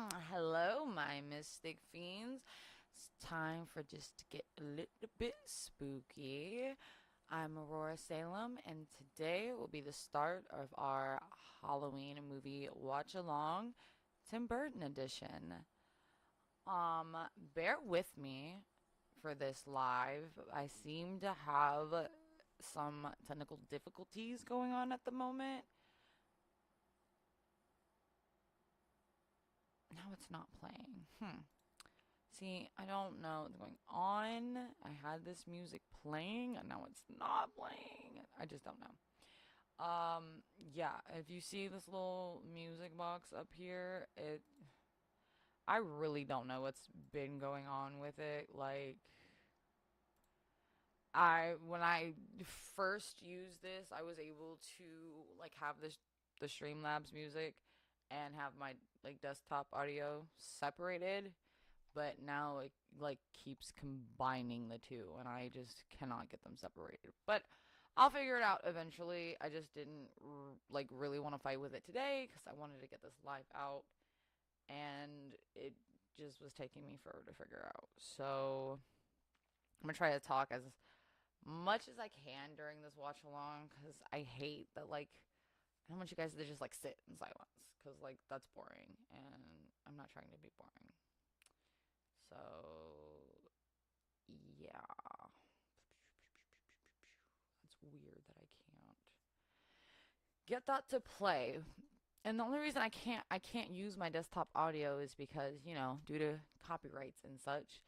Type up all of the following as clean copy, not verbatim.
Hello, my mystic fiends. It's time for just to get a little bit spooky. I'm Aurora Salem, and today will be the start of our Halloween movie watch along, Tim Burton edition. Um, Bear with me for this live. I seem to have some technical difficulties going on at the moment. Now it's not playing. See, I don't know what's going on. I had this music playing and now it's not playing. I just don't know. Yeah, if you see this little music box up here, I really don't know what's been going on with it. Like when I first used this, I was able to like have this the Streamlabs music and have my like desktop audio separated, but now it like keeps combining the two and I just cannot get them separated. But I'll figure it out eventually. I just didn't like really want to fight with it today because I wanted to get this live out and it just was taking me forever to figure out. So I'm gonna try to talk as much as I can during this watch along because I hate that like I don't want you guys to just like sit in silence because like that's boring and I'm not trying to be boring. So yeah, it's weird that I can't get that to play. And the only reason I can't use my desktop audio is because, due to copyrights and such,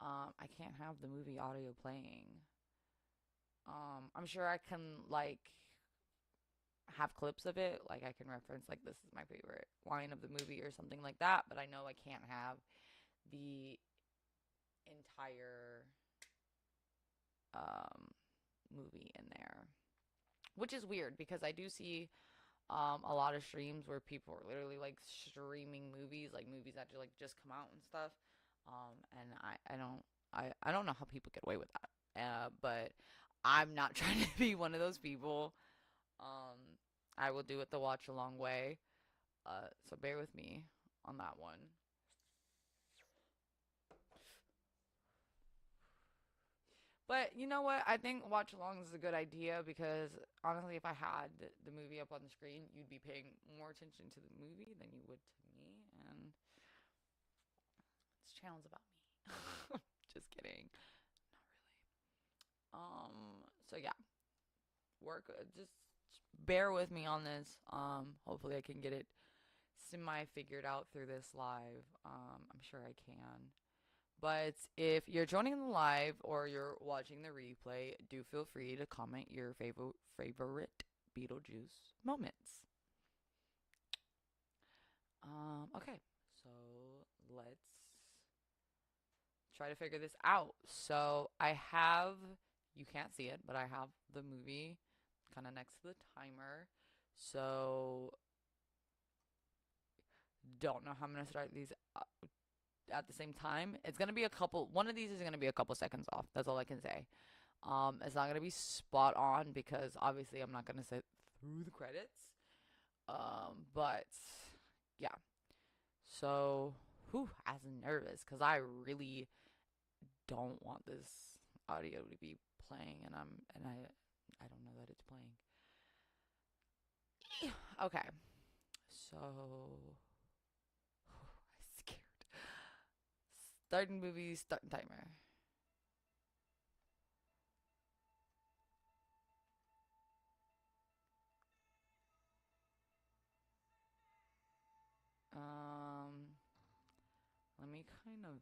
I can't have the movie audio playing. I'm sure I can like have clips of it, like I can reference like this is my favorite line of the movie or something like that, but I know I can't have the entire um movie in there. Which is weird because I do see a lot of streams where people are literally like streaming movies, like movies that like just come out and stuff. And I don't know how people get away with that. But I'm not trying to be one of those people. Um, I will do it the watch along way. So bear with me on that one. But you know what? I think watch alongs is a good idea because honestly, if I had the movie up on the screen, you'd be paying more attention to the movie than you would to me, and it's channels about me. Just kidding. So yeah, just bear with me on this. Hopefully I can get it semi figured out through this live. I'm sure I can. But if you're joining the live or you're watching the replay, do feel free to comment your favorite Beetlejuice moments. Okay, so let's try to figure this out. So I have, you can't see it, but I have the movie kind of next to the timer. So don't know how I'm gonna start these at the same time. It's gonna be a couple. One of these is gonna be a couple seconds off. That's all I can say. It's not gonna be spot on because obviously I'm not gonna sit through the credits. But yeah. So, whew, I was nervous because I really don't want this audio to be playing, and I don't know that it's playing. Okay, so I'm scared. Starting movie, starting timer. Um, Let me kind of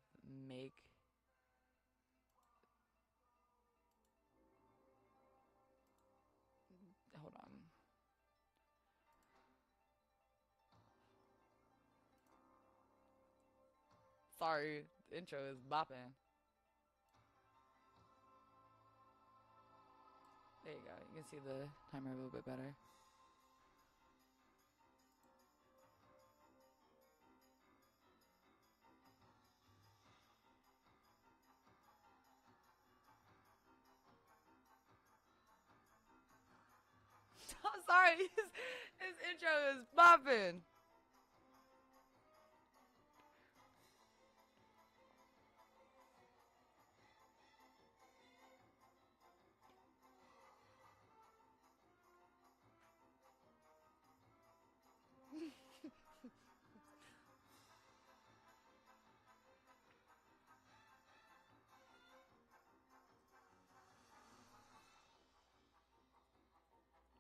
make. Hold on. Sorry, the intro is bopping. There you go. You can see the timer a little bit better. I'm sorry, his intro is bopping.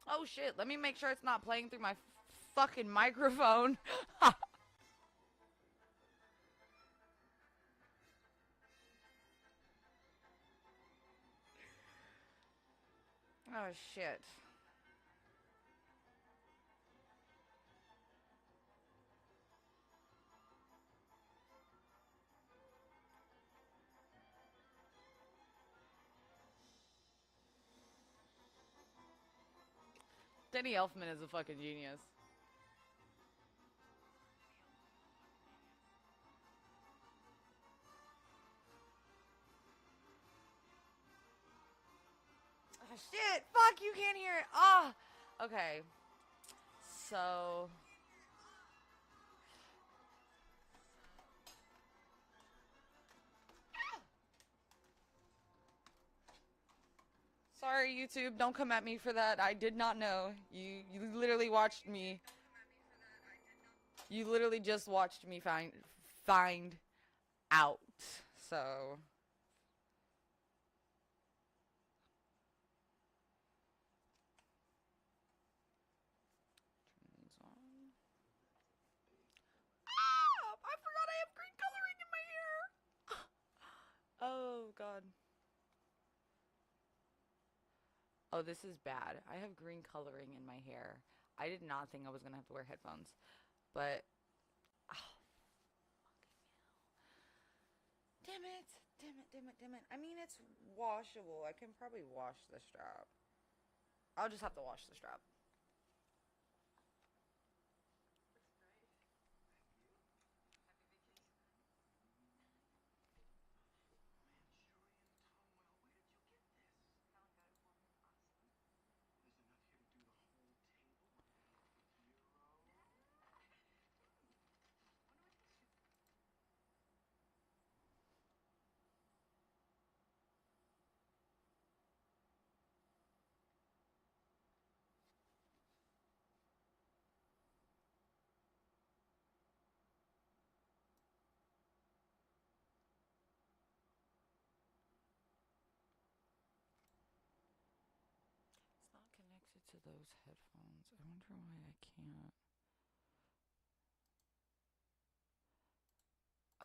Oh shit, let me make sure it's not playing through my fucking microphone. Oh shit. Danny Elfman is a fucking genius. Oh shit, fuck, you can't hear it. Ah. Okay. So, sorry YouTube, don't come at me for that. I did not know. You literally watched me. You literally just watched me find out. So, turn these on. Ah, I forgot I have green coloring in my hair. Oh god. Oh, this is bad. I have green coloring in my hair. I did not think I was gonna have to wear headphones, but oh, damn it, damn it, damn it, damn it. I mean, it's washable. I can probably wash the strap. I'll just have to wash the strap. It's not connected to those headphones. I wonder why I can't.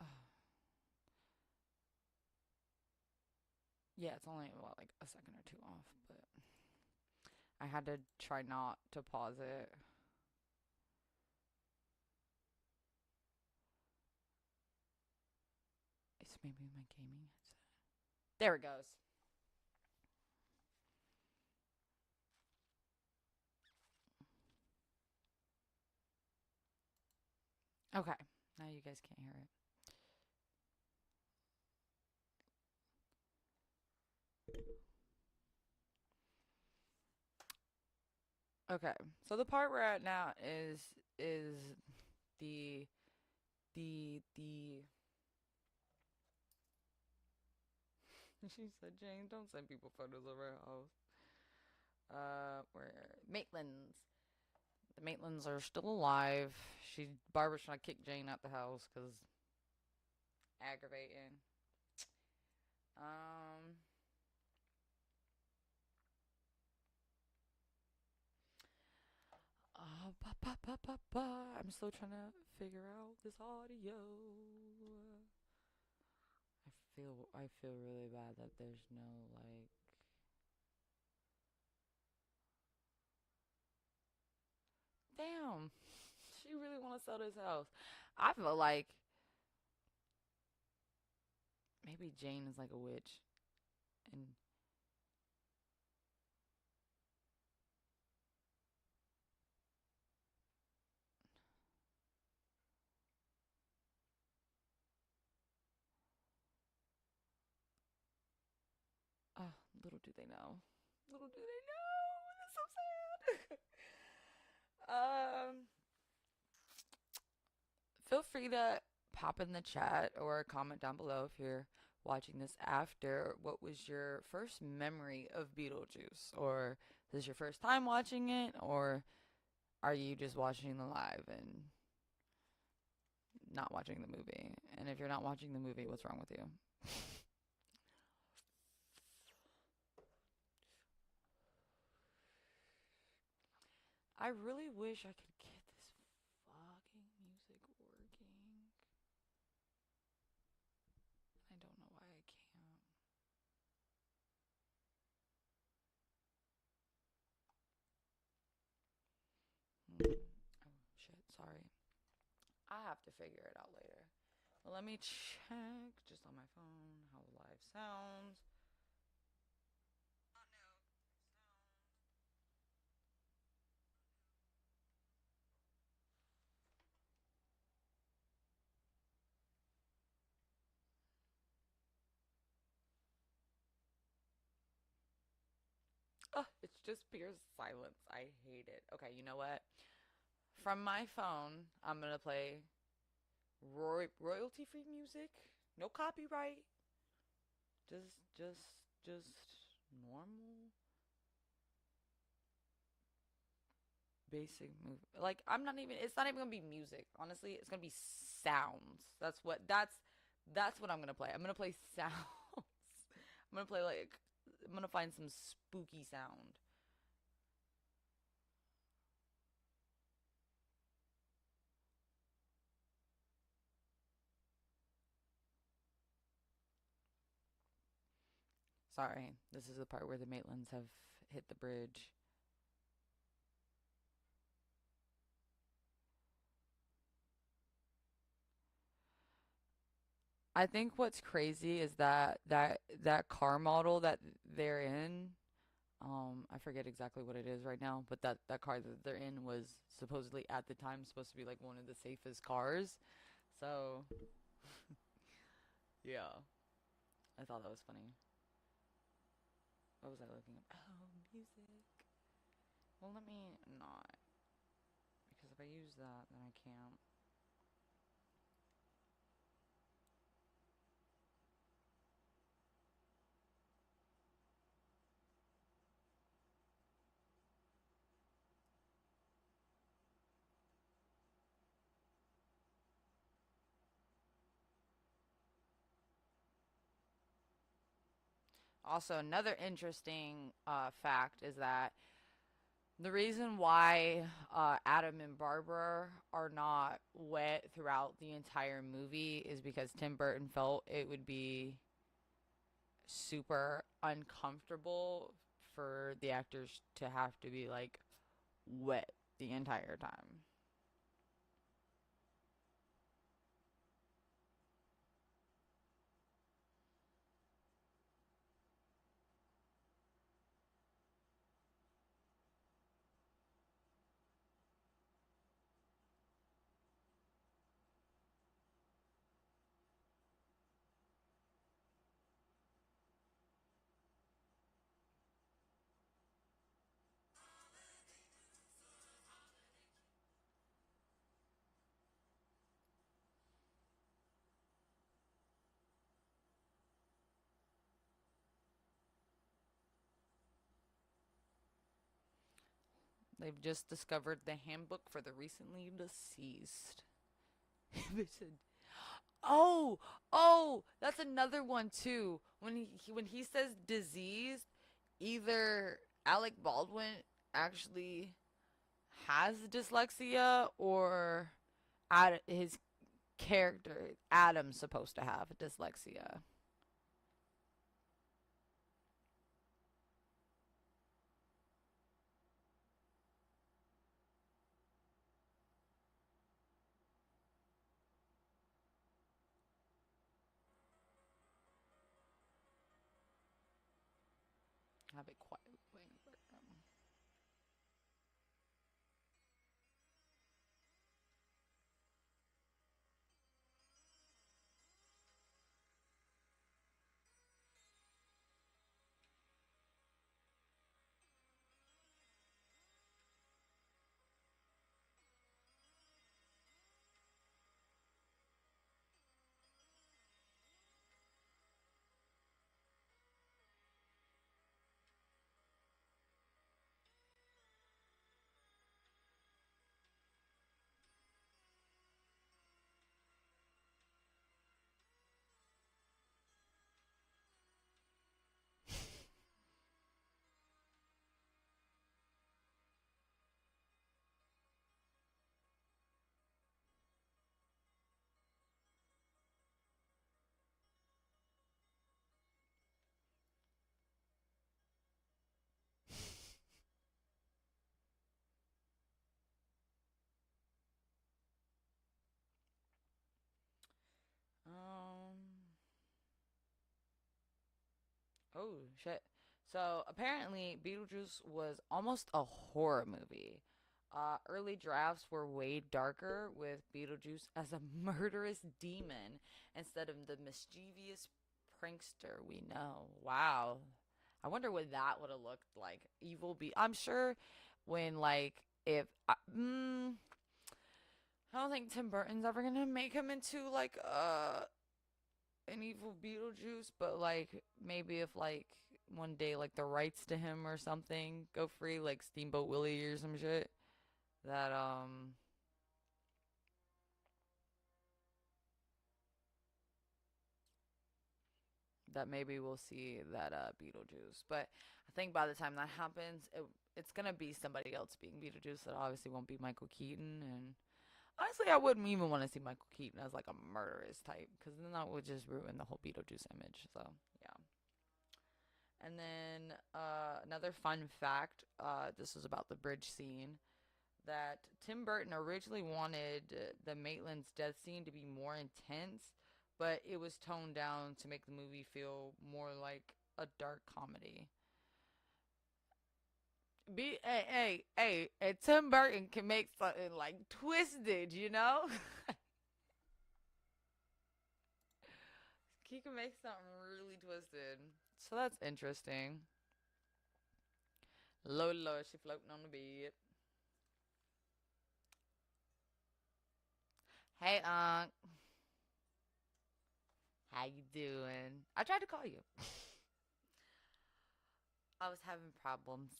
Uh, yeah, it's only well, like a second or two off, but I had to try not to pause it. It's maybe my gaming headset. There it goes. Okay, now you guys can't hear it. Okay, so the part we're at now is the the. She said, "Jane, don't send people photos of our house." Where Maitland's. The Maitlands are still alive. Barbara's trying to kick Jane out the house because aggravating. Um, I'm still trying to figure out this audio. I feel really bad that there's no like. Damn, she really want to sell this house. I feel like maybe Jane is like a witch, and uh, little do they know. Little do they know. That's so sad. Feel free to pop in the chat or comment down below if you're watching this after. What was your first memory of Beetlejuice? Or is this your first time watching it? Or are you just watching the live and not watching the movie? And if you're not watching the movie, what's wrong with you? I really wish I could get this fucking music working. I don't know why I can't. Oh shit, sorry. I have to figure it out later. Well, let me check just on my phone how live sounds. Oh, it's just pure silence. I hate it. Okay, you know what? From my phone, I'm gonna play royalty free music. No copyright. Just normal basic move. Like I'm not even. It's not even gonna be music. Honestly, it's gonna be sounds. That's what I'm gonna play. I'm gonna play sounds. I'm gonna play like I'm gonna find some spooky sound. Sorry, this is the part where the Maitlands have hit the bridge. I think what's crazy is that car model that they're in. I forget exactly what it is right now, but that car that they're in was supposedly at the time supposed to be like one of the safest cars. So yeah, I thought that was funny. What was I looking up? Oh, music. Well, let me not because if I use that, then I can't. Also, another interesting fact is that the reason why Adam and Barbara are not wet throughout the entire movie is because Tim Burton felt it would be super uncomfortable for the actors to have to be like wet the entire time. They've just discovered the handbook for the recently deceased. Oh, oh, that's another one too. When he says diseased, either Alec Baldwin actually has dyslexia or his character Adam's supposed to have dyslexia. Have it quiet playing in the background. Oh shit. So apparently, Beetlejuice was almost a horror movie. Early drafts were way darker, with Beetlejuice as a murderous demon instead of the mischievous prankster we know. Wow. I wonder what that would have looked like. Evil Be. I'm sure when like if I don't think Tim Burton's ever gonna make him into like an evil Beetlejuice, but like maybe if like one day like the rights to him or something go free, like Steamboat Willie or some shit, that that maybe we'll see that Beetlejuice. But I think by the time that happens, it's gonna be somebody else being Beetlejuice. That obviously won't be Michael Keaton. And honestly, I wouldn't even want to see Michael Keaton as like a murderous type, because then that would just ruin the whole Beetlejuice image. So yeah. And then another fun fact, this is about the bridge scene, that Tim Burton originally wanted the Maitland's death scene to be more intense, but it was toned down to make the movie feel more like a dark comedy. And Tim Burton can make something like twisted, you know? He can make something really twisted. So that's interesting. Lola, she floating on the bed. Hey, Unc. How you doing? I tried to call you. I was having problems,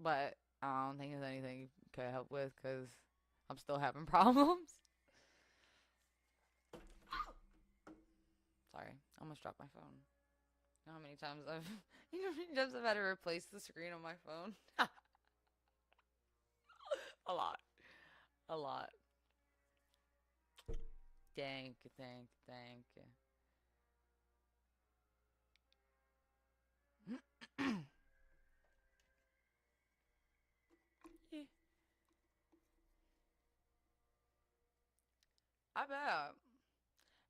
but I don't think there's anything you could help with because I'm still having problems. Sorry, I almost dropped my phone. You know how many times I've you know how many times I've had to replace the screen on my phone? A lot. A lot. Thank you, thank you, thank you. Yeah, I bet.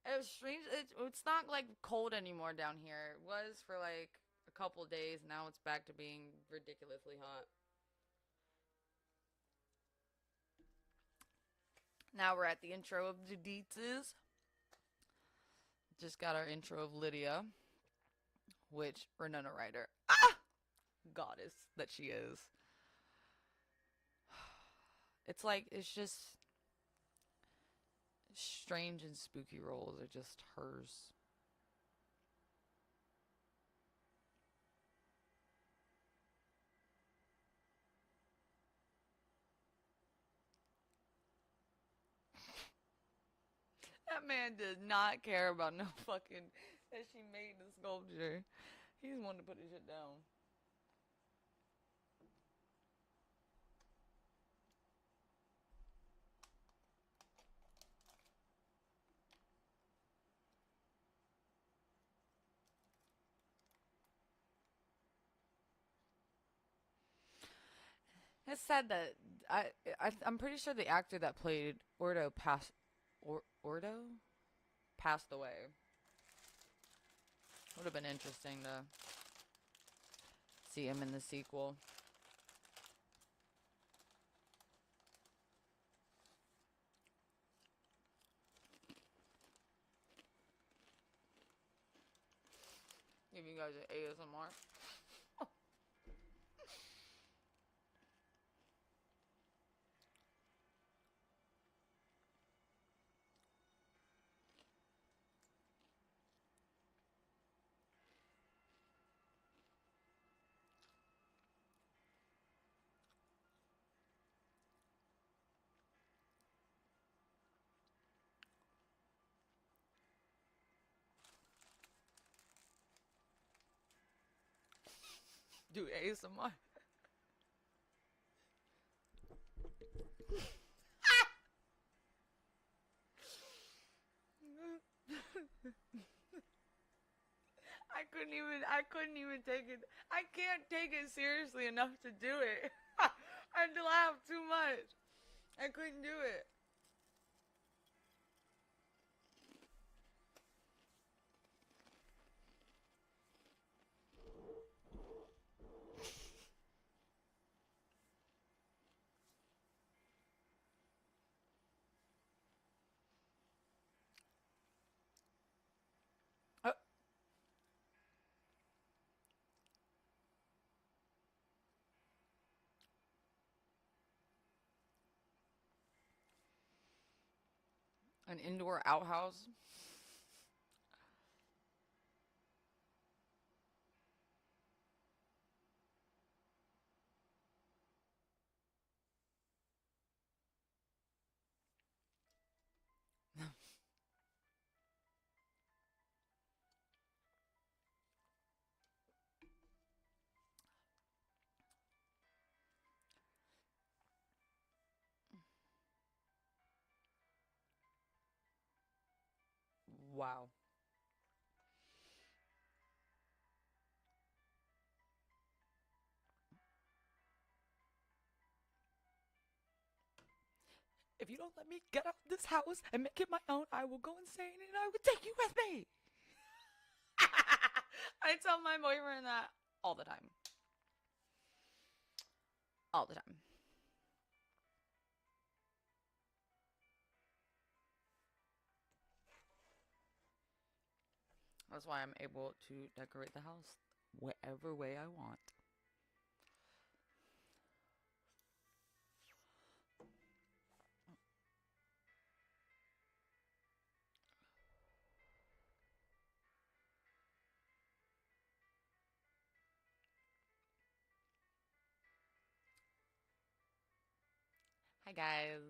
It was strange. It's not like cold anymore down here. It was for like a couple days. Now it's back to being ridiculously hot. Now we're at the intro of the Deetzes. Just got our intro of Lydia, which Renona Ryder, goddess that she is. It's like it's just strange and spooky roles are just hers. That man does not care about no fucking that she made the sculpture. He's one to put his shit down. It's sad that I'm pretty sure the actor that played Ordo passed away. Would have been interesting to see him in the sequel. Give you guys an ASMR. Do ASMR. I couldn't even take it. I can't take it seriously enough to do it. I laugh too much. I couldn't do it. An indoor outhouse. Wow. If you don't let me get out of this house and make it my own, I will go insane and I will take you with me. I tell my boyfriend that all the time. All the time. That's why I'm able to decorate the house whatever way I want. Hi, guys.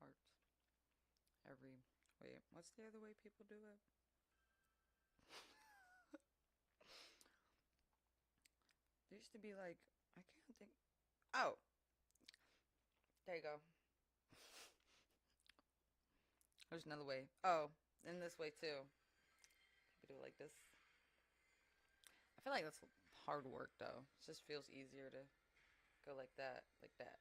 Hearts. Every. Wait, what's the other way people do it? There used to be like. I can't think. Oh, there you go. There's another way. Oh, and this way too. You do it like this. I feel like that's hard work though. It just feels easier to go like that, like that.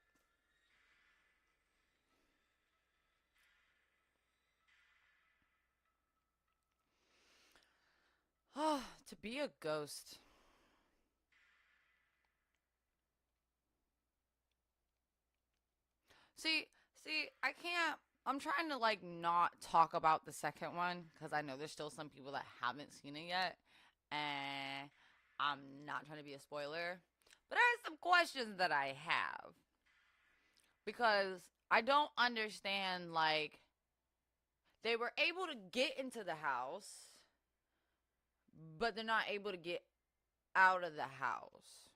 Oh, to be a ghost. See, I can't. I'm trying to like not talk about the second one because I know there's still some people that haven't seen it yet, and I'm not trying to be a spoiler. But there are some questions that I have because I don't understand. Like they were able to get into the house, but they're not able to get out of the house.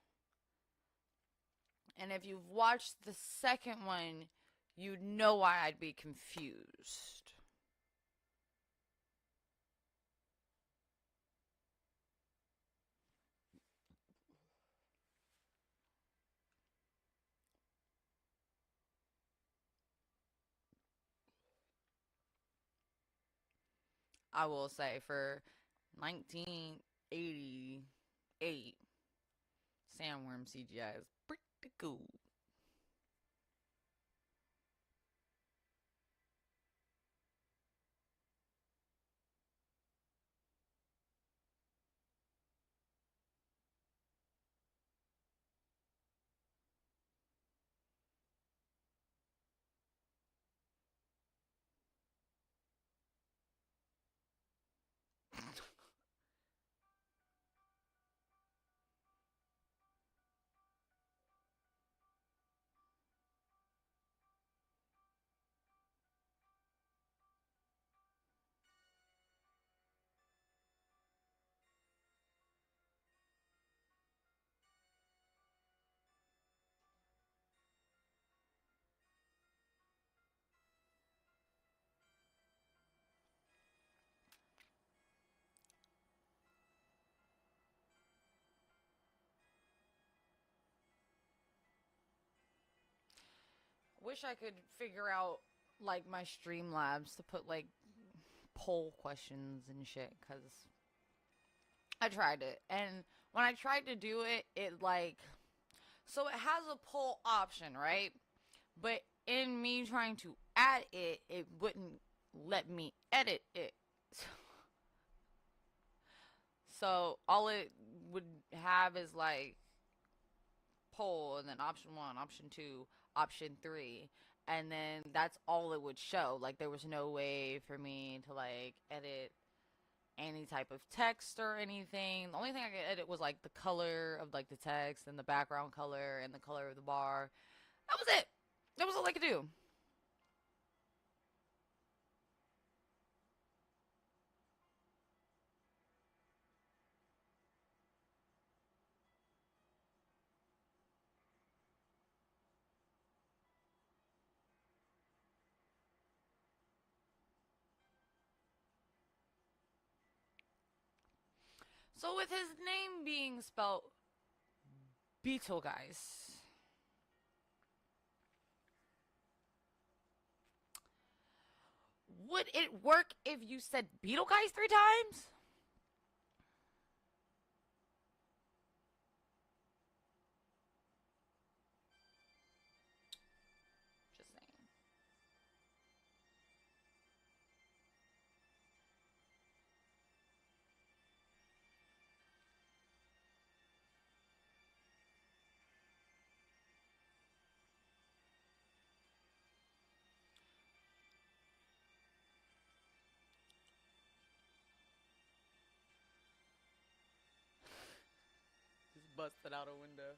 And if you've watched the second one, you'd know why I'd be confused. I will say for 1988, Sandworm CGI is pretty cool. Wish I could figure out like my Streamlabs to put like poll questions and shit because I tried it. And when I tried to do it, it like. So it has a poll option, right? But in me trying to add it, it wouldn't let me edit it. So all it would have is like poll and then option one, option two, option three. And then that's all it would show. Like there was no way for me to like edit any type of text or anything. The only thing I could edit was like the color of like the text and the background color and the color of the bar. That was it. That was all I could do. So with his name being spelled Beetlejuice, would it work if you said Beetlejuice 3 times? Just saying. Just busted out a window.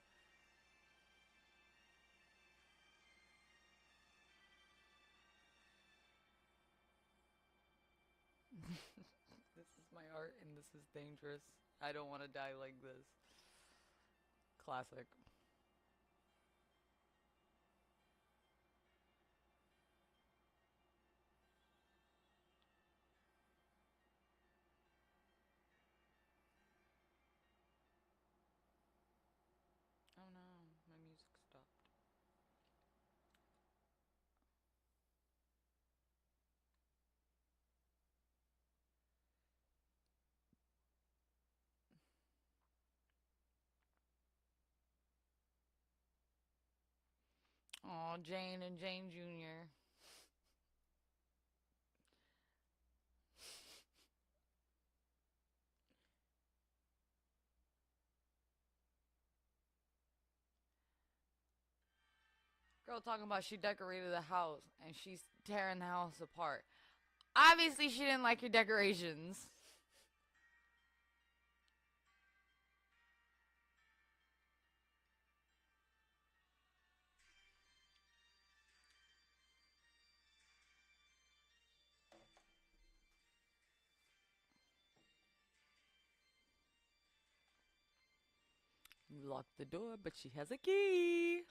This is my art and this is dangerous. I don't want to die like this. Classic. Oh no, my music stopped. Oh, Jane and Jane Jr. Girl talking about she decorated the house and she's tearing the house apart. Obviously, she didn't like your decorations. You locked the door, but she has a key.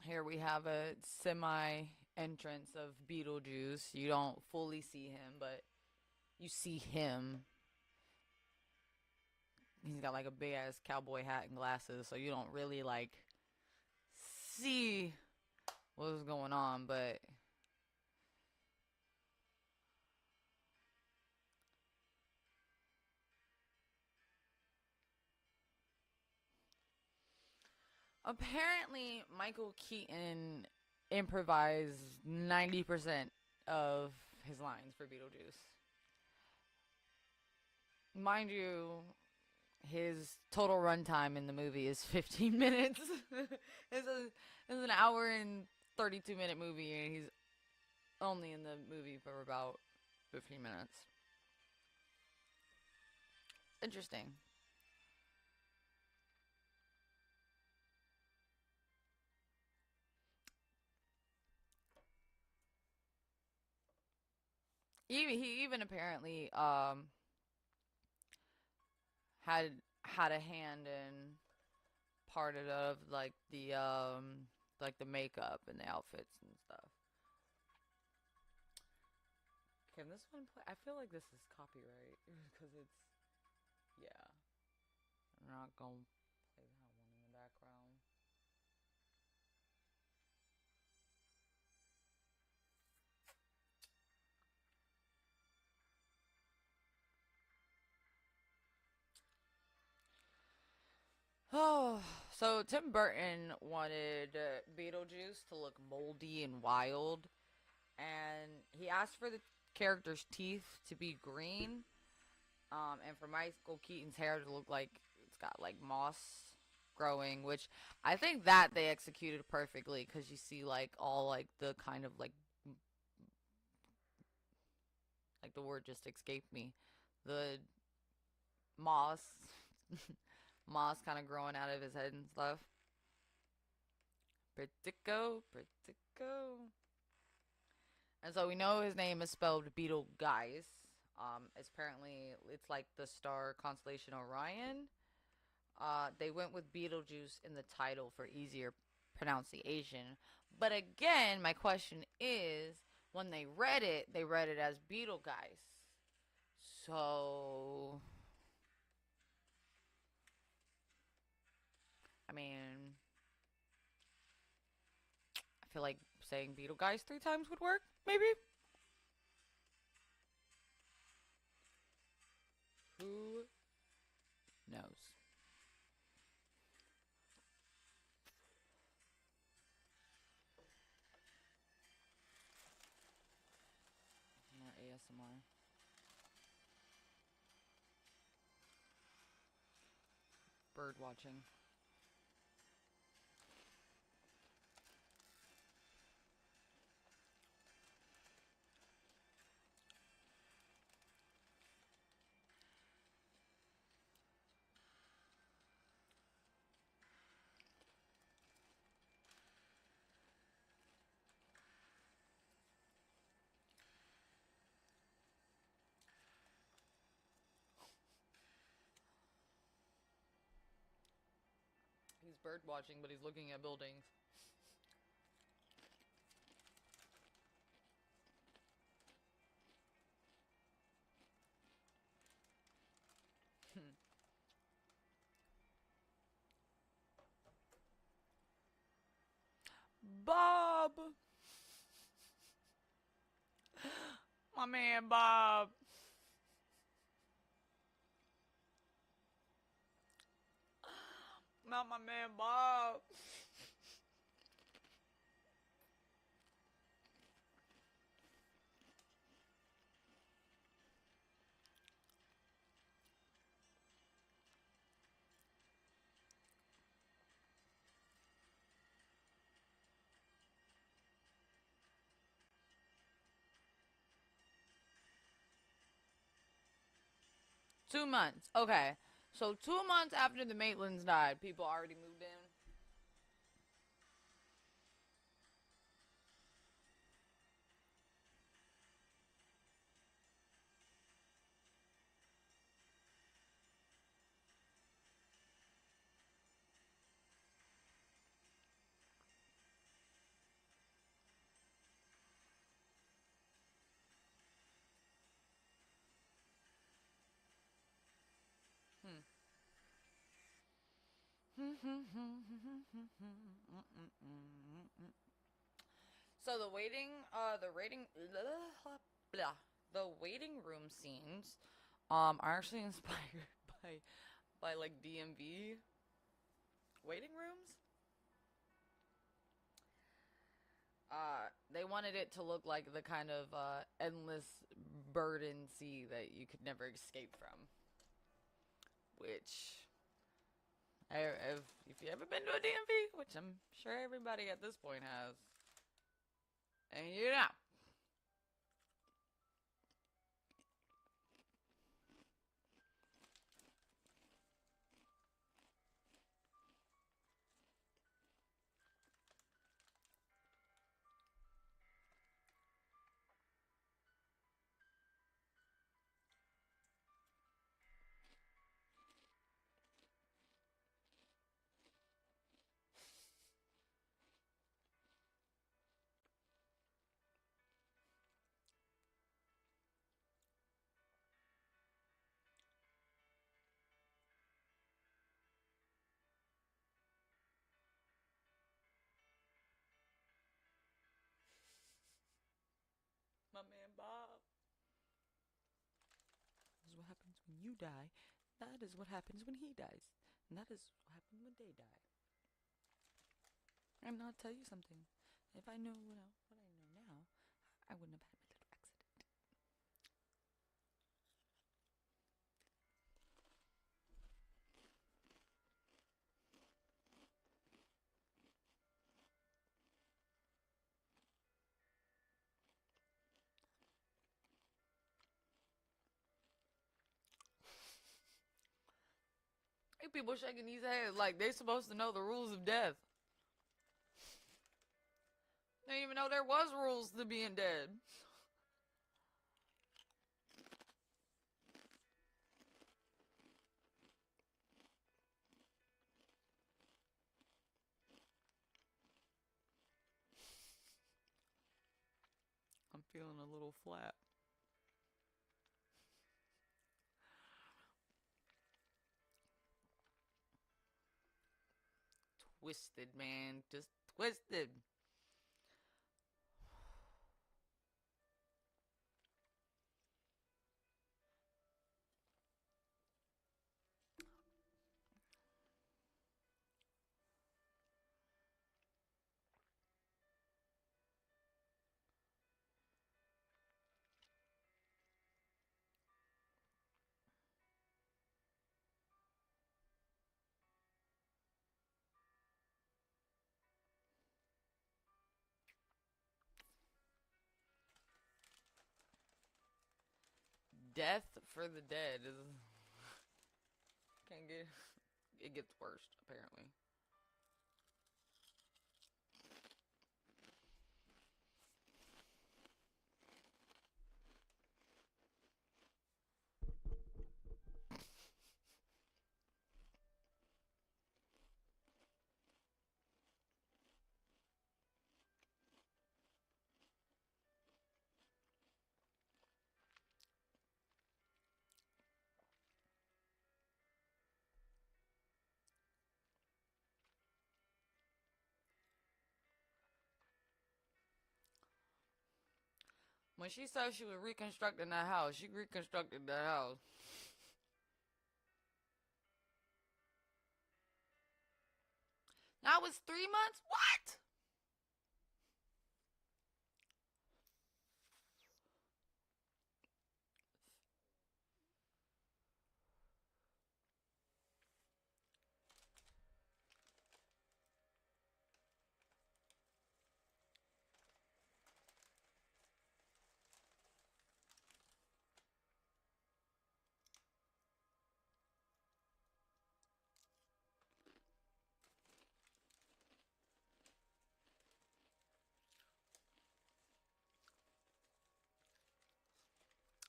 Here we have a semi entrance of Beetlejuice. You don't fully see him, but you see him. He's got like a big ass cowboy hat and glasses, so you don't really like see what's going on, but apparently Michael Keaton improvised 90% of his lines for Beetlejuice. Mind you, his total runtime in the movie is 15 minutes. It's an hour and 32-minute movie, and he's only in the movie for about 15 minutes. Interesting. He even apparently had a hand in part of like the makeup and the outfits and stuff. Can this one play? I feel like this is copyright because it's yeah. I'm not gonna play that one in the background. So Tim Burton wanted Beetlejuice to look moldy and wild, and he asked for the character's teeth to be green, and for Michael Keaton's hair to look like it's got like moss growing, which I think that they executed perfectly because you see like all like the kind of like the word just escaped me, the moss, moss kind of growing out of his head and stuff. Pritico, Pritico. And so we know his name is spelled Beetlejuice. It's apparently it's like the star constellation Orion. They went with Beetlejuice in the title for easier pronunciation. But again, my question is, when they read it as Beetlejuice. So, I mean, I feel like saying Beetlejuice 3 times would work, maybe? Who knows? More ASMR. Bird watching. 'He's bird watching, but he's looking at buildings. Bob! My man Bob! Not my man Bob! 2 months. Okay. So 2 months after the Maitlands died, people already moved in. So the rating, blah, the waiting room scenes, are actually inspired by like DMV waiting rooms. They wanted it to look like the kind of endless burden sea that you could never escape from. Which, if you ever been to a DMV, which I'm sure everybody at this point has, and you know, my man Bob. This is what happens when you die. That is what happens when he dies. And that is what happened when they died. And I'll tell you something. If I knew what I know now, I wouldn't have had my little accident. Hey, people shaking these heads like they're supposed to know the rules of death. They didn't even know there was rules to being dead. I'm feeling a little flat. Twisted, man. Just twisted. Death for the dead is can't get it gets worse apparently. When she said she was reconstructing that house, she reconstructed that house. Now it's 3 months? What?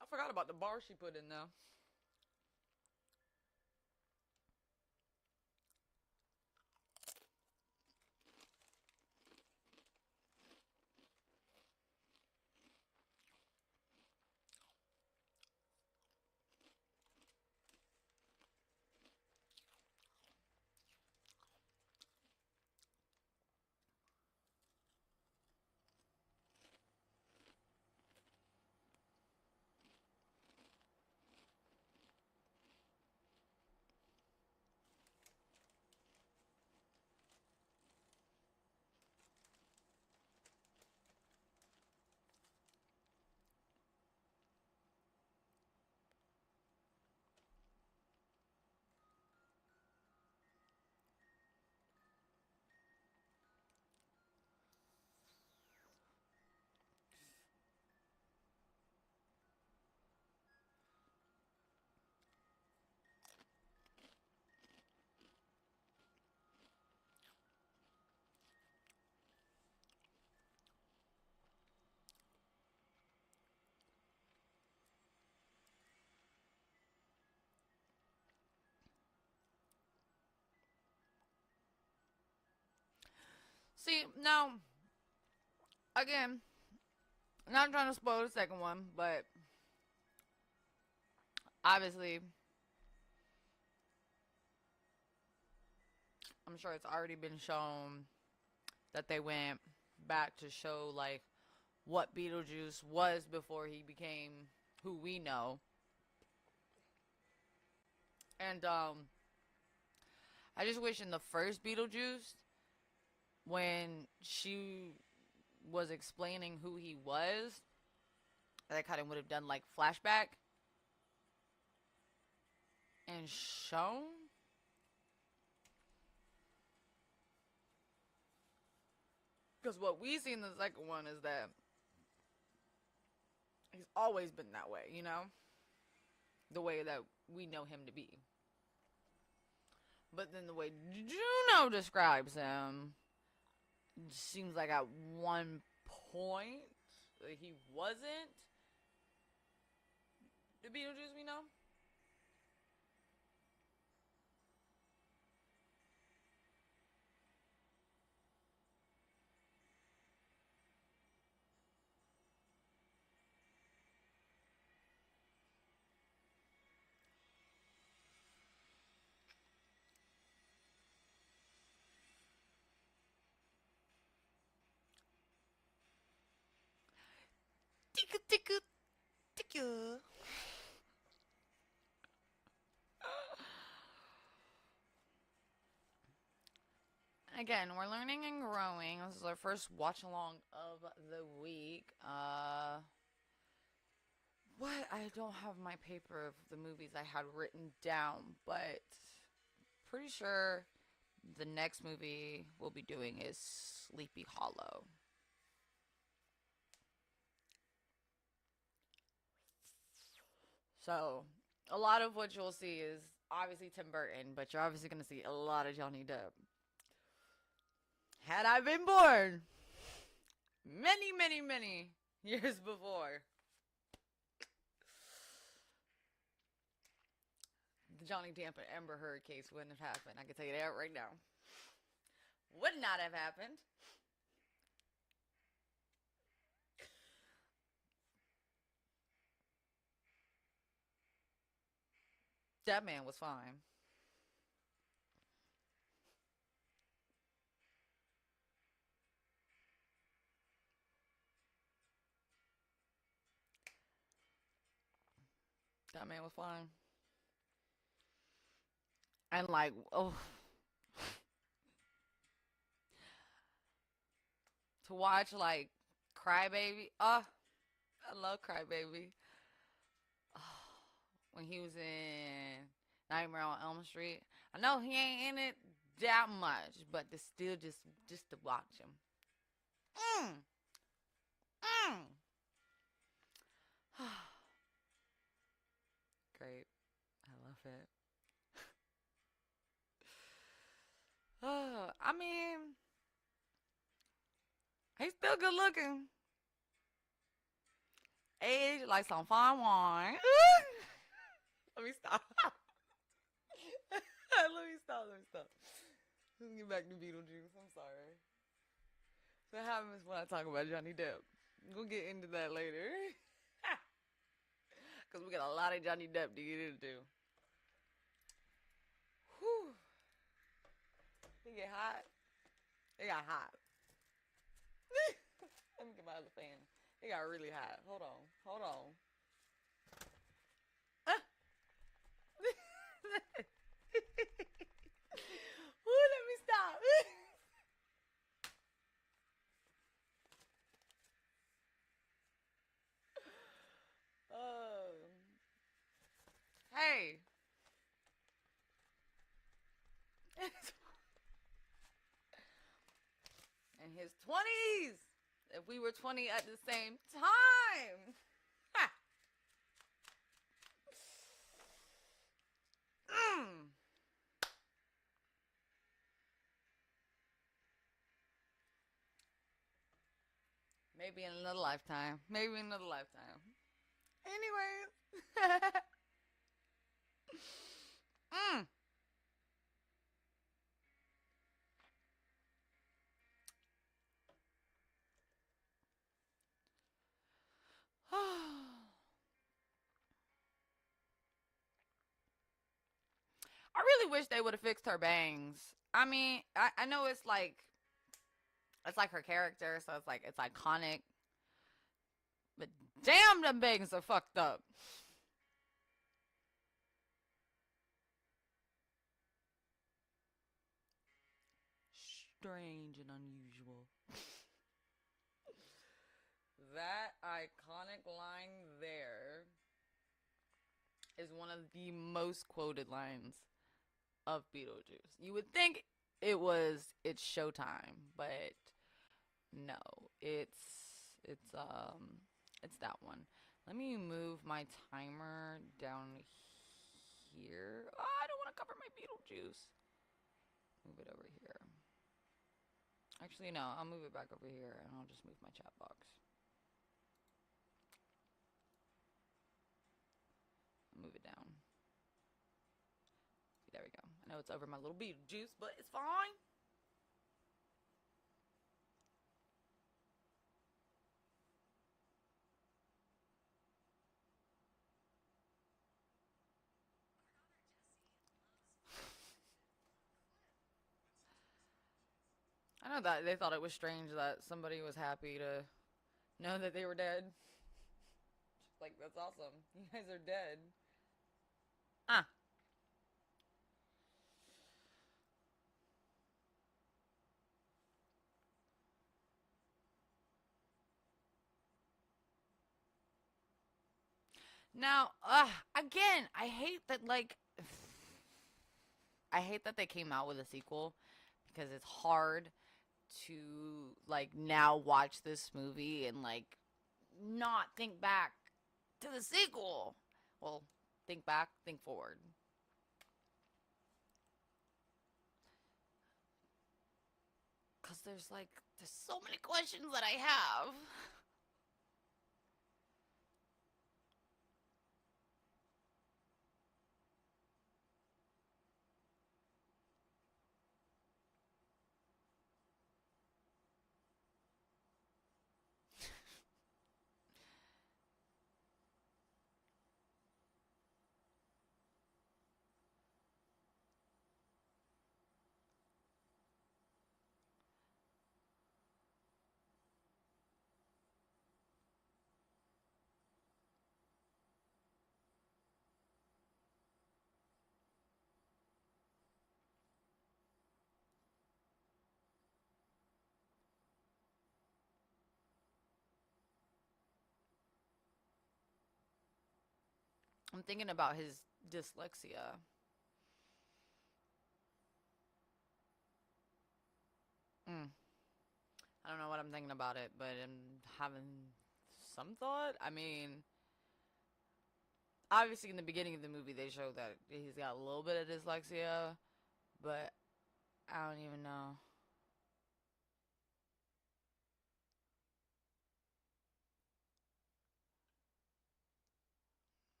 I forgot about the bar she put in there. See, now, again, not trying to spoil the second one, but obviously, I'm sure it's already been shown that they went back to show, like, what Beetlejuice was before he became who we know. And, I just wish in the first Beetlejuice, when she was explaining who he was, that kind of would have done like flashback and shown. Because what we see in the second one is that he's always been that way, you know? The way that we know him to be. But then the way Juno describes him seems like at one point he wasn't the Beetlejuice we know. Ticka ticka ticka. Again, we're learning and growing. This is our first watch along of the week. What? I don't have my paper of the movies I had written down, but pretty sure the next movie we'll be doing is Sleepy Hollow. So, a lot of what you'll see is obviously Tim Burton, but you're obviously going to see a lot of Johnny Depp. Had I been born many, many, many years before, the Johnny Depp and Amber Heard case wouldn't have happened. I can tell you that right now. Would not have happened. That man was fine. That man was fine. And like, oh, to watch like Crybaby. I love Crybaby. Oh, when he was in Nightmare on Elm Street. I know he ain't in it that much, but to still just to watch him. Mm, mm. Great. I love it. I mean, he's still good looking. Age like some fine wine. Let me stop. Let me stop. Let's get back to Beetlejuice. I'm sorry. So what happens when I talk about Johnny Depp? We'll get into that later. Because we got a lot of Johnny Depp to get into. Whew. It get hot. It got hot. Let me get my other fan. It got really hot. Hold on. Woo, let me stop. Hey. In his 20s. If we were 20 at the same time. Ha. Mm. Maybe in another lifetime. Anyways. mm. I really wish they would have fixed her bangs. I mean, I know it's like her character, so it's iconic. But damn, them bangs are fucked up. strange and unusual. That iconic line there is one of the most quoted lines of Beetlejuice. You would think it's showtime, but no, it's that one. Let me move my timer down here. Oh, I don't want to cover my Beetlejuice. Move it over here. Actually, no, I'll move it back over here and I'll just move my chat box. Move it down. There we go. I know it's over my little Beetlejuice, but it's fine. I know that they thought it was strange that somebody was happy to know that they were dead. Like, that's awesome. You guys are dead. Ah. Now, again, I hate that they came out with a sequel because it's hard to like now watch this movie and like not think back to the sequel. Well, think back, think forward. Cause there's so many questions that I have. I'm thinking about his dyslexia. Mm. I don't know what I'm thinking about it, but I'm having some thought. I mean, obviously in the beginning of the movie they show that he's got a little bit of dyslexia, but I don't even know.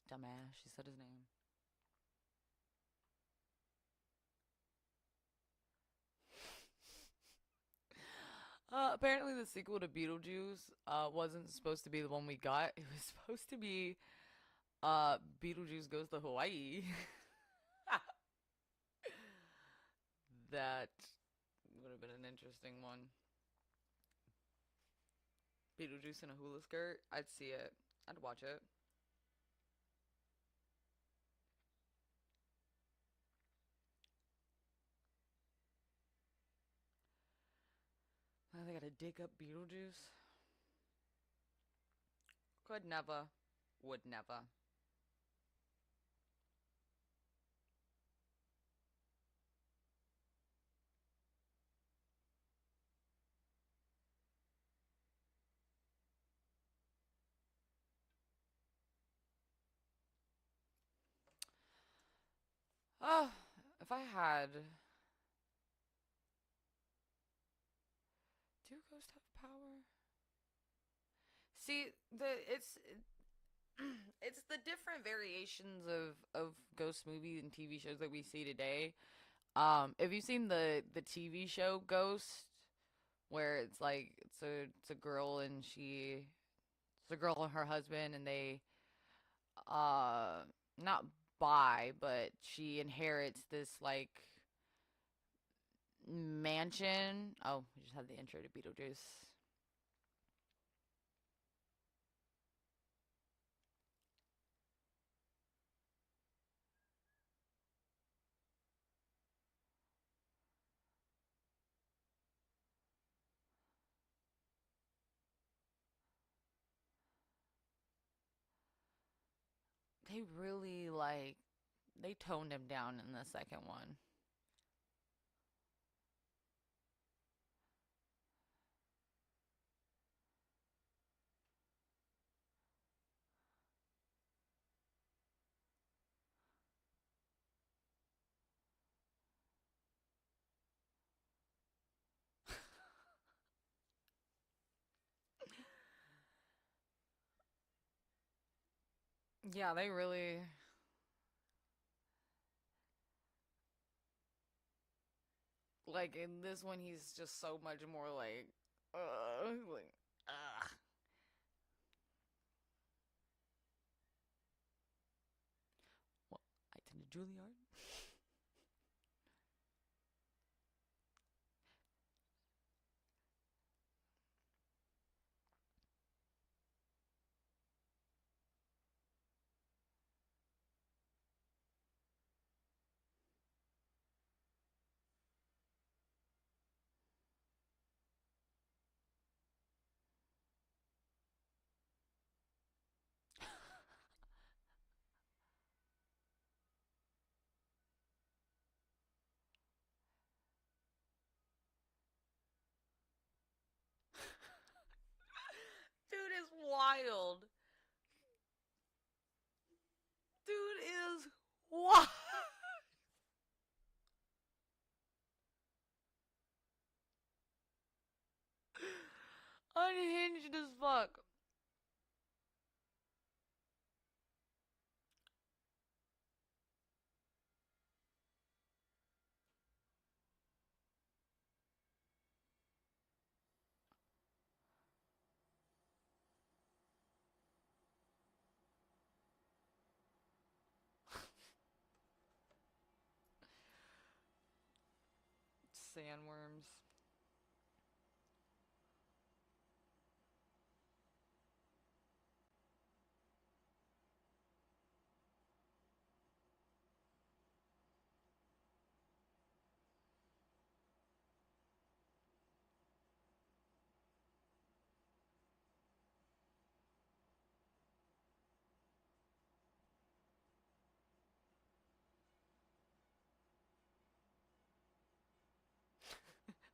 Dumbass, she said his name. Apparently the sequel to Beetlejuice wasn't supposed to be the one we got. It was supposed to be Beetlejuice Goes to Hawaii. That would have been an interesting one. Beetlejuice in a hula skirt. I'd see it. I'd watch it. They gotta dig up Beetlejuice. Could never. Would never. Oh, if I had. Do ghosts have power? See, it's the different variations of ghost movies and TV shows that we see today. Have you seen the TV show Ghost, where it's a girl and it's a girl and her husband and they uh not buy, but she inherits this like mansion. Oh, we just had the intro to Beetlejuice. They really like they toned him down in the second one. Yeah, they really like in this one he's just so much more like ugh. What? I attended Juilliard. Dude is wild. Dude is wild. Unhinged as fuck. Sandworms.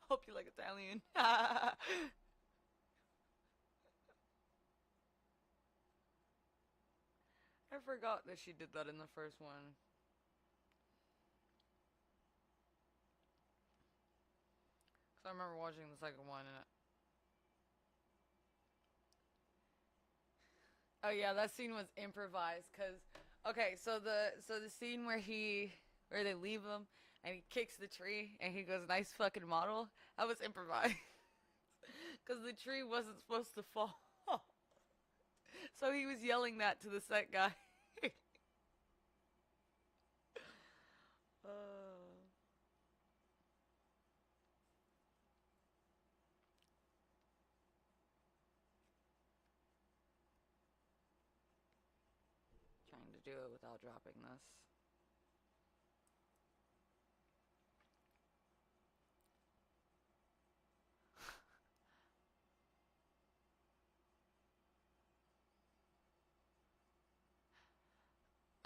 Hope you like Italian. I forgot that she did that in the first one. Cause I remember watching the second one and oh yeah, that scene was improvised. Cause okay, so the scene where they leave him and he kicks the tree and he goes nice fucking model. That was improvised. Cause the tree wasn't supposed to fall. So he was yelling that to the set guy. uh, Trying to do it without dropping this.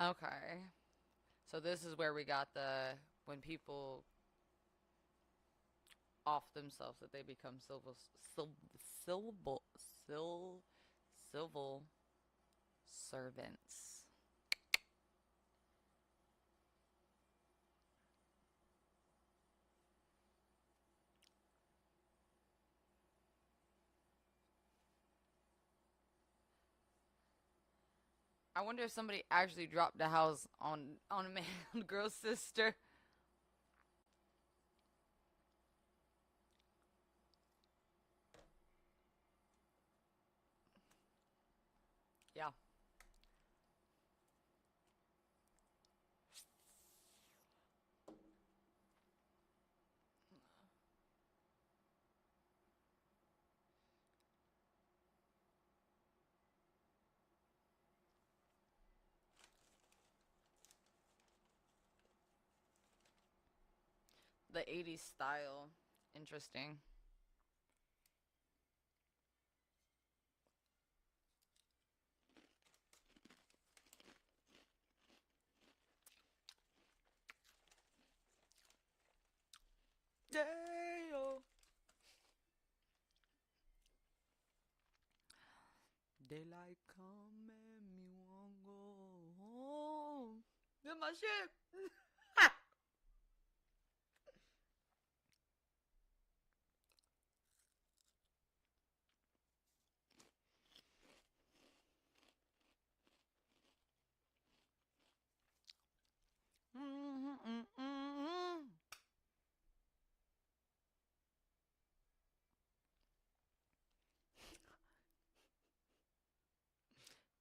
Okay. So this is where we got the when people off themselves that they become civil civil civil servants. I wonder if somebody actually dropped the house on a man on a girl's sister. Yeah. The 80s style. Interesting. Day-o. Daylight come and me won't go home. Get my shit.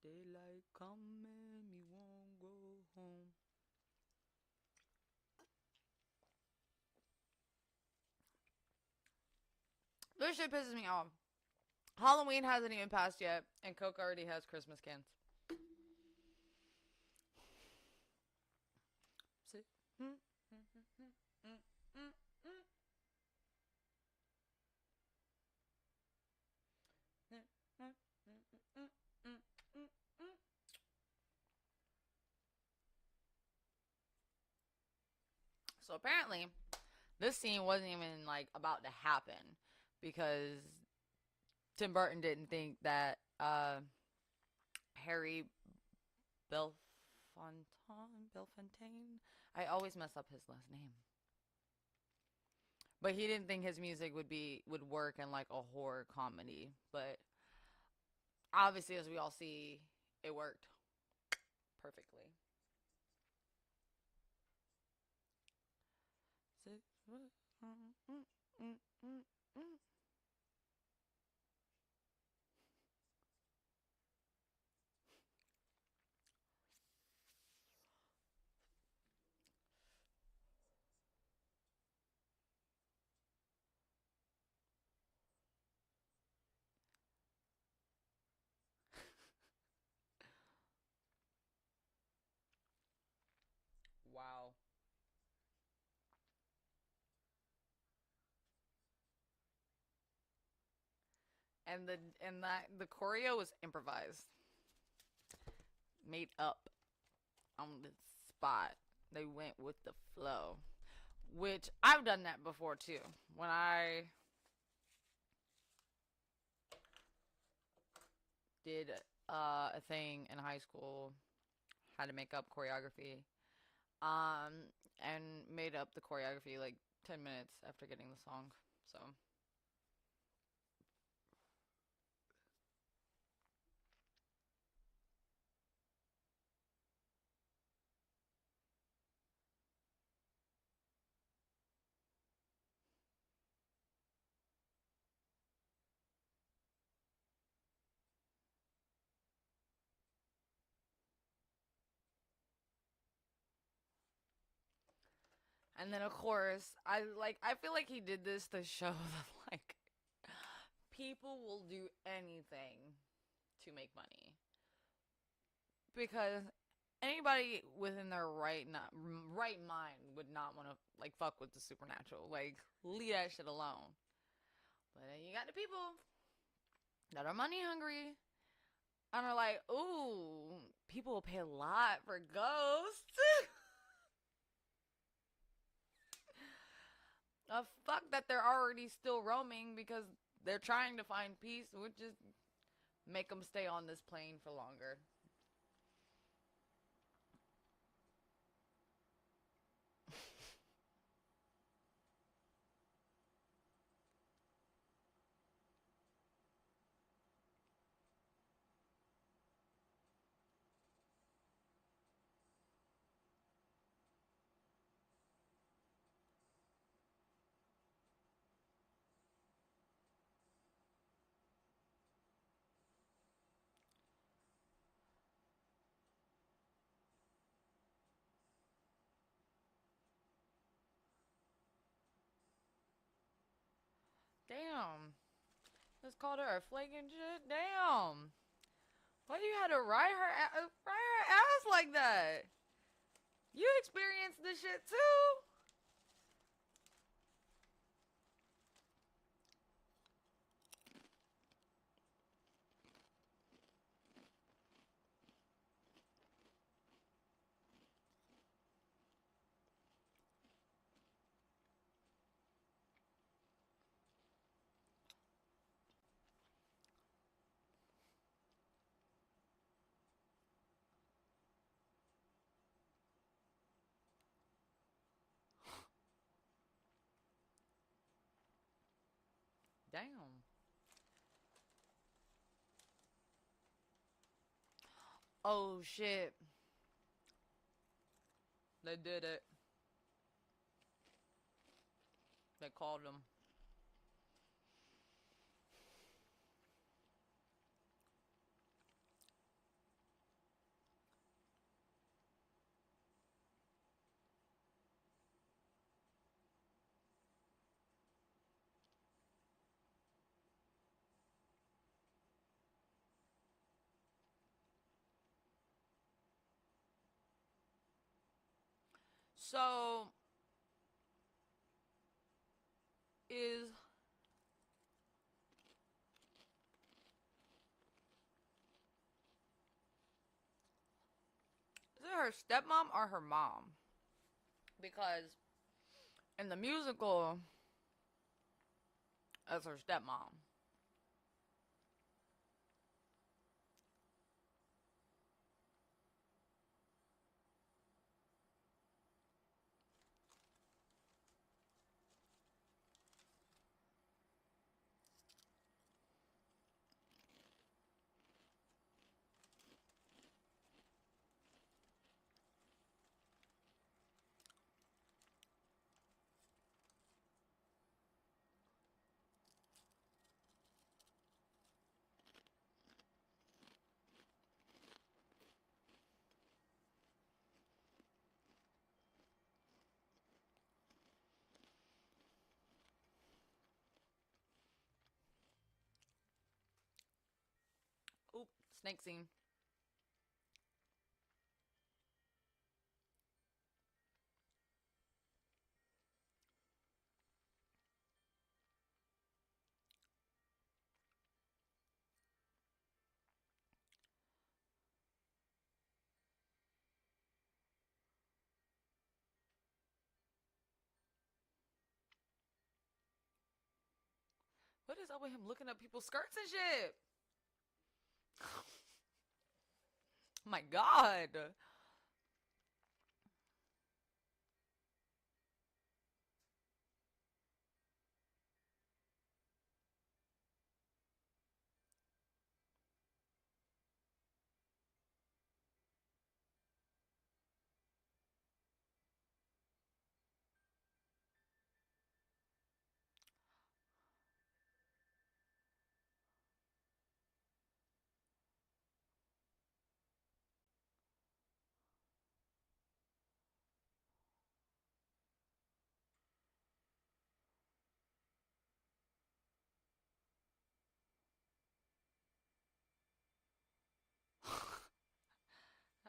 Daylight come and me won't go home. This shit pisses me off. Halloween hasn't even passed yet, and Coke already has Christmas cans. See? So apparently, this scene wasn't even like about to happen because Tim Burton didn't think that Harry Belfontaine. I always mess up his last name. But he didn't think his music would work in like a horror comedy. But obviously, as we all see, it worked perfectly. Wow. And the choreo was improvised, made up on the spot. They went with the flow, which I've done that before too. When I did a thing in high school, had to make up choreography, um, and made up the choreography like 10 minutes after getting the song. So and then of course I feel like he did this to show that like people will do anything to make money because anybody within their right mind would not want to like fuck with the supernatural. Like leave that shit alone. But then you got the people that are money hungry and are like, ooh, people will pay a lot for ghosts. Fuck that they're already still roaming because they're trying to find peace, which is make them stay on this plane for longer. Damn. Just called her a flaking shit. Damn. Why you had to ride her ass like that? You experienced this shit too. Damn. Oh shit. They did it. They called him. So is it her stepmom or her mom? Because in the musical, it's her stepmom. Oop, snake scene. What is up with him looking up people's skirts and shit? My God.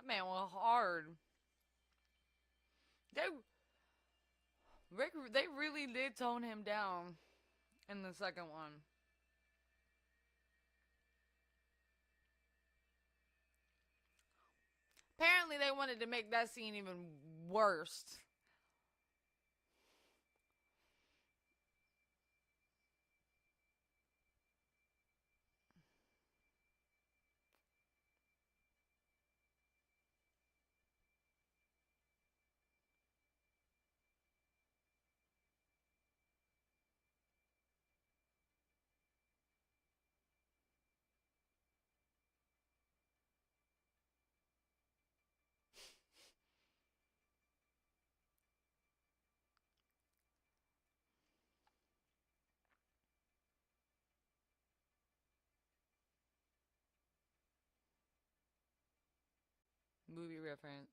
That man was hard. They they really did tone him down in the second one. Apparently, they wanted to make that scene even worse. Movie reference.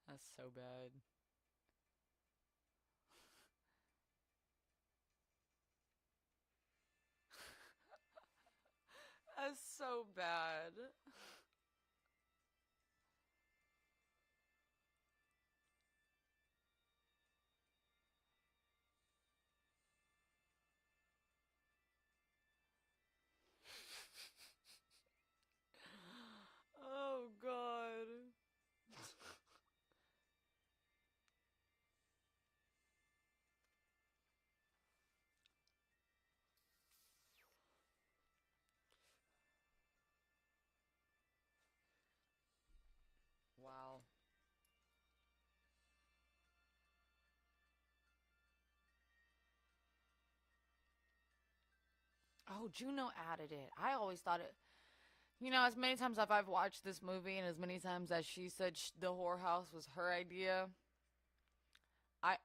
That's so bad. That's so bad. Oh, Juno added it. I always thought it. You know, as many times as I've watched this movie, and as many times as she said the whorehouse was her idea, I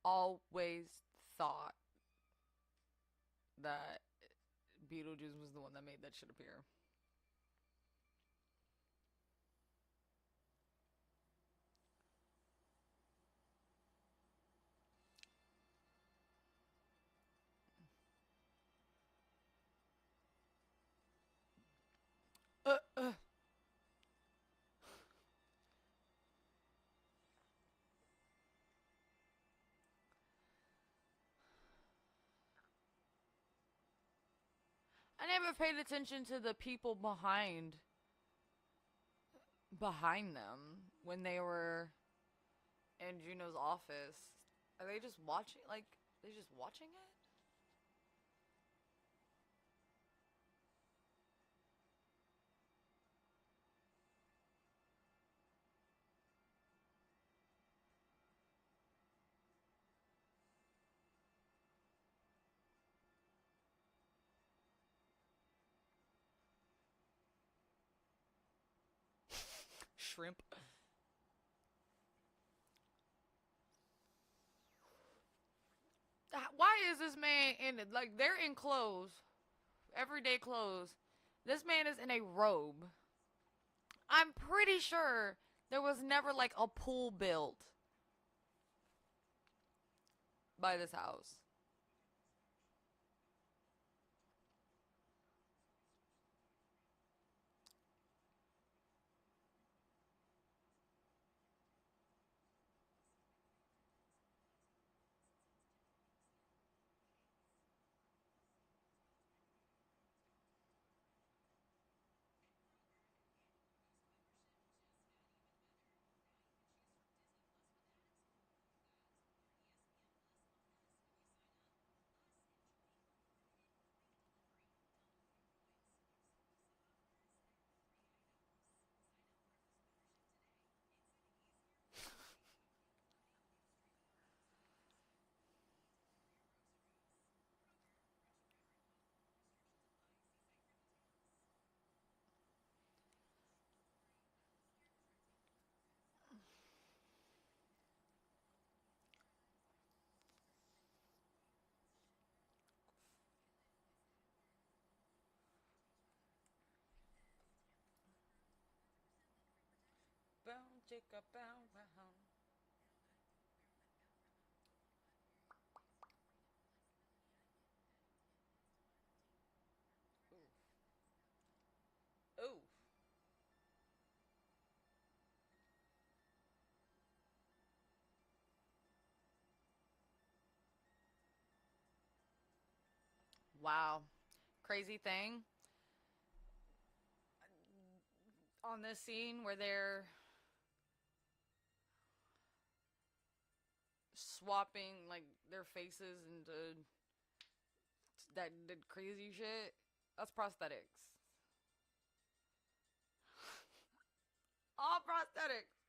always thought that Beetlejuice was the one that made that shit appear. Uh, uh. I never paid attention to the people behind them when they were in Juno's office. Are they just watching? Like, they just watching it? Shrimp. Why is this man in it? Like, they're in clothes, everyday clothes. This man is in a robe. I'm pretty sure there was never like a pool built by this house. Bow, chicka, bow, wow. Ooh. Wow. Crazy thing on this scene where they're swapping like their faces into that did crazy shit. That's prosthetics. All prosthetics.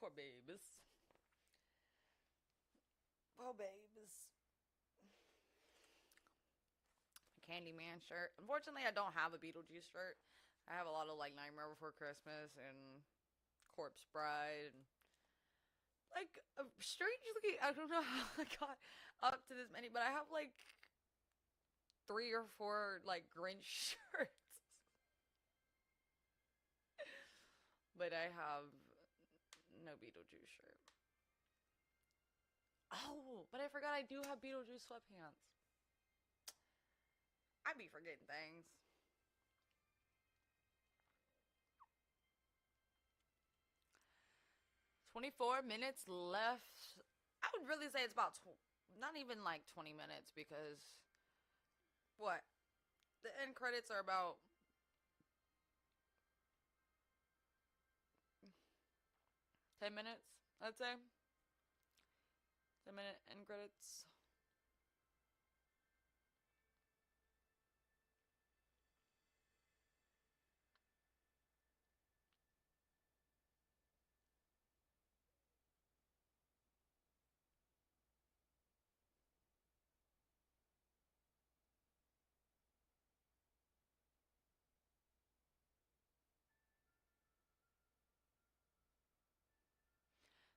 Poor babies. Poor babies. Candyman shirt. Unfortunately, I don't have a Beetlejuice shirt. I have a lot of like Nightmare Before Christmas and Corpse Bride and like strangely, I don't know how I got up to this many, but I have like three or four like Grinch shirts. But I have no Beetlejuice shirt. Oh, but I forgot I do have Beetlejuice sweatpants. I be forgetting things. 24 minutes left. I would really say it's about not even like 20 minutes because what? The end credits are about 10 minutes, I'd say. The minute end credits.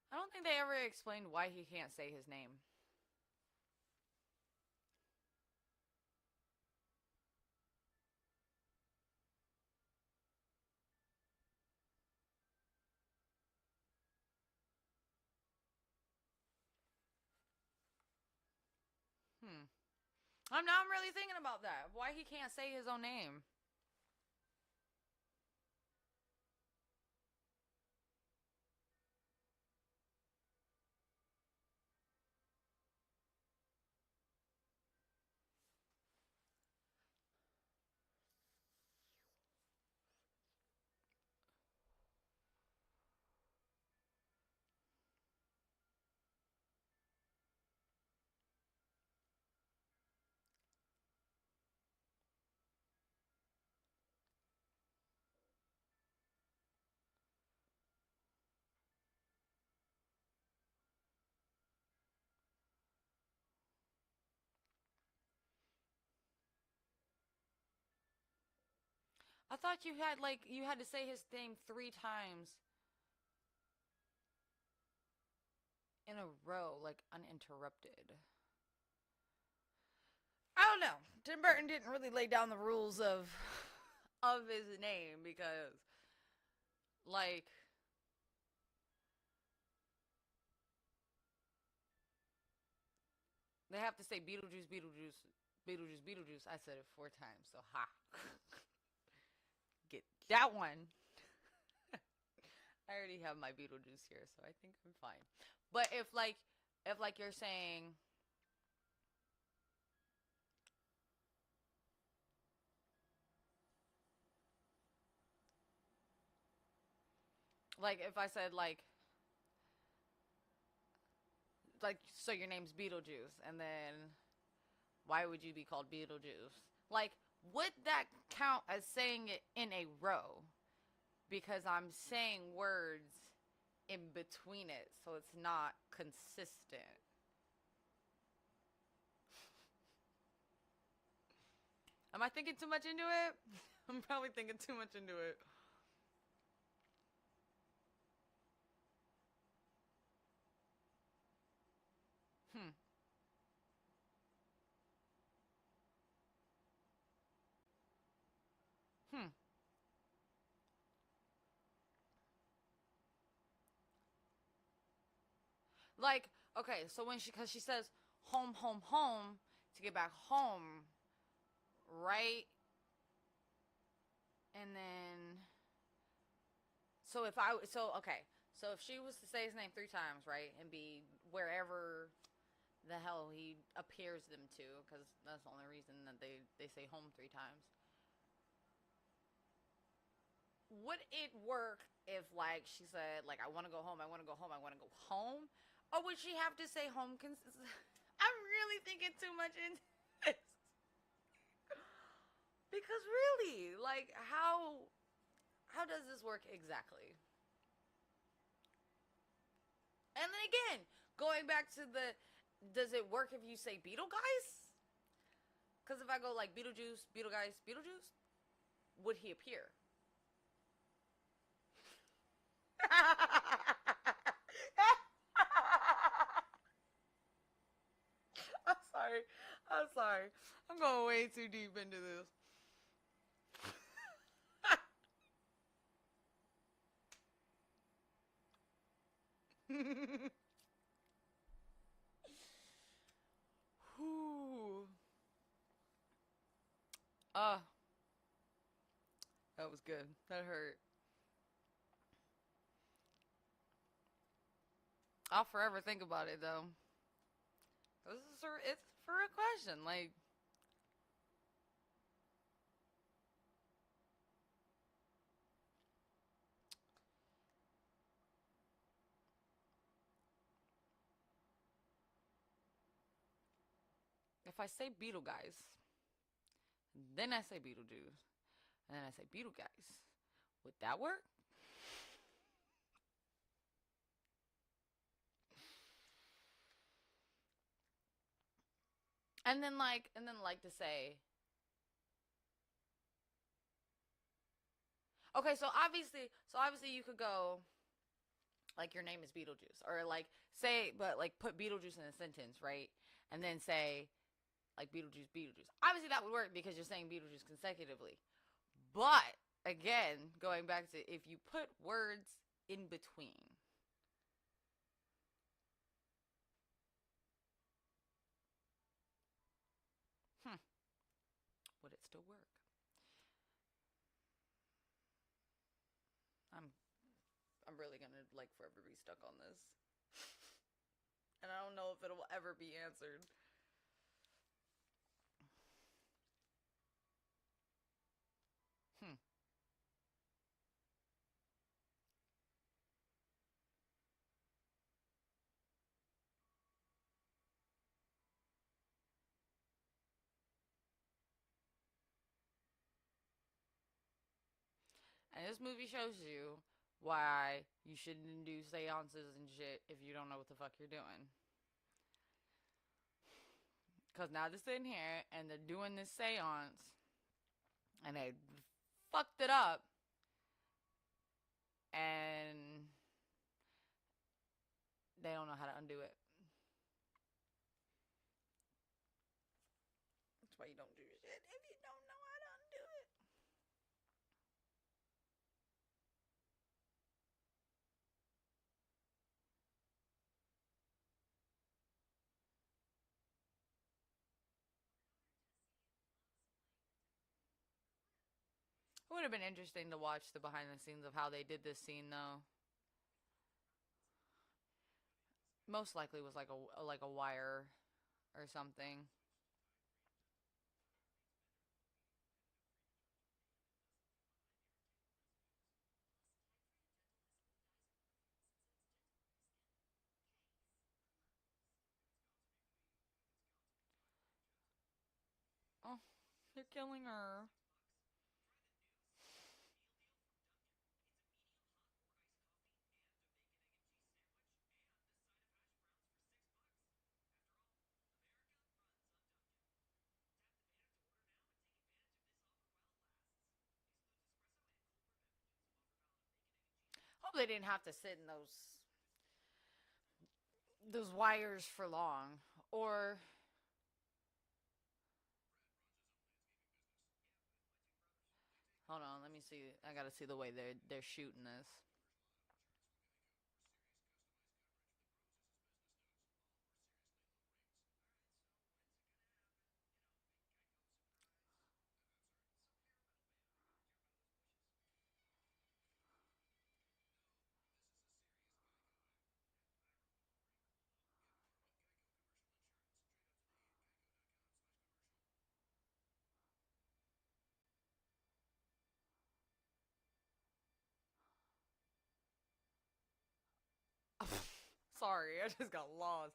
I don't think they ever explained why he can't say his name. Hmm. I'm really thinking about that. Why he can't say his own name. I thought you had to say his name 3 times in a row, like uninterrupted. I don't know. Tim Burton didn't really lay down the rules of his name because like they have to say Beetlejuice, Beetlejuice, Beetlejuice, Beetlejuice. I said it 4 times, so ha. Get that one. I already have my Beetlejuice here, so I think I'm fine. But if you're saying like if I said like so your name's Beetlejuice and then why would you be called Beetlejuice? Like would that count as saying it in a row? Because I'm saying words in between it, so it's not consistent. Am I thinking too much into it? I'm probably thinking too much into it. Hmm. Hmm. Like, okay, so when cause she says home, home, home to get back home, right? And then, okay, so if she was to say his name 3 times, right, and be wherever the hell he appears them to, because that's the only reason that they say home 3 times. Would it work if like she said like I want to go home, I want to go home, I want to go home, or would she have to say home? I'm really thinking too much into this because really, like how does this work exactly? And then again, going back to the does it work if you say Beetle guys? Because if I go like Beetlejuice, Beetle guys, Beetlejuice, would he appear? I'm sorry. I'm sorry. I'm going way too deep into this. Whew. Ah, that was good. That hurt. I'll forever think about it though. It's for a question. Like, if I say Beetle guys, then I say Beetlejuice, and then I say Beetle guys, would that work? And then to say, okay, so obviously you could go like your name is Beetlejuice, or like say, but like put Beetlejuice in a sentence, right? And then say like Beetlejuice, Beetlejuice. Obviously that would work because you're saying Beetlejuice consecutively. But again, going back to if you put words in between, would it still work? I'm I'm really gonna like forever be stuck on this, and I don't know if it'll ever be answered. Hmm. And this movie shows you why you shouldn't do seances and shit if you don't know what the fuck you're doing. Because now they're sitting here and they're doing this seance and they fucked it up and they don't know how to undo it. That's why you don't do shit if you don't know how to undo it. It would have been interesting to watch the behind the scenes of how they did this scene, though. Most likely was like a wire or something. Oh, they're killing her. Hope they didn't have to sit in those wires for long. Or hold on, let me see. I gotta see the way they're shooting this. Sorry, I just got lost.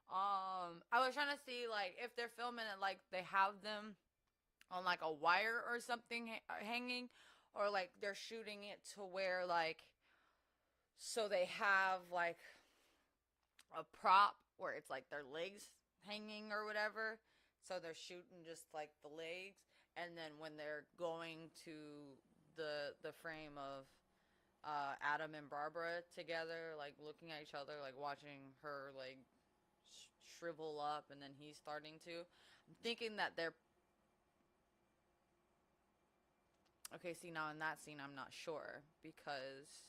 I was trying to see like if they're filming it like they have them on like a wire or something hanging, or like they're shooting it to where like so they have like a prop where it's like their legs hanging or whatever. So they're shooting just like the legs, and then when they're going to the frame of Adam and Barbara together, like looking at each other, like watching her like shrivel up, and then he's starting to. I'm thinking that they're okay. See, now in that scene, I'm not sure because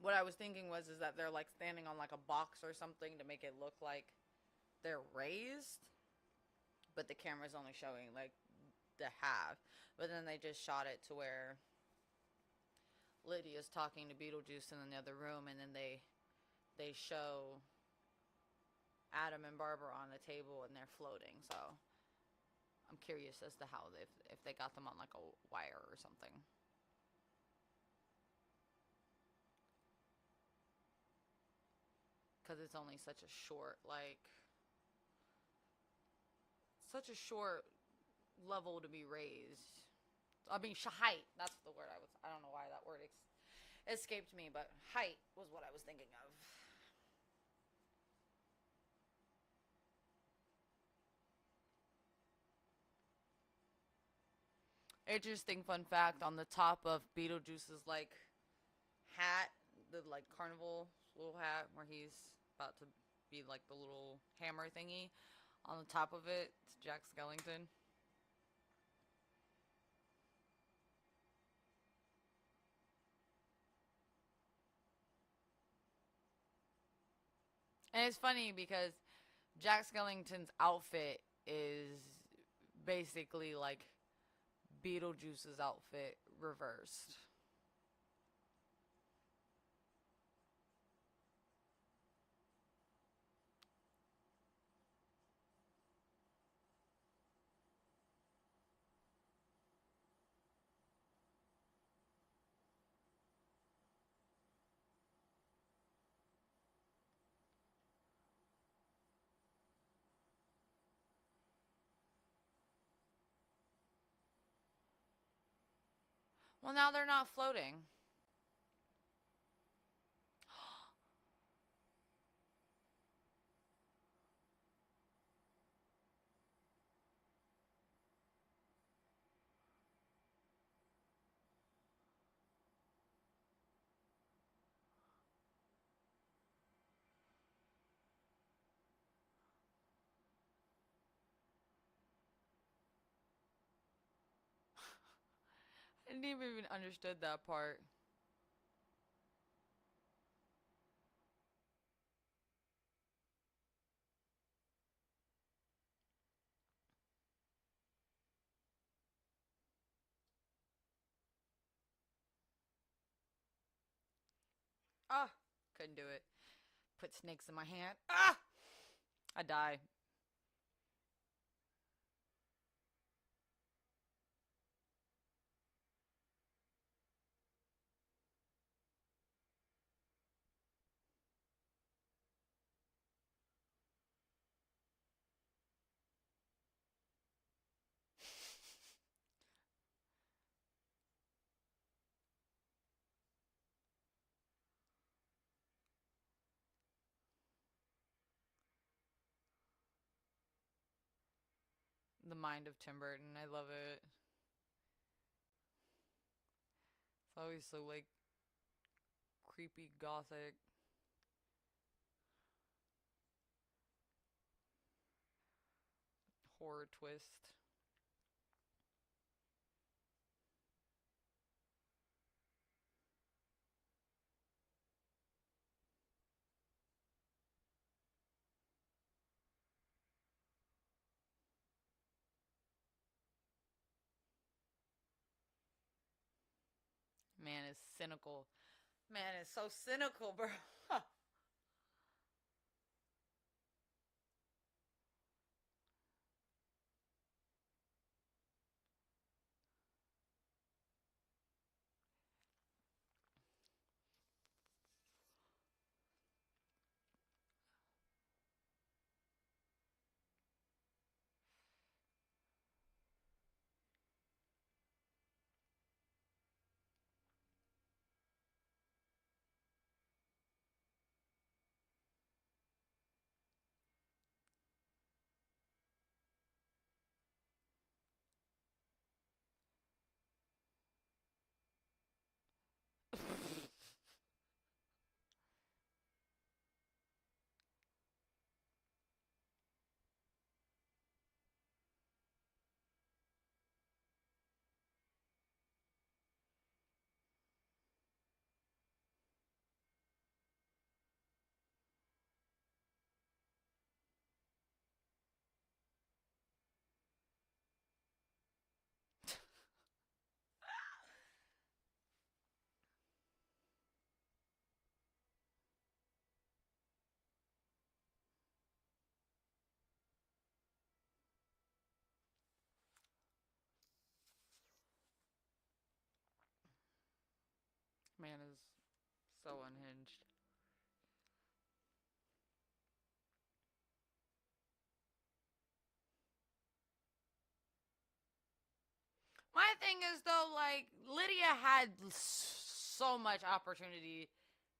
what I was thinking was is that they're like standing on like a box or something to make it look like they're raised, but the camera's only showing like the half. But then they just shot it to where Lydia's talking to Beetlejuice in the other room, and then they show Adam and Barbara on the table and they're floating. So I'm curious as to how if they got them on like a wire or something. because it's only such a short level to be raised. I mean, height. That's the word I was. I don't know why that word escaped me, but height was what I was thinking of. Interesting fun fact: on the top of Beetlejuice's like hat, the like carnival little hat where he's about to be like the little hammer thingy. On the top of it, it's Jack Skellington. And it's funny because Jack Skellington's outfit is basically like Beetlejuice's outfit reversed. Well, now they're not floating. I didn't even understood that part. Ah, couldn't do it. Put snakes in my hand. Ah, I die. The mind of Tim Burton. I love it. It's always so like creepy gothic horror twist. Man is cynical. Man is so cynical, bro. Man is so unhinged. thing is though, like Lydia had so much opportunity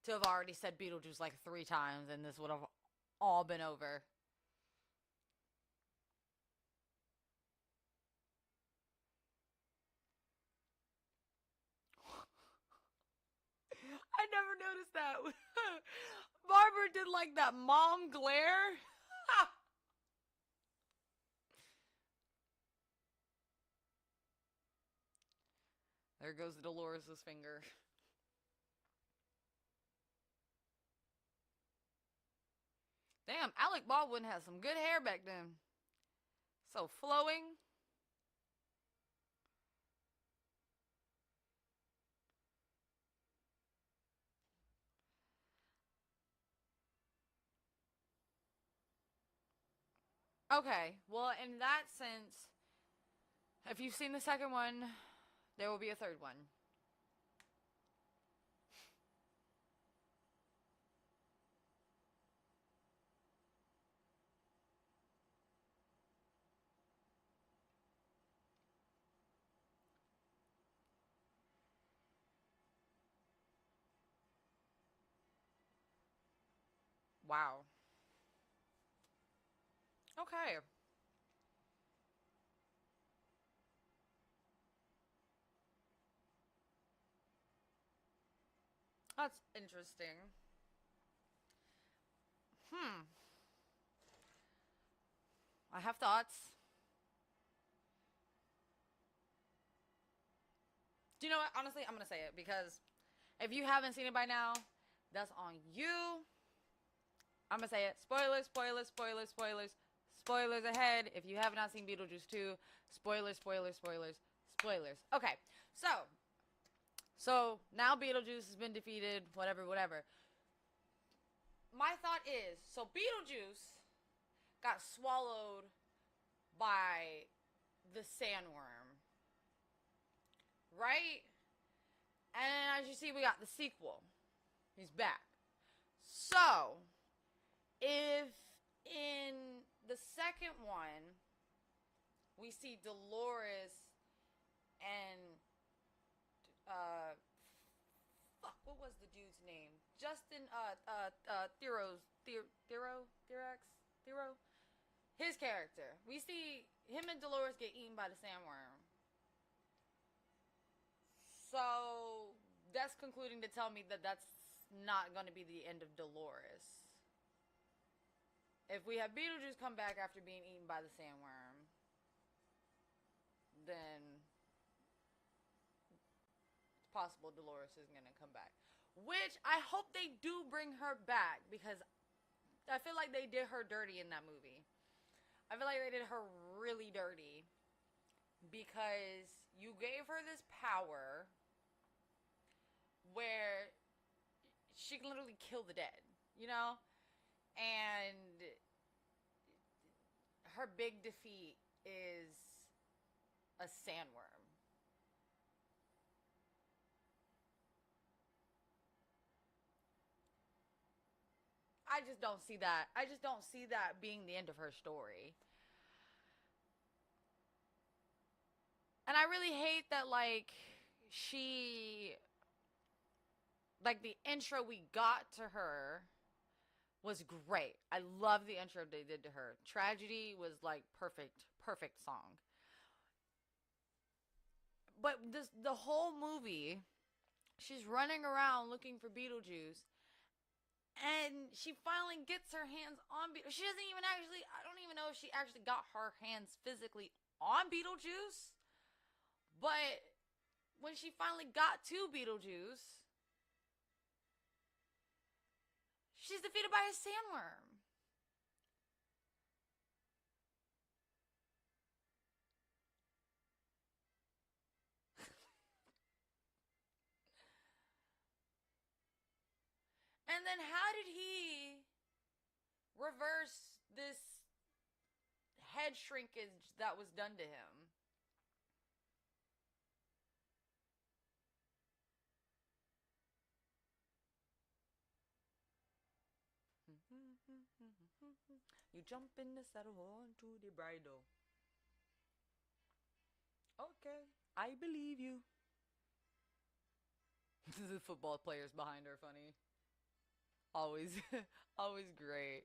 to have already said Beetlejuice like 3 times, and this would have all been over. I never noticed that. Barbara did like that mom glare. There goes Dolores' finger. Damn, Alec Baldwin had some good hair back then. So flowing. Okay, well, in that sense, if you've seen the second one, there will be a third one. Wow. Okay. That's interesting. Hmm. I have thoughts. Do you know what? Honestly, I'm going to say it because if you haven't seen it by now, that's on you. I'm going to say it. Spoilers, spoilers, spoilers, spoilers. Spoilers ahead. If you have not seen Beetlejuice 2, spoilers, spoilers, spoilers, spoilers. Okay. So now Beetlejuice has been defeated, whatever, whatever. My thought is, so Beetlejuice got swallowed by the sandworm, right? And as you see, we got the sequel. He's back. So, if in the second one we see Dolores and fuck, what was the dude's name? Justin Theroux. His character. We see him and Dolores get eaten by the sandworm. So that's concluding to tell me that that's not going to be the end of Dolores. If we have Beetlejuice come back after being eaten by the sandworm, then it's possible Dolores is going to come back. Which I hope they do bring her back because I feel like they did her dirty in that movie. I feel like they did her really dirty because you gave her this power where she can literally kill the dead, you know? And her big defeat is a sandworm. I just don't see that. I just don't see that being the end of her story. And I really hate that, like, she. Like, the intro we got to her was great. I love the intro they did to her. Tragedy was, like, perfect song. But the whole movie, she's running around looking for Beetlejuice. And she finally gets her hands on Beetlejuice. She doesn't even actually, I don't even know if she actually got her hands physically on Beetlejuice. But when she finally got to Beetlejuice, she's defeated by a sandworm. And then how did he reverse this head shrinkage that was done to him? You jump in the saddle onto the bridle. Okay. I believe you. The football players behind are funny. Always, always great.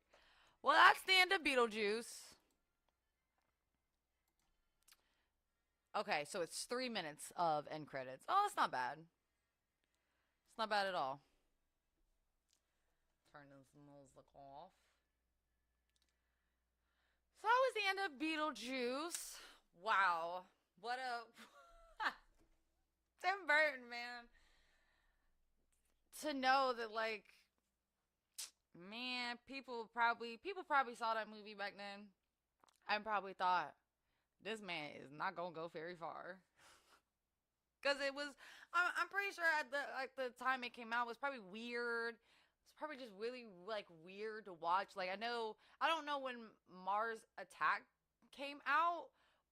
Well, that's the end of Beetlejuice. Okay, so it's 3 minutes of end credits. Oh, that's not bad. It's not bad at all. Turn this music off. So that was the end of Beetlejuice. Wow. What a Tim Burton, man. To know that like man, people probably saw that movie back then and probably thought this man is not gonna go very far. Cause it was, I'm pretty sure at the time it came out it was probably weird. It's probably just really like weird to watch. Like I don't know when Mars Attack came out,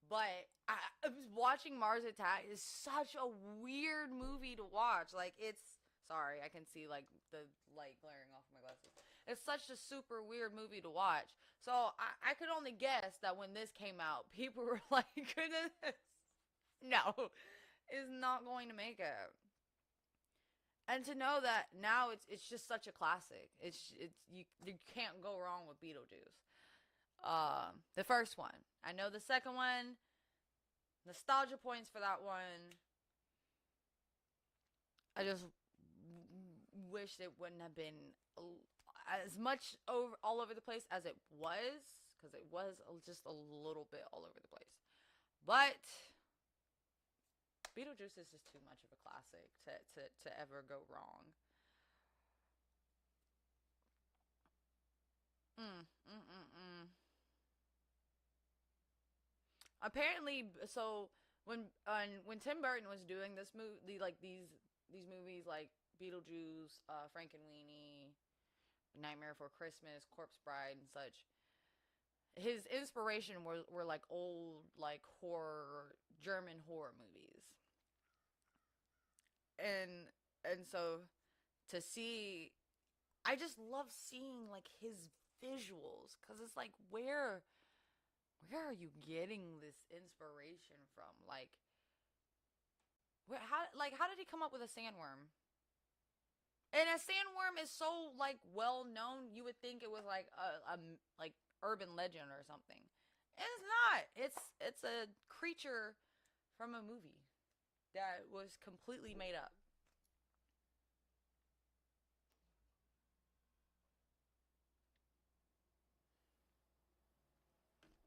but I was watching Mars Attack is such a weird movie to watch. Like it's sorry, I can see like the light glaring off my glasses. It's such a super weird movie to watch. So I could only guess that when this came out, people were like, no, is not going to make it. And to know that now it's just such a classic. It's you can't go wrong with Beetlejuice. The first one. I know the second one. Nostalgia points for that one. I just wish it wouldn't have been as much all over the place as it was, because it was just a little bit all over the place. But Beetlejuice is just too much of a classic to ever go wrong. Mm, mm, mm, mm. Apparently, so when Tim Burton was doing this movie, like these movies like Beetlejuice, Frankenweenie, Nightmare Before Christmas, Corpse Bride, and such, his inspiration were like old like horror German horror movies, and so to see, I just love seeing like his visuals because it's like where are you getting this inspiration from? Like how did he come up with a sandworm? And a sandworm is so like well known, you would think it was like a like urban legend or something. It's not. It's a creature from a movie that was completely made up.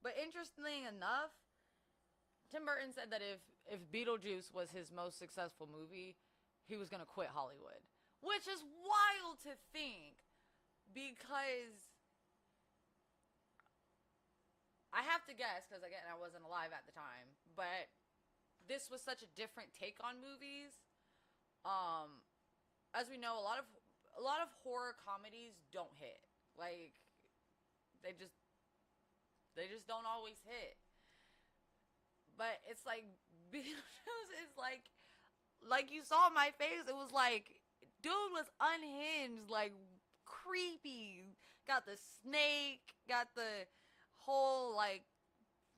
But interestingly enough, Tim Burton said that if Beetlejuice was his most successful movie, he was gonna quit Hollywood, which is wild to think because I have to guess because again I wasn't alive at the time, but this was such a different take on movies. Um, as we know, a lot of horror comedies don't hit. Like they just they just don't always hit. But it's like Beetlejuice is like you saw my face. It was like dude was unhinged, like creepy. Got the snake, got the whole like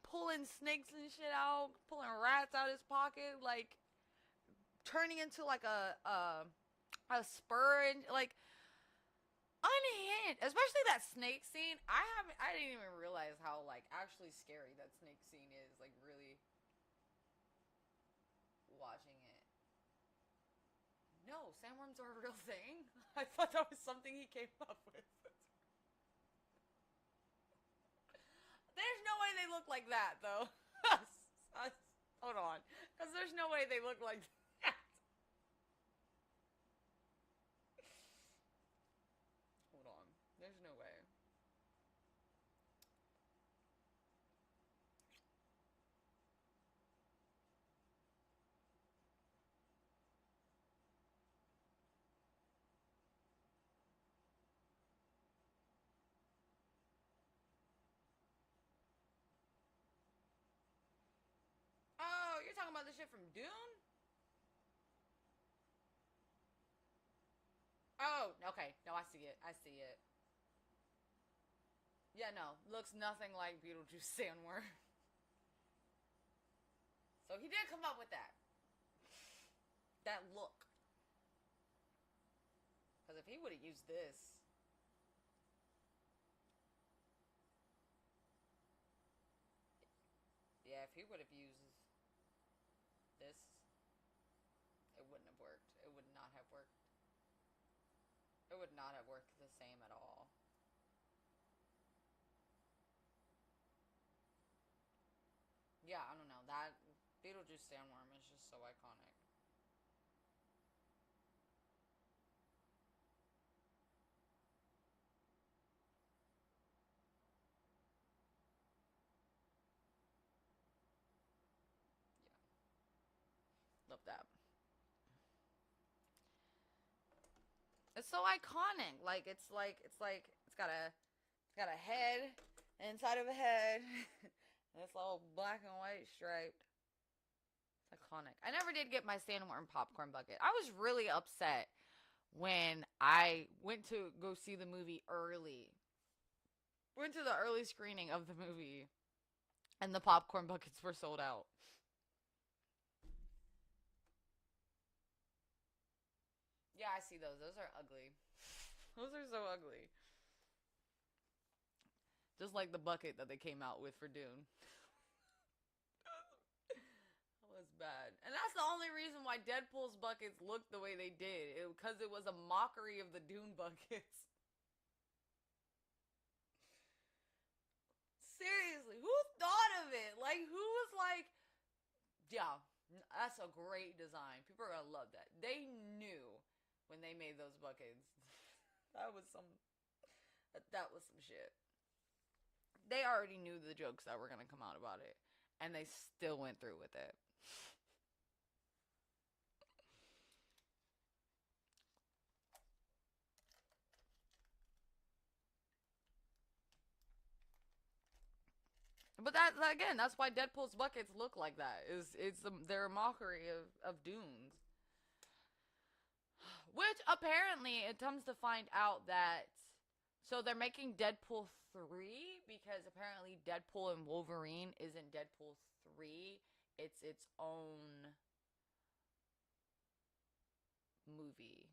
pulling snakes and shit out, pulling rats out of his pocket, like turning into like a spur and like unhinged. Especially that snake scene. I didn't even realize how like actually scary that snake scene is. Like really watching it. No, sandworms are a real thing. I thought that was something he came up with. There's no way they look like that though. Hold on, because there's no way they look like that. Hold on, there's no way. Oh, you're talking about the shit from Dune? Oh, okay. No, I see it. I see it. Yeah, no, looks nothing like Beetlejuice Sandworm. So he did come up with that. that look. Because if he would have used this, yeah, if he would have used this, it wouldn't have worked. It would not have worked. It would not have worked the same at all. Yeah, I don't know. That Beetlejuice sandworm is just so iconic. Yeah, love that. It's so iconic. It's got a head inside of a head. And it's all black and white striped. It's iconic. I never did get my sandworm popcorn bucket. I was really upset when I went to go see the movie early. Went to the early screening of the movie and the popcorn buckets were sold out. Yeah, I see those. Those are ugly. Those are so ugly. Just like the bucket that they came out with for Dune. That was bad. And that's the only reason why Deadpool's buckets looked the way they did. Because it was a mockery of the Dune buckets. Seriously, who thought of it? Like, who was like, yeah, that's a great design. People are gonna love that. They knew when they made those buckets. that was some. That was some shit. They already knew the jokes that were gonna come out about it, and they still went through with it. But that again, that's why Deadpool's buckets look like that. They're a mockery of Dunes. Which apparently it comes to find out that so they're making Deadpool 3 because apparently Deadpool and Wolverine isn't Deadpool 3. It's its own movie.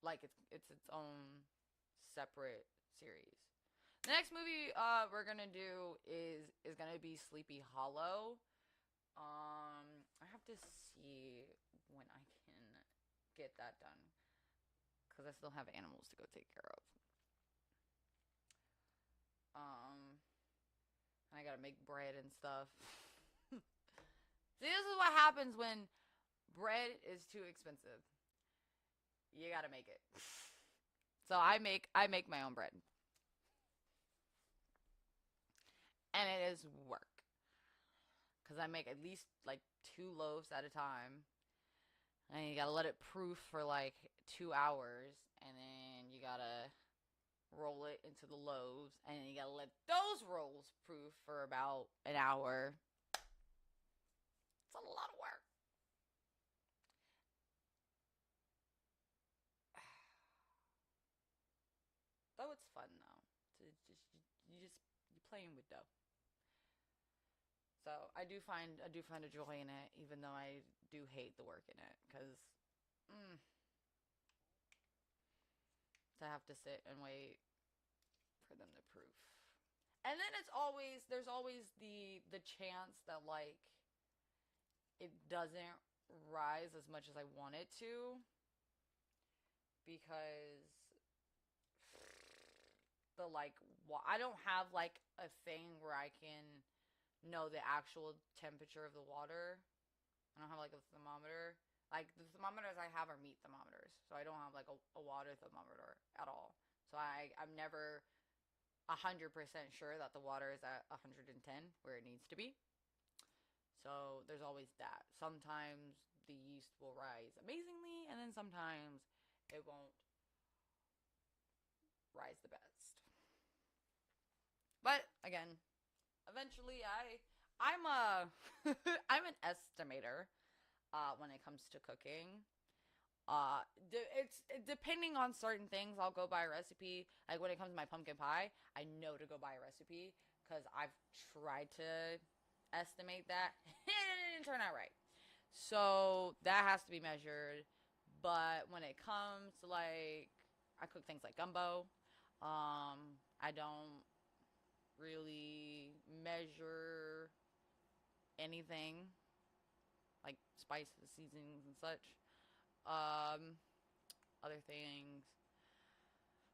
Like it's its own separate series. The next movie we're gonna do is gonna be Sleepy Hollow. I have to see when I can get that done because I still have animals to go take care of. And I gotta make bread and stuff. See, this is what happens when bread is too expensive. You gotta make it. So I make my own bread, and it is work because I make at least like 2 loaves at a time. And you gotta let it proof for like 2 hours, and then you gotta roll it into the loaves, and then you gotta let those rolls proof for about an hour. It's a lot of work. Though it's fun though. To just you playing with dough. So I do find a joy in it, even though I do hate the work in it, because mm, to have to sit and wait for them to proof. And then there's always the chance that like it doesn't rise as much as I want it to because the like I don't have like a thing where I can know the actual temperature of the water. I don't have like a thermometer. Like the thermometers I have are meat thermometers, so I don't have like a water thermometer at all. So I'm never 100% sure that the water is at 110 where it needs to be. So there's always that. Sometimes the yeast will rise amazingly, and then sometimes it won't rise the best. But again, eventually I'm a I'm an estimator when it comes to cooking. It's depending on certain things. I'll go by a recipe. Like when it comes to my pumpkin pie, I know to go by a recipe because I've tried to estimate that. It didn't turn out right. So that has to be measured. But when it comes to like, I cook things like gumbo. I don't really measure anything like spices, seasonings, and such. Um, Other things.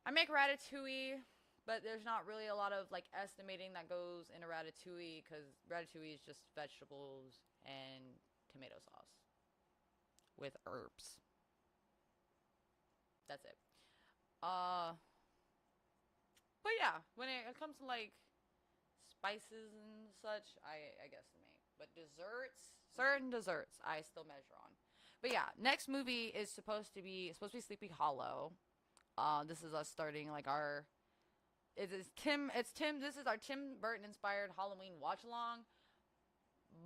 I make ratatouille, but there's not really a lot of like estimating that goes into ratatouille because ratatouille is just vegetables and tomato sauce with herbs. That's it. Uh, but yeah, when it comes to like spices and such, I guesstimate. But desserts, certain desserts, I still measure on. But yeah, next movie is supposed to be Sleepy Hollow. This is us starting like our it's Tim. This is our Tim Burton inspired Halloween watch along,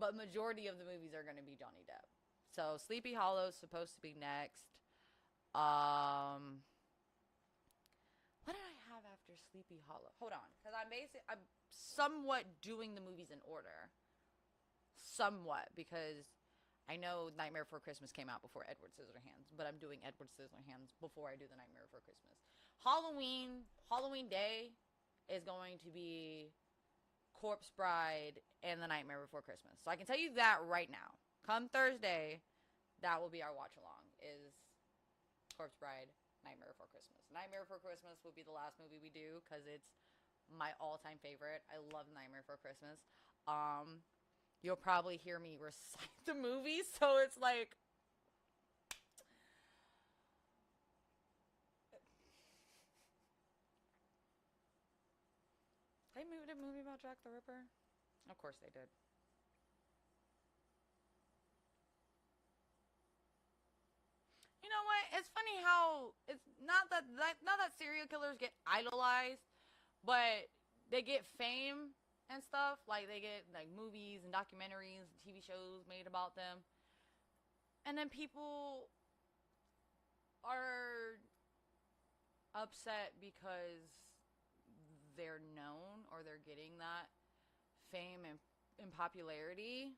but majority of the movies are going to be Johnny Depp. So Sleepy Hollow is supposed to be next. Um, what did I have after Sleepy Hollow? Hold on, because I'm somewhat doing the movies in order, somewhat because I know Nightmare Before Christmas came out before Edward Scissorhands, but I'm doing Edward Scissorhands before I do the Nightmare Before Christmas. Halloween Day is going to be Corpse Bride and The Nightmare Before Christmas. So I can tell you that right now. Come Thursday, that will be our watch along. Is Corpse Bride, Nightmare Before Christmas. Nightmare Before Christmas will be the last movie we do because it's my all-time favorite. I love Nightmare Before Christmas. You'll probably hear me recite the movie, so it's like they made a movie about Jack the Ripper. Of course they did. You know what? It's funny how it's not that serial killers get idolized, but they get fame and stuff. Like they get like movies and documentaries, and TV shows made about them, and then people are upset because they're known or they're getting that fame and popularity.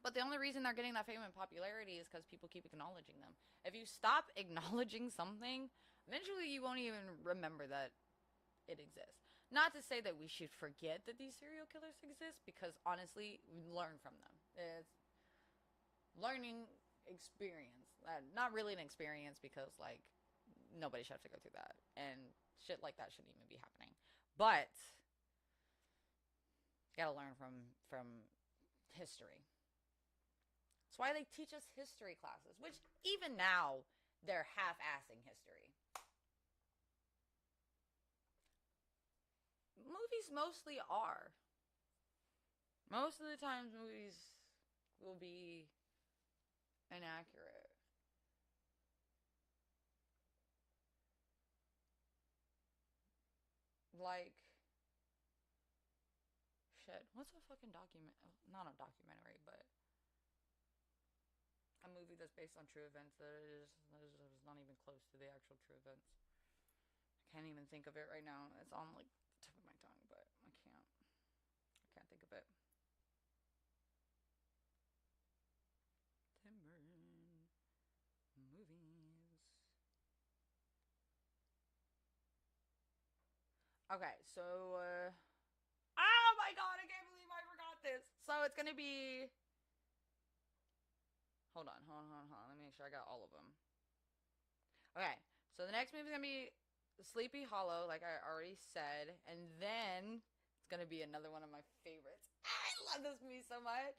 But the only reason they're getting that fame and popularity is because people keep acknowledging them. If you stop acknowledging something, eventually you won't even remember that it exists. Not to say that we should forget that these serial killers exist, because honestly, we learn from them. It's learning experience. Not really an experience because, like, nobody should have to go through that. And shit like that shouldn't even be happening. But, you gotta learn from history. That's why they teach us history classes, which even now they're half-assing history. Movies mostly are. Most of the times, movies will be inaccurate. Like, shit. What's a fucking document? Not a documentary, but a movie that's based on true events that is not even close to the actual true events. I can't even think of it right now. It's on like the tip of my tongue, but I can't. I can't think of it. Tim Burton movies. Okay, so oh my god, I can't believe I forgot this. So it's gonna be. Hold on. Let me make sure I got all of them. Okay, so the next movie is gonna be Sleepy Hollow, like I already said, and then it's gonna be another one of my favorites. I love this movie so much.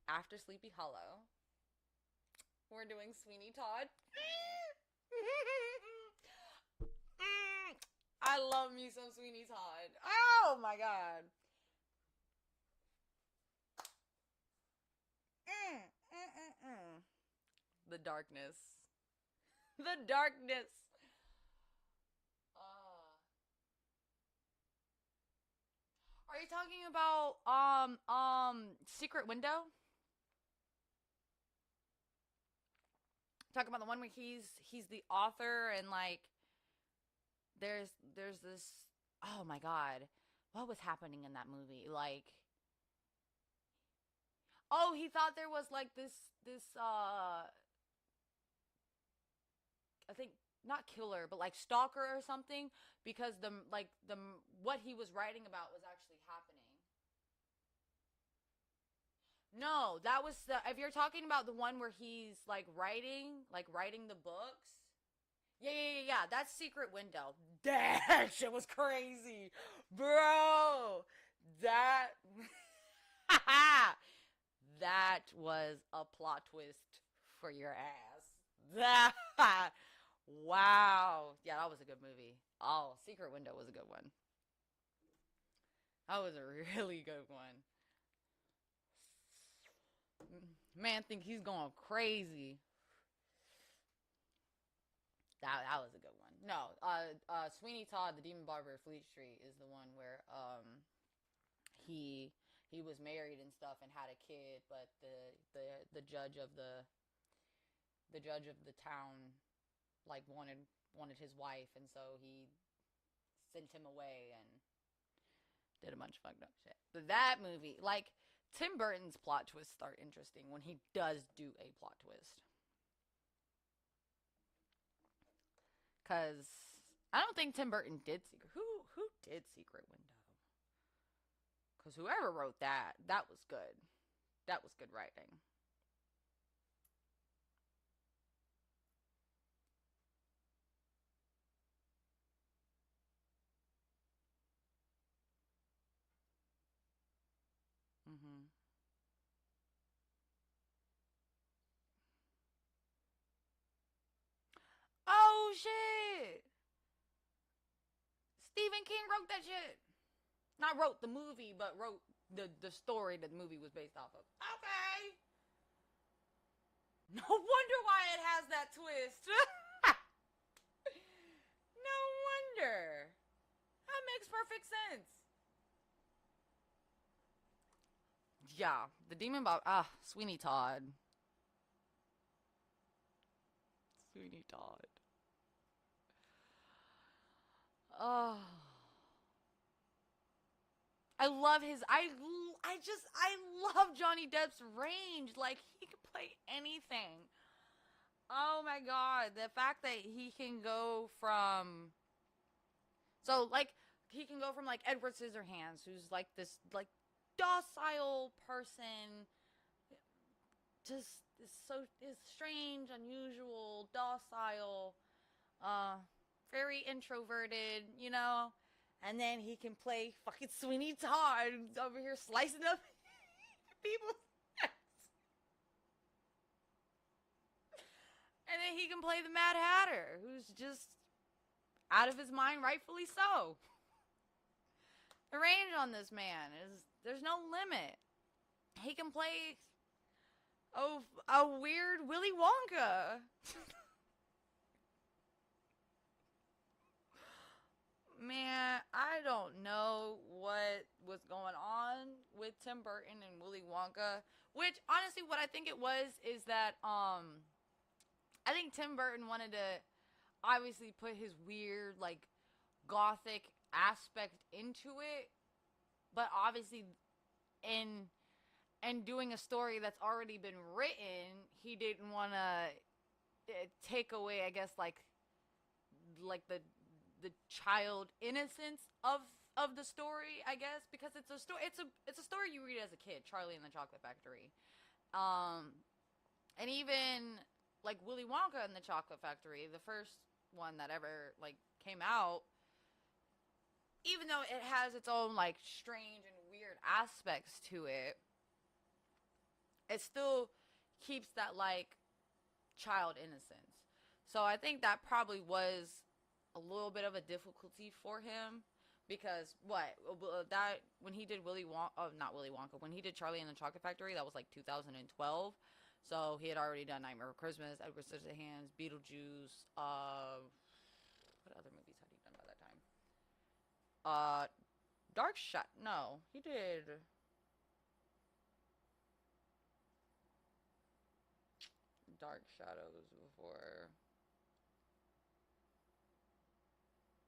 After Sleepy Hollow, we're doing Sweeney Todd. I love me some Sweeney Todd. Oh my god. The darkness. The darkness. Are you talking about Secret Window? Talking about the one where he's the author and like there's this, oh my god, what was happening in that movie? Like, Oh, he thought there was like this I think not killer, but like stalker or something, because the what he was writing about was actually happening. No, that was the if you're talking about the one where he's like writing the books. Yeah. That's Secret Window. That shit was crazy, bro. That that was a plot twist for your ass. That wow. Yeah, that was a good movie. Oh, Secret Window was a good one. That was a really good one. Man, think he's going crazy. That was a good one. No, Sweeney Todd, the Demon Barber of Fleet Street, is the one where he he was married and stuff and had a kid, but the judge of the town like wanted his wife, and so he sent him away and did a bunch of fucked up shit. But that movie, like Tim Burton's plot twists are interesting when he does do a plot twist. Cause I don't think Tim Burton did Secret. Who did Secret Window? Cause whoever wrote that was good. That was good writing. Mm-hmm. Oh shit! Stephen King wrote that shit. Not wrote the movie, but wrote the story that the movie was based off of. Okay. No wonder why it has that twist. No wonder. That makes perfect sense. Yeah, the Demon Bob. Sweeney Todd. Sweeney Todd. Oh, I love his. I love Johnny Depp's range. Like he can play anything. Oh my god, the fact that he can go from like he can go from like Edward Scissorhands, who's like this like docile person, just is strange, unusual, docile, uh, very introverted, and then he can play fucking Sweeney Todd over here slicing up people, and then he can play the Mad Hatter, who's just out of his mind, rightfully so. The range on this man is there's no limit. He can play a weird Willy Wonka. Man, I don't know what was going on with Tim Burton and Willy Wonka. Which honestly, what I think it was is that I think Tim Burton wanted to obviously put his weird like gothic aspect into it, but obviously in and doing a story that's already been written, he didn't want to take away, I guess, like the child innocence of the story, I guess, because it's a story. It's a story you read as a kid, Charlie and the Chocolate Factory, um, and even like Willy Wonka and the Chocolate Factory, the first one that ever like came out. Even though it has its own like strange and weird aspects to it still keeps that like child innocence. So I think that probably was a little bit of a difficulty for him because that when he did not Willy Wonka, when he did Charlie and the Chocolate Factory, that was like 2012. So he had already done Nightmare Before Christmas, Edward Scissorhands, Beetlejuice. What other movies had he done by that time? Uh, Dark Shot. No, he did Dark Shadows before.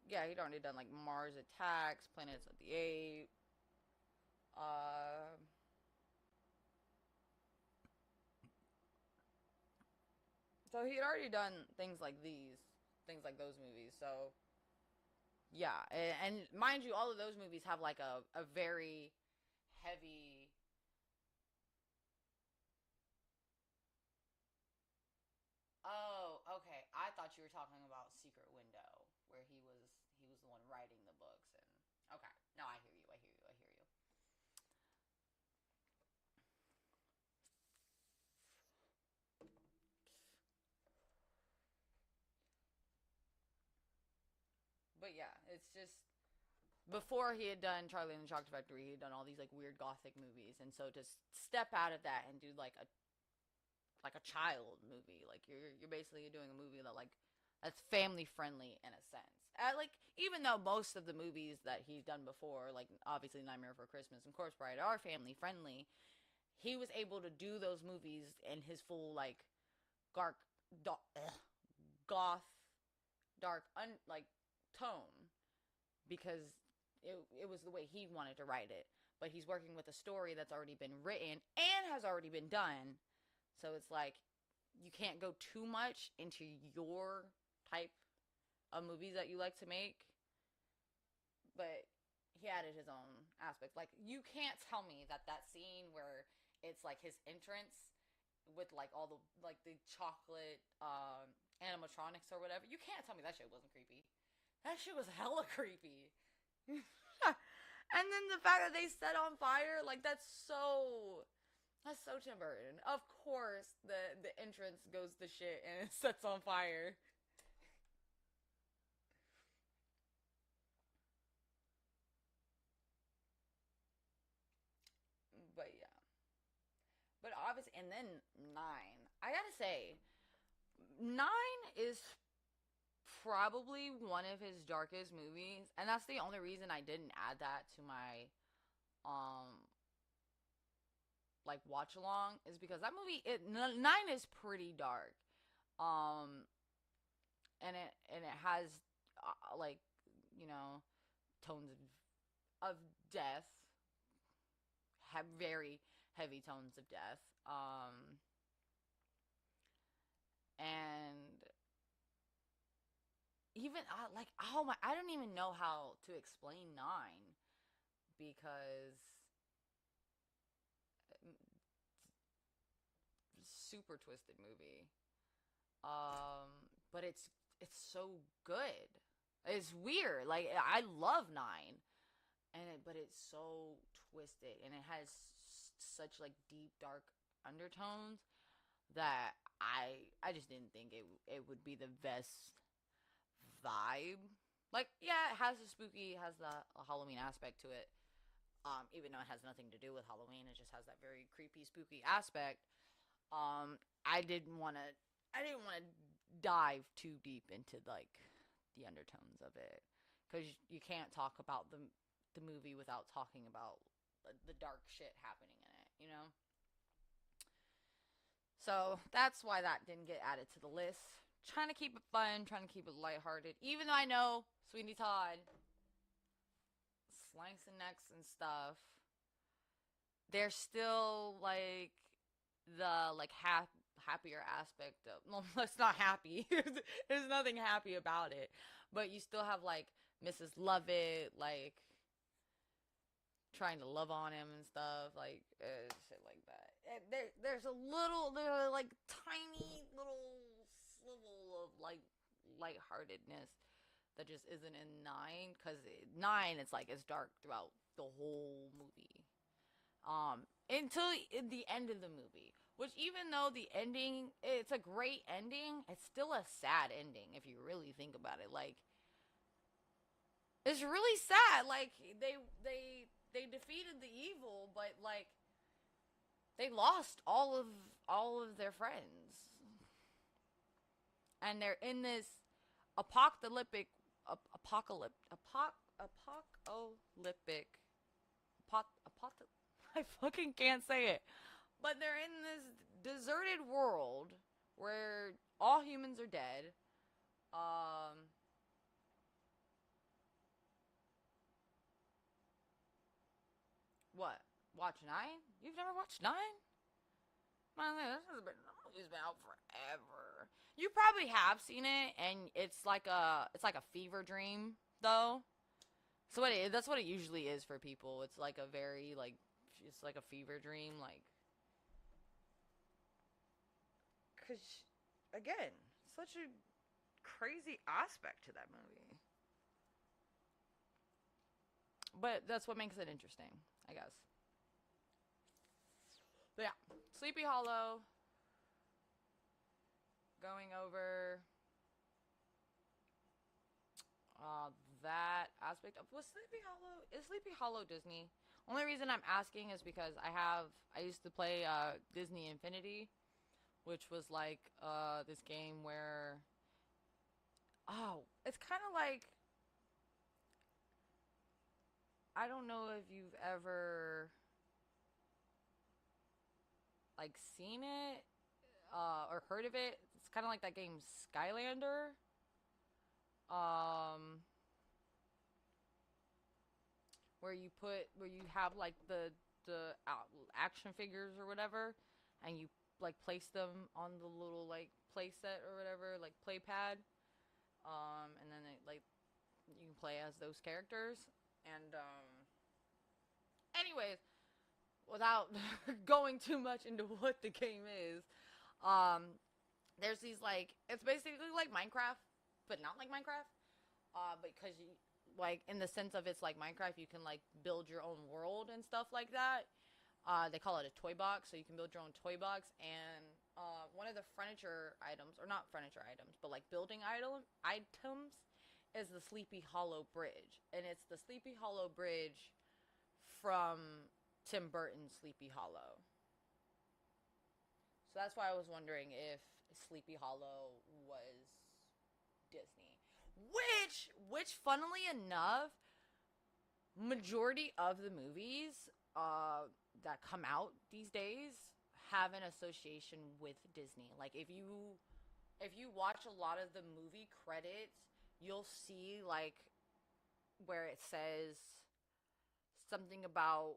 Yeah, he'd already done like Mars Attacks, Planets of the Apes. Uh, So he had already done things like those movies. So yeah, and mind you, all of those movies have like a very heavy. Oh, okay. I thought you were talking about Secret Window, where he was the one writing the books, and okay. No, I hear you. I hear you. I hear you. But yeah, it's just before he had done Charlie and the Chocolate Factory, he had done all these like weird gothic movies, and so to step out of that and do like a child movie, like you're basically doing a movie that like that's family friendly in a sense. Like even though most of the movies that he's done before, like obviously Nightmare Before Christmas and Corpse Bride, are family friendly, he was able to do those movies in his full like dark, goth, dark, like tone because it was the way he wanted to write it. But he's working with a story that's already been written and has already been done. So it's like you can't go too much into your type of movies that you like to make. But he added his own aspects. Like you can't tell me that that scene where it's like his entrance with like all the like the chocolate animatronics or whatever. You can't tell me that shit wasn't creepy. That shit was hella creepy. And then the fact that they set on fire, like that's so Tim Burton. Of course, the entrance goes to shit and it sets on fire. But yeah, but obviously, and then nine. I gotta say, nine is probably one of his darkest movies, and that's the only reason I didn't add that to my um like watch along is because that movie nine is pretty dark. Um, and it has like you know tones of death, have very heavy tones of death. And even like oh my, I don't even know how to explain nine because super twisted movie. But it's so good. It's weird. Like I love nine, but it's so twisted and it has such like deep dark undertones that I just didn't think it would be the best vibe. Like yeah, it has the spooky, it has the Halloween aspect to it. Even though it has nothing to do with Halloween, it just has that very creepy, spooky aspect. I didn't want to. I didn't want to dive too deep into like the undertones of it because you can't talk about the movie without talking about the dark shit happening in it. You know. So that's why that didn't get added to the list. Trying to keep it fun, trying to keep it lighthearted. Even though I know Sweeney Todd, slicing necks and stuff, there's still like the like happier aspect of well, it's not happy. There's nothing happy about it, but you still have like Mrs. Lovett like trying to love on him and stuff like shit like that. There's a little like tiny little sliver of like lightheartedness that just isn't in nine because nine it's like it's dark throughout the whole movie until the end of the movie, which even though the ending it's a great ending, it's still a sad ending if you really think about it. Like it's really sad. Like they defeated the evil, but like they lost all of their friends, and they're in this apocalyptic apocalyptic I fucking can't say it. But they're in this deserted world where all humans are dead. Um, what? Watch nine? You've never watched nine? Man, this has been out forever. You probably have seen it, and it's like a fever dream though. So that's what it usually is for people. It's like a very like it's like a fever dream, like because again, such a crazy aspect to that movie. But that's what makes it interesting, I guess. But yeah, Sleepy Hollow. Going over uh, that aspect of was Sleepy Hollow is Sleepy Hollow Disney. Only reason I'm asking is because I used to play Disney Infinity, which was like this game where it's kind of like I don't know if you've ever like seen it or heard of it. It's kind of like that game Skylander. Um, where you have like the action figures or whatever, and you like place them on the little like play set or whatever, like play pad. And then like you can play as those characters. And anyways, without going too much into what the game is, um, there's these like it's basically like Minecraft, but not like Minecraft. Because you like in the sense of it's like Minecraft, you can like build your own world and stuff like that. They call it a toy box, so you can build your own toy box. And one of the furniture items, or not furniture items, but like building items, is the Sleepy Hollow Bridge, and it's the Sleepy Hollow Bridge from Tim Burton's Sleepy Hollow. So that's why I was wondering if Sleepy Hollow was Disney. Which, funnily enough, majority of the movies that come out these days have an association with Disney. Like if you watch a lot of the movie credits, you'll see like where it says something about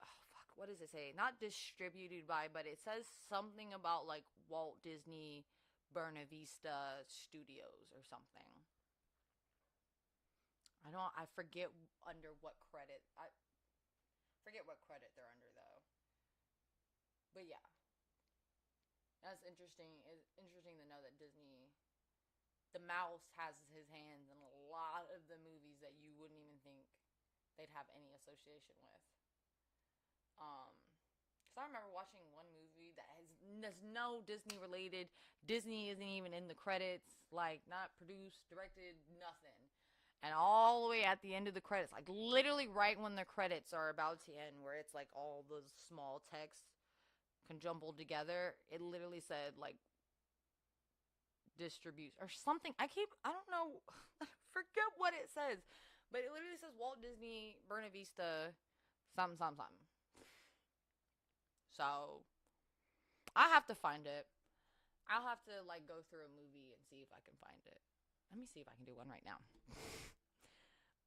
oh fuck, what does it say? Not distributed by, but it says something about like Walt Disney Buena Vista Studios or something. I forget under what credit. I forget what credit they're under though. But yeah, that's interesting. It's interesting to know that Disney, the mouse has his hands in a lot of the movies that you wouldn't even think they'd have any association with. Because I remember watching one movie that has no Disney related. Disney isn't even in the credits. Like not produced, directed, nothing. And all the way at the end of the credits, like literally right when the credits are about to end, where it's like all the small text conjumbled together, it literally said like distribute or something. I don't know, I forget what it says, but it literally says Walt Disney Buena Vista, something, something, something. So I have to find it. I'll have to like go through a movie and see if I can find it. Let me see if I can do one right now.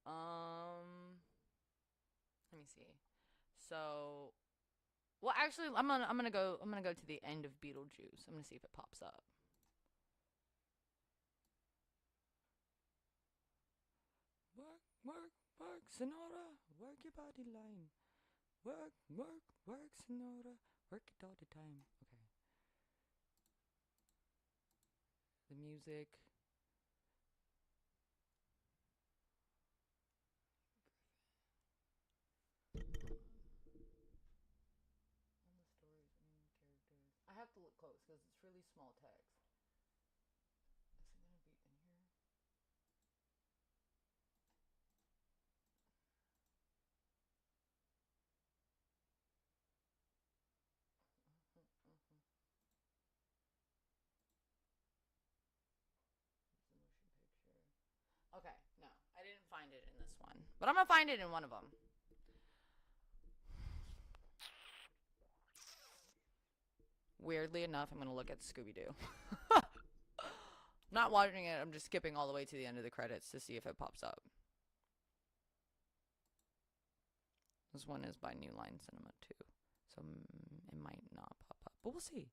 um, Let me see. So, well, actually, I'm gonna go to the end of Beetlejuice. I'm gonna see if it pops up. Work, work, work, Sonora. Work your body line. Work, work, work, Sonora. Work it all the time. Okay. The music. All the stories, main characters. I have to look close because it's really small text. Is it gonna be in here? Mm-hmm. It's a motion picture. Okay, no, I didn't find it in this one, but I'm gonna find it in one of them. Weirdly enough, I'm gonna look at Scooby Doo. Not watching it. I'm just skipping all the way to the end of the credits to see if it pops up. This one is by New Line Cinema too, so it might not pop up, but we'll see.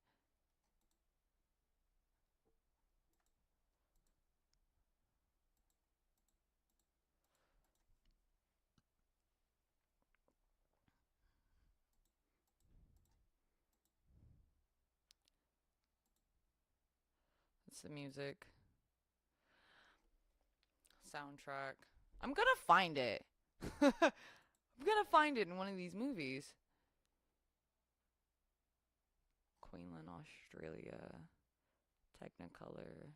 It's the music soundtrack. I'm gonna find it. I'm gonna find it in one of these movies. Queensland, Australia. Technicolor.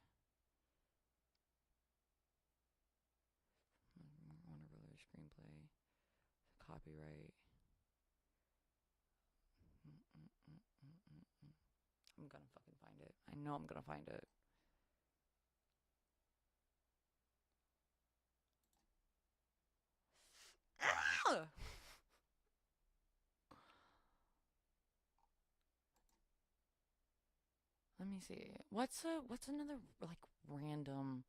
Warner Brothers screenplay. Copyright. I'm gonna fucking find it. I know I'm gonna find it. Ah! Let me see. What's another like random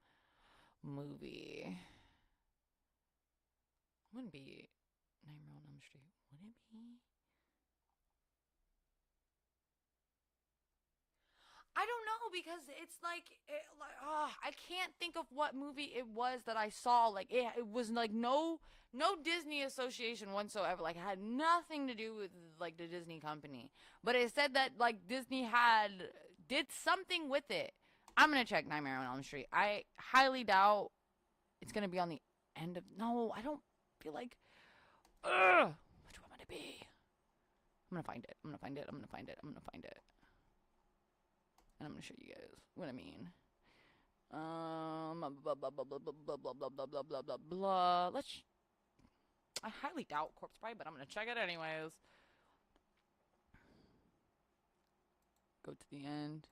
movie? Wouldn't be Nightmare on Elm Street. Would it be? I don't know because it's I can't think of what movie it was that I saw. Like it was like no Disney association whatsoever. Like it had nothing to do with like the Disney company. But it said that like Disney had did something with it. I'm gonna check Nightmare on Elm Street. I highly doubt it's gonna be on the end of. No, I don't feel like. Ugh, which one would it be? I'm gonna find it. I'm gonna find it. I'm gonna find it. I'm gonna find it. And I'm gonna show you guys what I mean. Blah blah blah blah blah blah blah blah blah blah blah blah blah. I highly doubt Corpse Bride, but I'm gonna check it anyways. Go to the end.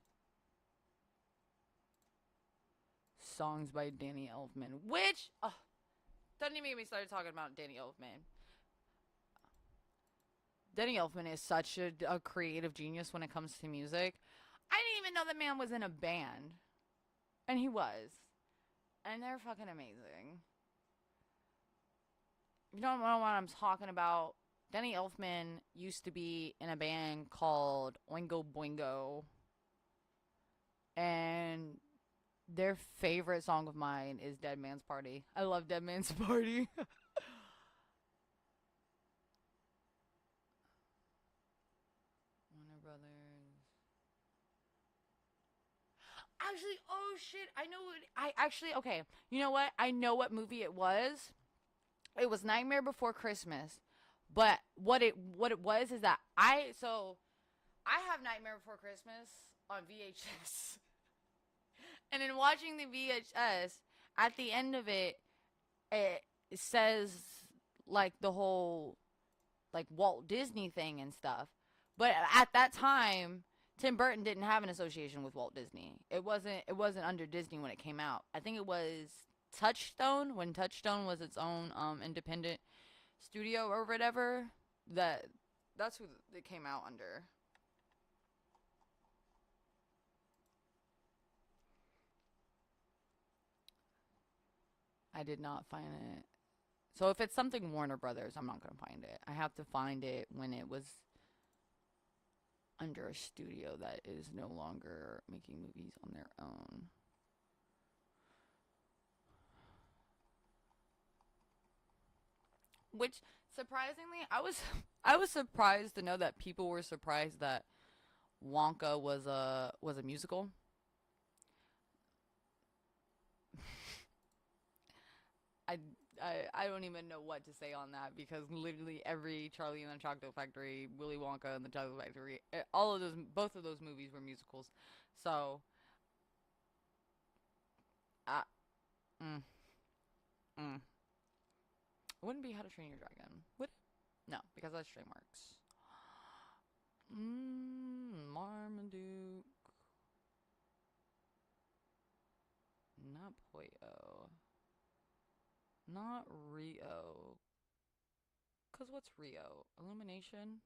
Songs by Danny Elfman, which doesn't even get me started talking about Danny Elfman. Danny Elfman is such a creative genius when it comes to music. I didn't even know the man was in a band, and he was, and they're fucking amazing. You don't know what I'm talking about. Danny Elfman used to be in a band called Oingo Boingo, and their favorite song of mine is Dead Man's Party. I love Dead Man's Party. Warner Brothers. Actually, oh shit, I know what I actually okay. You know what? I know what movie it was. It was Nightmare Before Christmas. But what it was is that I have Nightmare Before Christmas on VHS. And in watching the VHS, at the end of it, it says like the whole like Walt Disney thing and stuff. But at that time, Tim Burton didn't have an association with Walt Disney. It wasn't under Disney when it came out. I think it was Touchstone when Touchstone was its own independent studio or whatever. That's who it came out under. I did not find it. So if it's something Warner Brothers, I'm not gonna find it. I have to find it when it was under a studio that is no longer making movies on their own. Which surprisingly, I was surprised to know that people were surprised that Wonka was a musical. I, I don't even know what to say on that because literally every Charlie and the Chocolate Factory, Willy Wonka and the Chocolate Factory, all of those, both of those movies were musicals. So, uh, mm, mm. It wouldn't be How to Train Your Dragon, would it? No, because that's DreamWorks. Marmaduke, not Poyo, not Rio. Cause what's Rio? Illumination.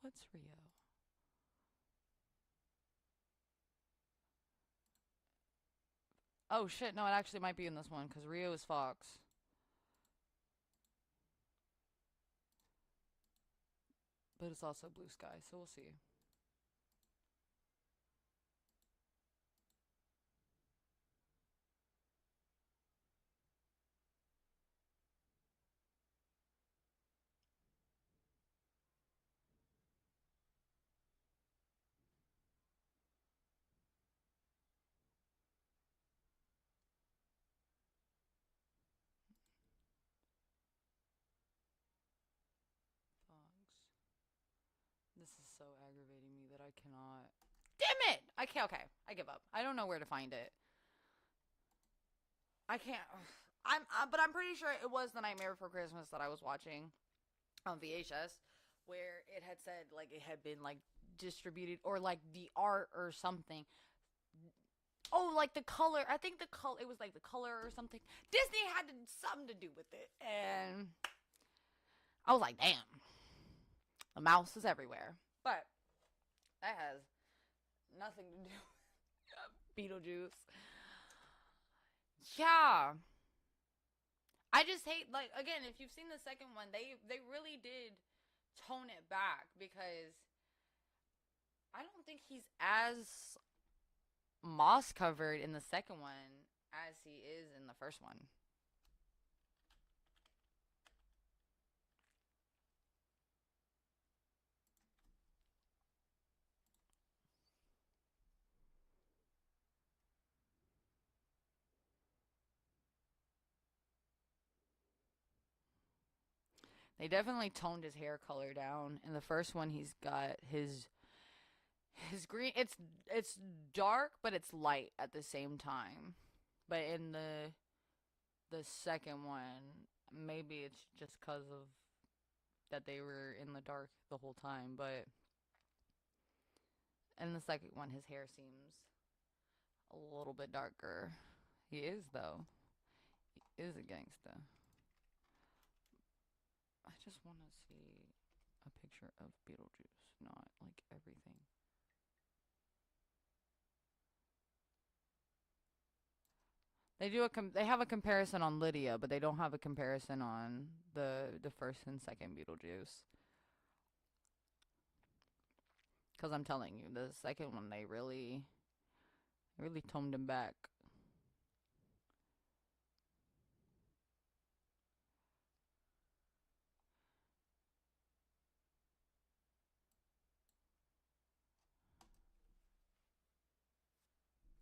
What's Rio? Oh shit! No, it actually might be in this one because Rio is Fox, but it's also Blue Sky. So we'll see. This is so aggravating me that I cannot. Damn it! I can't. Okay, I give up. I don't know where to find it. I can't. But I'm pretty sure it was The Nightmare Before Christmas that I was watching on VHS, where it had said like it had been like distributed or like the art or something. Oh, like the color. I think the color. It was like the color or something. Disney had something to do with it, and I was like, damn, the mouse is everywhere. But that has nothing to do with Beetlejuice. Yeah. I just hate, like, again, if you've seen the second one, they really did tone it back, because I don't think he's as moss covered in the second one as he is in the first one. They definitely toned his hair color down. In the first one, he's got his green. It's dark, but it's light at the same time. But in the second one, maybe it's just cause of that they were in the dark the whole time. But in the second one, his hair seems a little bit darker. He is, though. He is a gangsta. I just want to see a picture of Beetlejuice, not like everything. They have a comparison on Lydia, but they don't have a comparison on the first and second Beetlejuice. Cause I'm telling you, the second one they really toned him back.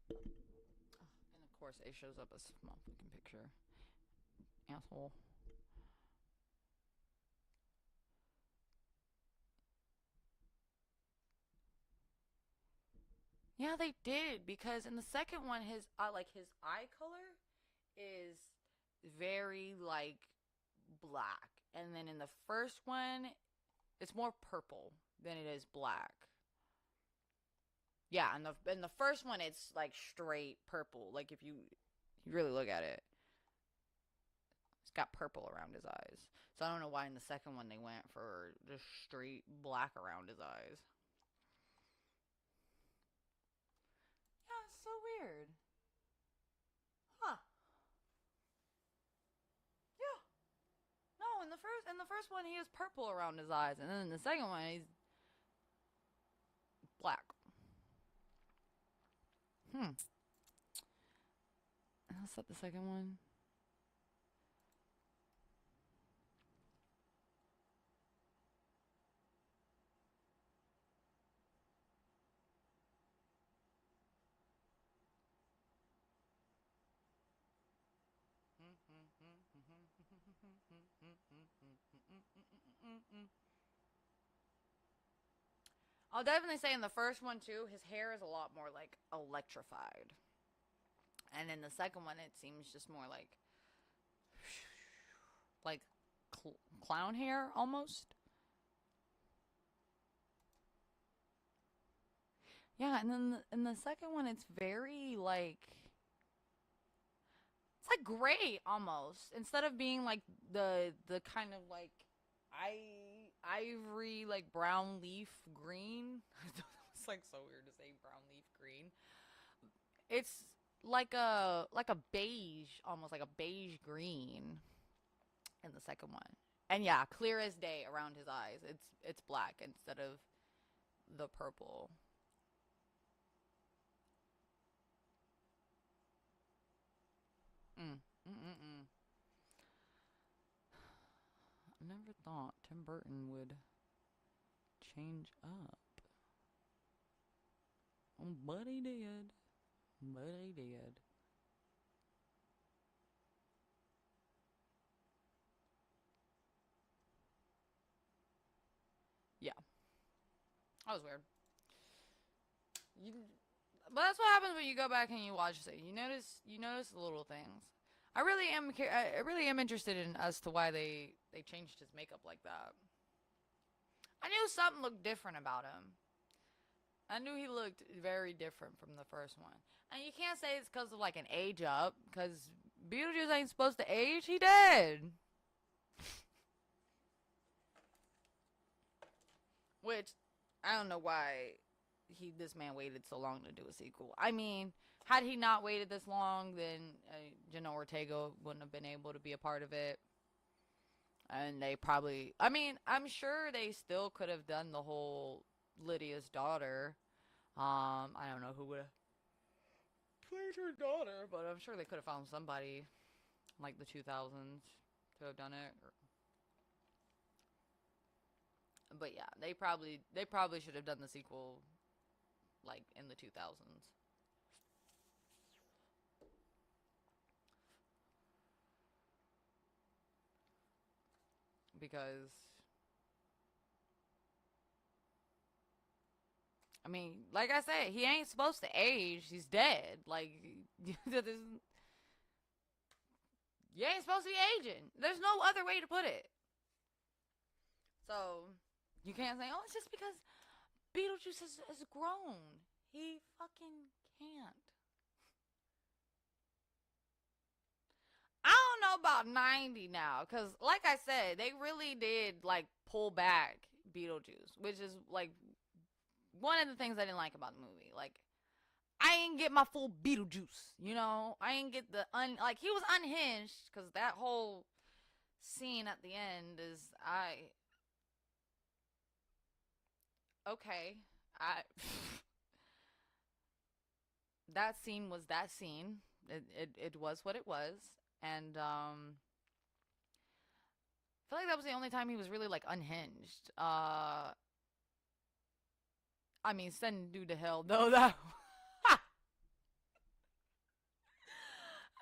And of course, it shows up a small fucking picture. Asshole. Yeah, they did, because in the second one, his his eye color is very like black, and then in the first one, it's more purple than it is black. Yeah, and the first one, it's like straight purple. Like if you really look at it, it's got purple around his eyes. So I don't know why in the second one they went for just straight black around his eyes. Yeah, it's so weird. Huh. Yeah. No, in the first one he has purple around his eyes, and then in the second one he's black. Hmm. What's that? The second one. I'll definitely say in the first one too, his hair is a lot more like electrified, and in the second one, it seems just more like clown hair almost. Yeah, and then in the second one, it's very like it's like gray almost, instead of being like the kind of like ivory like brown leaf green. It's like so weird to say brown leaf green. It's like a beige, almost like a beige green in the second one. And yeah, clear as day around his eyes. It's black instead of the purple. Mm. Mm-mm-mm. I never thought Tim Burton would change up. Oh, but he did. But he did. Yeah. That was weird. You, but that's what happens when you go back and you watch it. You notice the little things. I really am interested in as to why they changed his makeup like that. I knew something looked different about him. I knew he looked very different from the first one. And you can't say it's because of like an age up, because Beetlejuice ain't supposed to age. He dead. Which I don't know why this man waited so long to do a sequel. I mean, had he not waited this long, then Jenna Ortega wouldn't have been able to be a part of it. And they probably, I mean, I'm sure they still could have done the whole Lydia's daughter. I don't know who would have played her daughter, but I'm sure they could have found somebody like the 2000s to have done it. But yeah, they probably should have done the sequel like in the 2000s because I mean, like I said, he ain't supposed to age. He's dead. Like you ain't supposed to be aging. There's no other way to put it. So you can't say, "Oh, it's just because Beetlejuice has grown." He fucking can't. I don't know about 90 now, because like I said, they really did like pull back Beetlejuice, which is like one of the things I didn't like about the movie. Like, I ain't get my full Beetlejuice, you know? I ain't get like, he was unhinged, because that whole scene at the end is, okay. I, that scene was that scene. It was what it was. And, I feel like that was the only time he was really, like, unhinged. I mean, send dude to hell, though, that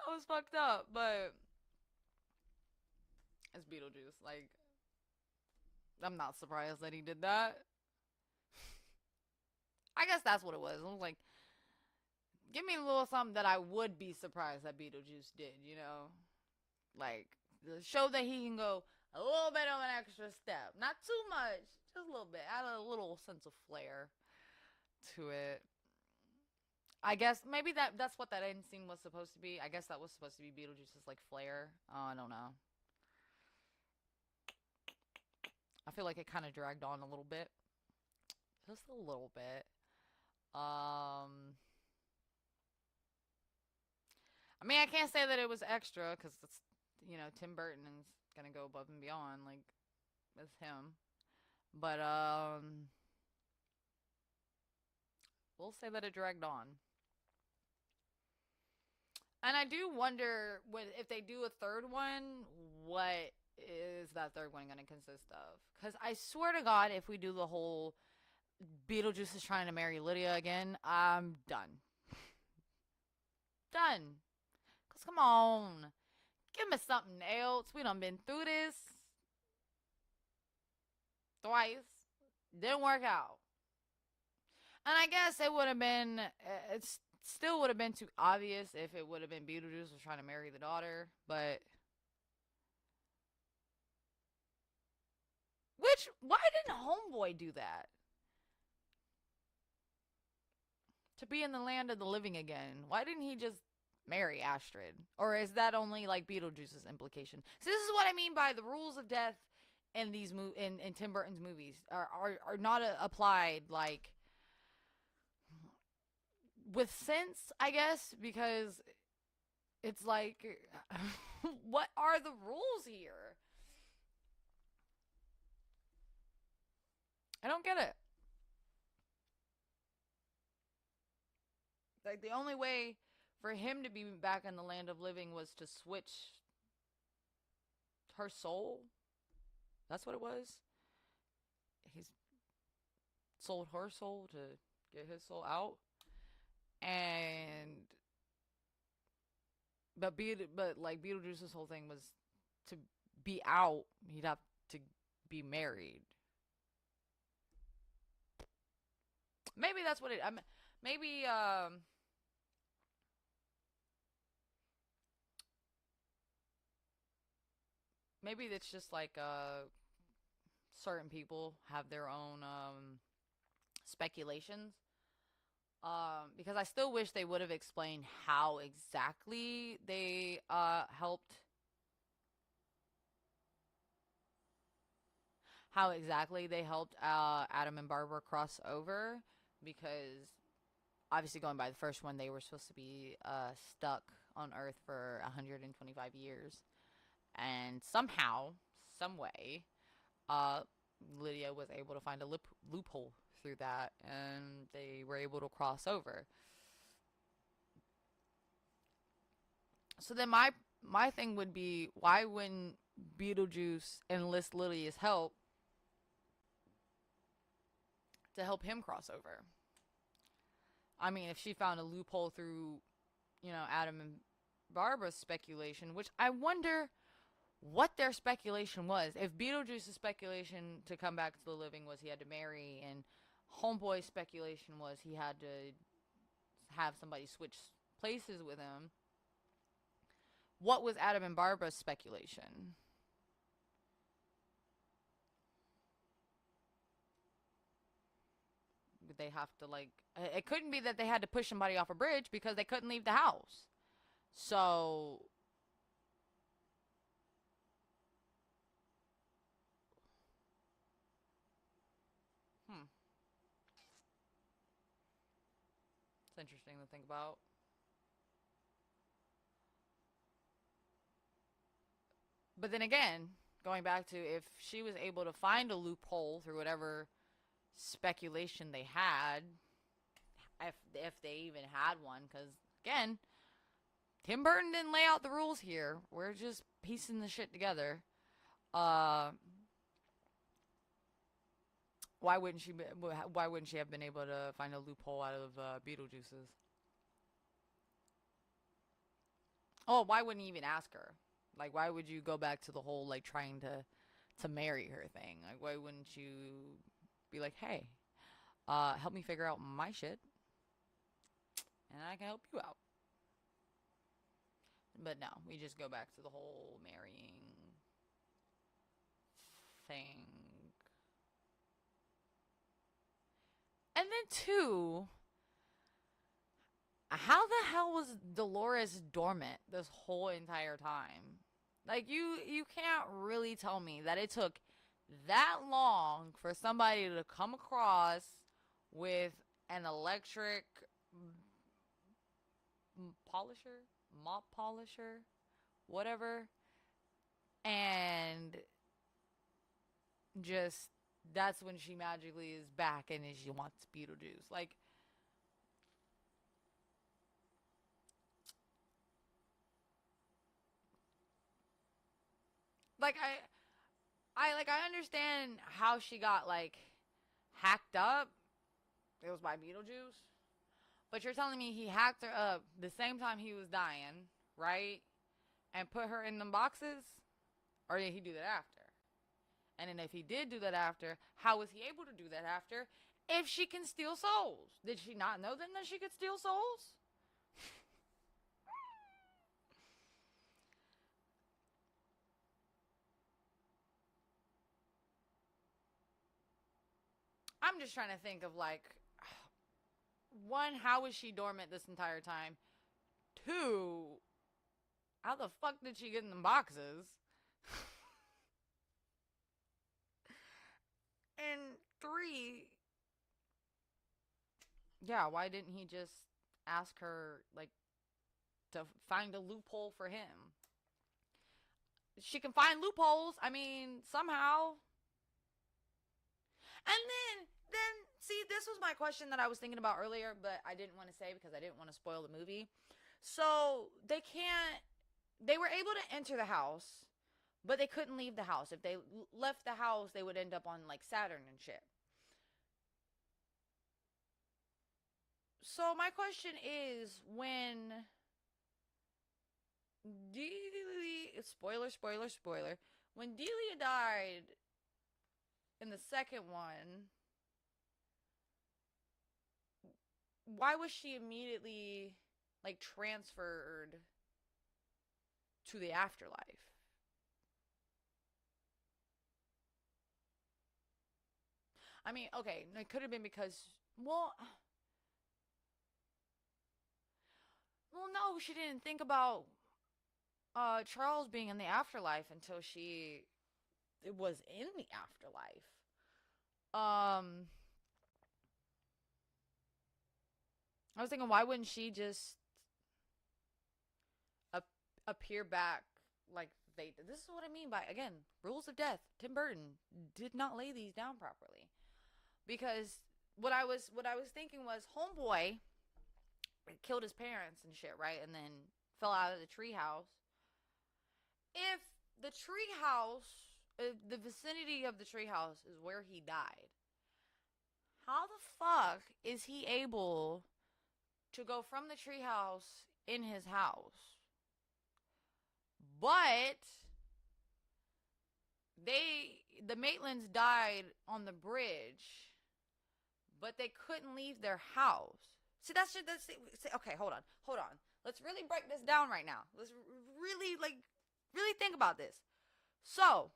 was fucked up, but it's Beetlejuice. Like, I'm not surprised that he did that. I guess that's what it was. I was like, give me a little something that I would be surprised that Beetlejuice did, you know? Like, show that he can go a little bit of an extra step. Not too much, just a little bit. Add a little sense of flair to it. I guess maybe that's what that end scene was supposed to be. I guess that was supposed to be Beetlejuice's like flair. Oh, I don't know. I feel like it kind of dragged on a little bit, just a little bit. Um, I mean, I can't say that it was extra because it's Tim Burton is gonna go above and beyond like with him, but we'll say that it dragged on. And I do wonder if they do a third one, what is that third one going to consist of? Because I swear to God, if we do the whole Beetlejuice is trying to marry Lydia again, I'm done. Done. Because come on. Give me something else. We done been through this twice. Didn't work out. And I guess it would have been, it still would have been too obvious if it would have been Beetlejuice was trying to marry the daughter. But, why didn't Homeboy do that? To be in the land of the living again. Why didn't he just marry Astrid? Or is that only like Beetlejuice's implication? So this is what I mean by the rules of death in these in Tim Burton's movies are not applied like with sense, I guess, because it's like what are the rules here? I don't get it. Like the only way for him to be back in the land of living was to switch her soul. That's what it was. He's sold her soul to get his soul out, and but like Beetlejuice's whole thing was to be out. He'd have to be married. Maybe that's what it. Maybe maybe it's just like certain people have their own speculations. Because I still wish they would have explained how exactly they helped Adam and Barbara cross over, because obviously going by the first one, they were supposed to be stuck on Earth for 125 years, and somehow, some way, uh, Lydia was able to find a loophole through that, and they were able to cross over. So then my thing would be, why wouldn't Beetlejuice enlist Lydia's help to help him cross over? I mean, if she found a loophole through, Adam and Barbara's speculation, which I wonder what their speculation was. If Beetlejuice's speculation to come back to the living was he had to marry, and Homeboy's speculation was he had to have somebody switch places with him, what was Adam and Barbara's speculation? Did they have to, like, it couldn't be that they had to push somebody off a bridge because they couldn't leave the house. So, hmm, it's interesting to think about. But then again, going back to, if she was able to find a loophole through whatever speculation they had, if they even had one, because again, Tim Burton didn't lay out the rules here. We're just piecing the shit together. Uh, why wouldn't she? Why wouldn't she have been able to find a loophole out of Beetlejuice's? Oh, why wouldn't you even ask her? Like, why would you go back to the whole, like, trying to marry her thing? Like, why wouldn't you be like, hey, help me figure out my shit, and I can help you out? But no, we just go back to the whole marrying thing. And then two, how the hell was Dolores dormant this whole entire time? Like, you can't really tell me that it took that long for somebody to come across with an electric polisher, mop polisher, whatever, and just that's when she magically is back and she wants Beetlejuice. Like I understand how she got, like, hacked up. It was by Beetlejuice. But you're telling me he hacked her up the same time he was dying, right? And put her in them boxes? Or did he do that after? And then if he did do that after, how was he able to do that after if she can steal souls? Did she not know then that she could steal souls? I'm just trying to think of, like, one, how was she dormant this entire time? Two, how the fuck did she get in the boxes? And three, yeah, why didn't he just ask her, like, to find a loophole for him? She can find loopholes. I mean, somehow. And then, see, this was my question that I was thinking about earlier, but I didn't want to say because I didn't want to spoil the movie. So they were able to enter the house, but they couldn't leave the house. If they left the house, they would end up on, like, Saturn and shit. So my question is, when Delia, spoiler, when Delia died in the second one, why was she immediately like transferred to the afterlife? I mean, okay, it could have been because, well, no, she didn't think about Charles being in the afterlife until she was in the afterlife. Um, I was thinking, why wouldn't she just appear back like they did? This is what I mean by, again, rules of death. Tim Burton did not lay these down properly, because what I was thinking was, homeboy killed his parents and shit, right? And then fell out of the treehouse. If the treehouse, the vicinity of the treehouse is where he died, how the fuck is he able to go from the treehouse in his house? But the Maitlands died on the bridge, but they couldn't leave their house. See, okay, hold on. Let's really break this down right now. Let's really think about this. So,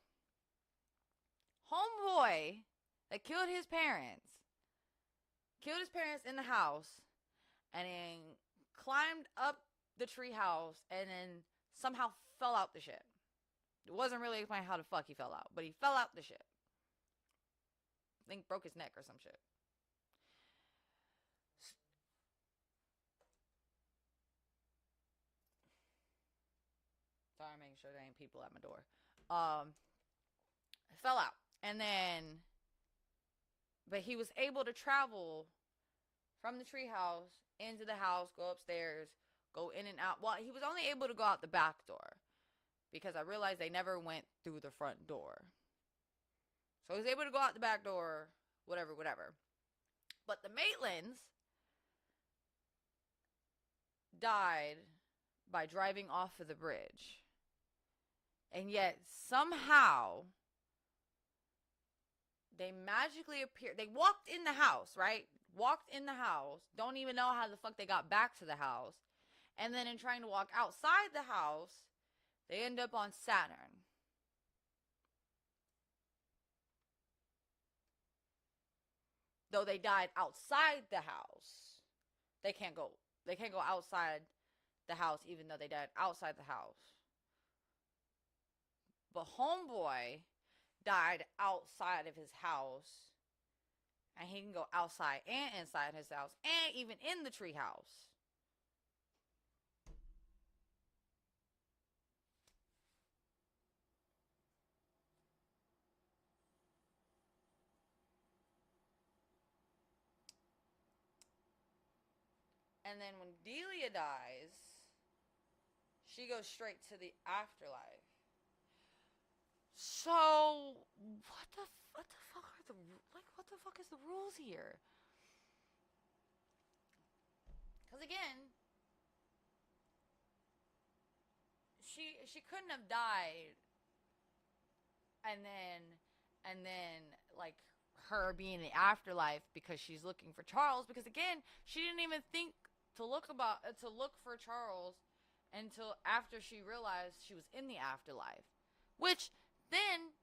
homeboy that killed his parents in the house, and then climbed up the treehouse, and then somehow fell out the shit. It wasn't really explained how the fuck he fell out, but he fell out the shit. I think broke his neck or some shit. Sorry, I'm making sure there ain't people at my door. Fell out, and then, but he was able to travel from the treehouse into the house, go upstairs, go in and out. Well, he was only able to go out the back door, because I realized they never went through the front door. So he was able to go out the back door, whatever. But the Maitlands died by driving off of the bridge. And yet, somehow, they magically appeared. They walked in the house, right? Walked in the house. Don't even know how the fuck they got back to the house. And then in trying to walk outside the house, they end up on Saturn. Though they died outside the house. They can't go outside the house, even though they died outside the house. But homeboy died outside of his house, and he can go outside and inside his house, and even in the treehouse. And then when Delia dies, she goes straight to the afterlife. So what the fuck are the what the fuck is the rules here? Because again, she couldn't have died, and then like her being in the afterlife because she's looking for Charles, because again, she didn't even think to look for Charles until after she realized she was in the afterlife. Which then,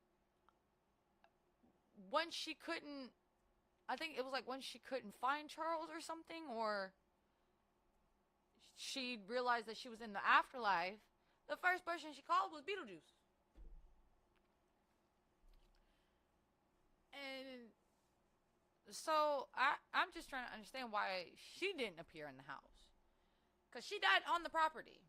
when she couldn't, I think it was like when she couldn't find Charles or something, or she realized that she was in the afterlife, the first person she called was Beetlejuice. And so I'm just trying to understand why she didn't appear in the house. Because she died on the property.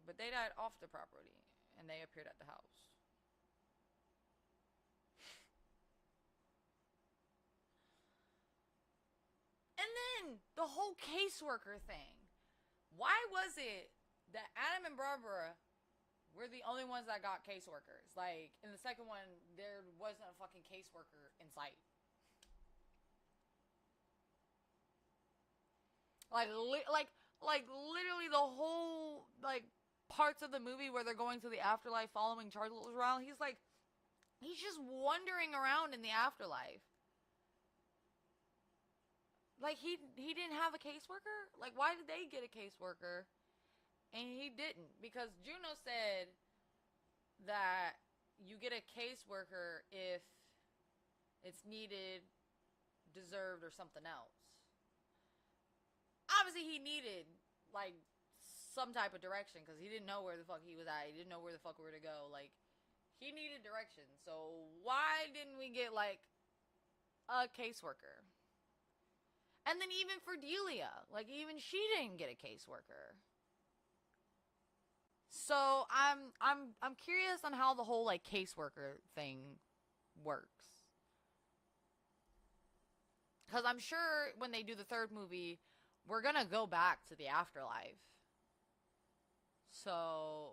But they died off the property, and they appeared at the house. And then the whole caseworker thing. Why was it that Adam and Barbara were the only ones that got caseworkers? Like, in the second one, there wasn't a fucking caseworker in sight. Like literally the whole, like, parts of the movie where they're going to the afterlife following Charles around, he's like, He's just wandering around in the afterlife. Like he didn't have a caseworker? Like why did they get a caseworker and he didn't? Because Juno said that you get a caseworker if it's needed, deserved, or something else. Obviously, he needed like some type of direction because he didn't know where the fuck he was at. He didn't know where the fuck we were to go. Like, he needed direction. So why didn't we get like a caseworker? And then even for Delia, like even she didn't get a caseworker. So I'm curious on how the whole like caseworker thing works. Because I'm sure when they do the third movie, we're gonna go back to the afterlife. So,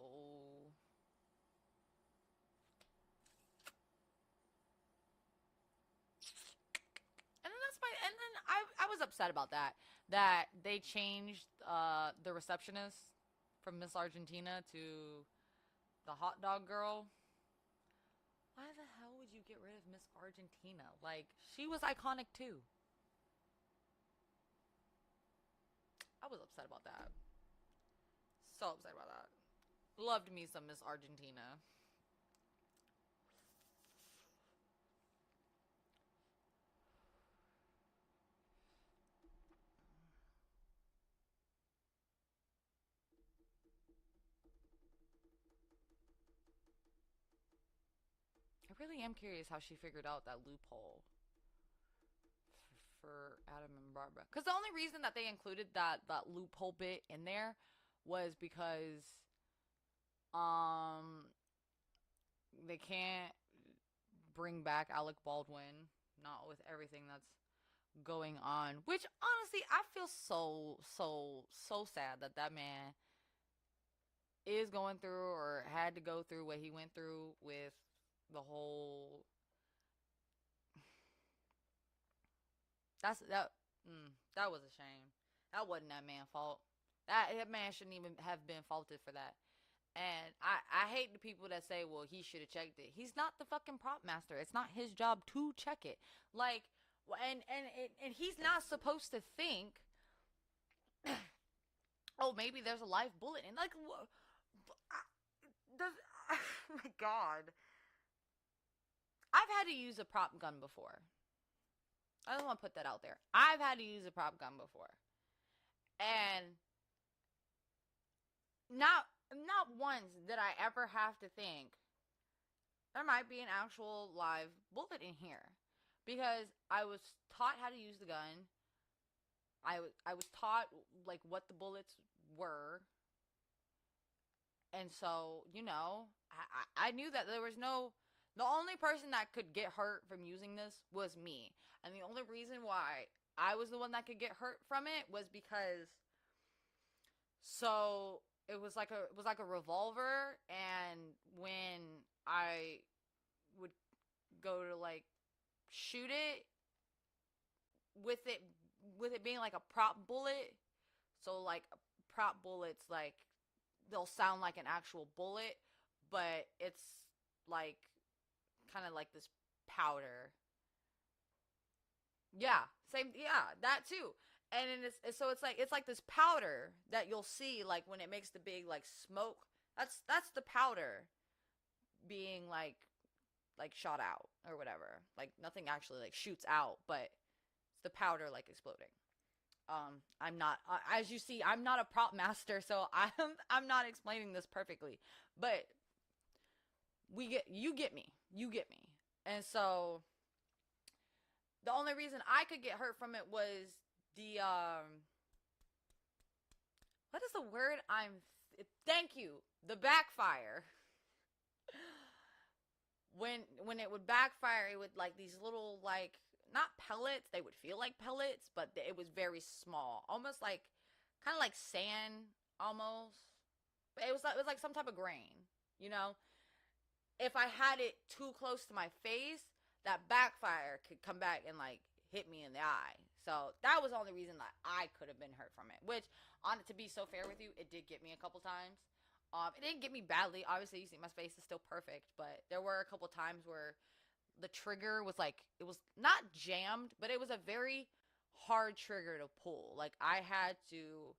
and then that's my, and then I was upset about that. That they changed the receptionist from Miss Argentina to the hot dog girl. Why the hell would you get rid of Miss Argentina? Like, she was iconic too. I was upset about that. So upset about that. Loved me some Miss Argentina. I really am curious how she figured out that loophole for Adam and Barbara. Because the only reason that they included that loophole bit in there was because um they can't bring back Alec Baldwin, not with everything that's going on. Which honestly, I feel so sad that that man is going through or had to go through what he went through with the whole. That. That was a shame. That wasn't that man's fault. That man shouldn't even have been faulted for that. And I hate the people that say, well, he should have checked it. He's not the fucking prop master. It's not his job to check it. Like, and he's not supposed to think, oh, maybe there's a live bullet. And like, does, oh my God. I've had to use a prop gun before. I don't want to put that out there. I've had to use a prop gun before. And not once did I ever have to think there might be an actual live bullet in here, because I was taught how to use the gun. I was taught like what the bullets were, and so I knew that there was no. The only person that could get hurt from using this was me, and the only reason why I was the one that could get hurt from it was because. So it was like a revolver, and when I would go to like shoot it with it with it being like a prop bullet, so like prop bullets, like they'll sound like an actual bullet, but it's like kind of like this powder. Yeah, same. Yeah, that too. And then it's like this powder that you'll see like when it makes the big like smoke. That's the powder being like shot out or whatever. Like nothing actually like shoots out, but it's the powder like exploding. I'm not, as you see, I'm not a prop master, so I'm not explaining this perfectly, but you get me, and so the only reason I could get hurt from it was the what is the word thank you, the backfire. When it would backfire, it would like these little like not pellets, they would feel like pellets, but it was very small, almost like kind of like sand almost. But it was like some type of grain, you know. If I had it too close to my face, that backfire could come back and like hit me in the eye. So that was the only reason that I could have been hurt from it. Which, on to be so fair with you, it did get me a couple times. It didn't get me badly. Obviously, you see my face is still perfect, but there were a couple times where the trigger was like, it was not jammed, but it was a very hard trigger to pull. Like I had to,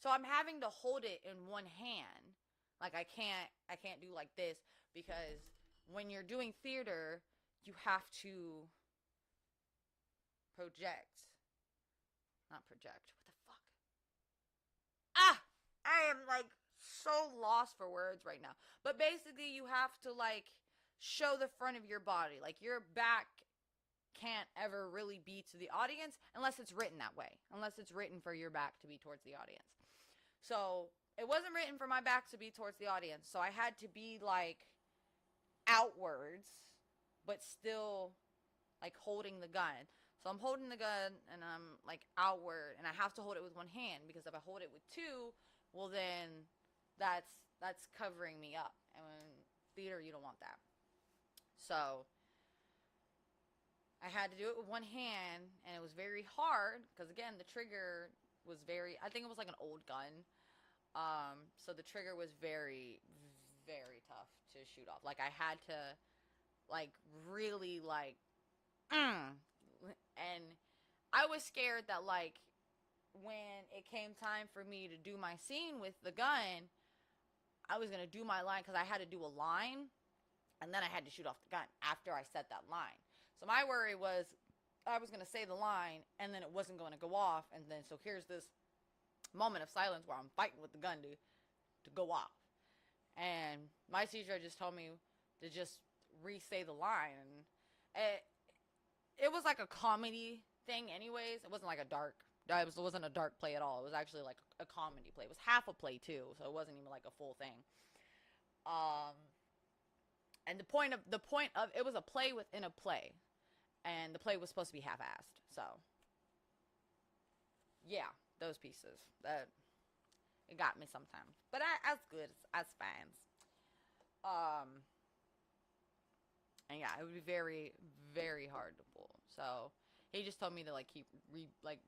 so I'm having to hold it in one hand. Like I can't do like this because when you're doing theater, you have to project. Not project. What the fuck? Ah! I am like so lost for words right now. But basically, you have to like show the front of your body. Like your back can't ever really be to the audience unless it's written that way. Unless it's written for your back to be towards the audience. So it wasn't written for my back to be towards the audience. So I had to be like outwards, but still like holding the gun. So I'm holding the gun and I'm like outward, and I have to hold it with one hand because if I hold it with two, well then that's covering me up. And in theater, you don't want that. So I had to do it with one hand, and it was very hard because again, the trigger was very. I think it was like an old gun, so the trigger was very, very tough to shoot off. Like I had to, like really like, and I was scared that like when it came time for me to do my scene with the gun, I was gonna do my line because I had to do a line, and then I had to shoot off the gun after I set that line. So my worry was I was gonna say the line, and then it wasn't going to go off, and then so here's this moment of silence where I'm fighting with the gun to go off, and my teacher just told me to just re-say the line, and it was like a comedy thing anyways. It wasn't like a dark, it wasn't a dark play at all. It was actually like a comedy play. It was half a play too, so it wasn't even like a full thing. And the point of it was a play within a play, and the play was supposed to be half-assed. So yeah, those pieces that it got me sometimes, but as good as fine. And yeah, it would be very, very hard to pull. So he just told me to like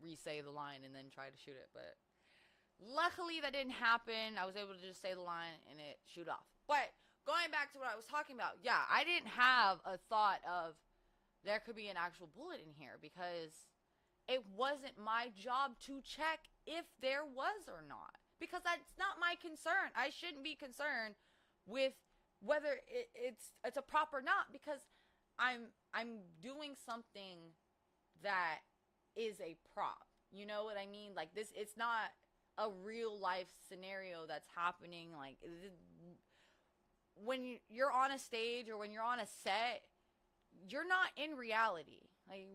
re-say the line and then try to shoot it. But luckily that didn't happen. I was able to just say the line and it shoot off. But going back to what I was talking about, yeah, I didn't have a thought of there could be an actual bullet in here because it wasn't my job to check if there was or not. Because that's not my concern. I shouldn't be concerned with whether it's a prop or not, because I'm doing something that is a prop. You know what I mean? Like this, it's not a real life scenario that's happening. Like when you're on a stage or when you're on a set, you're not in reality. Like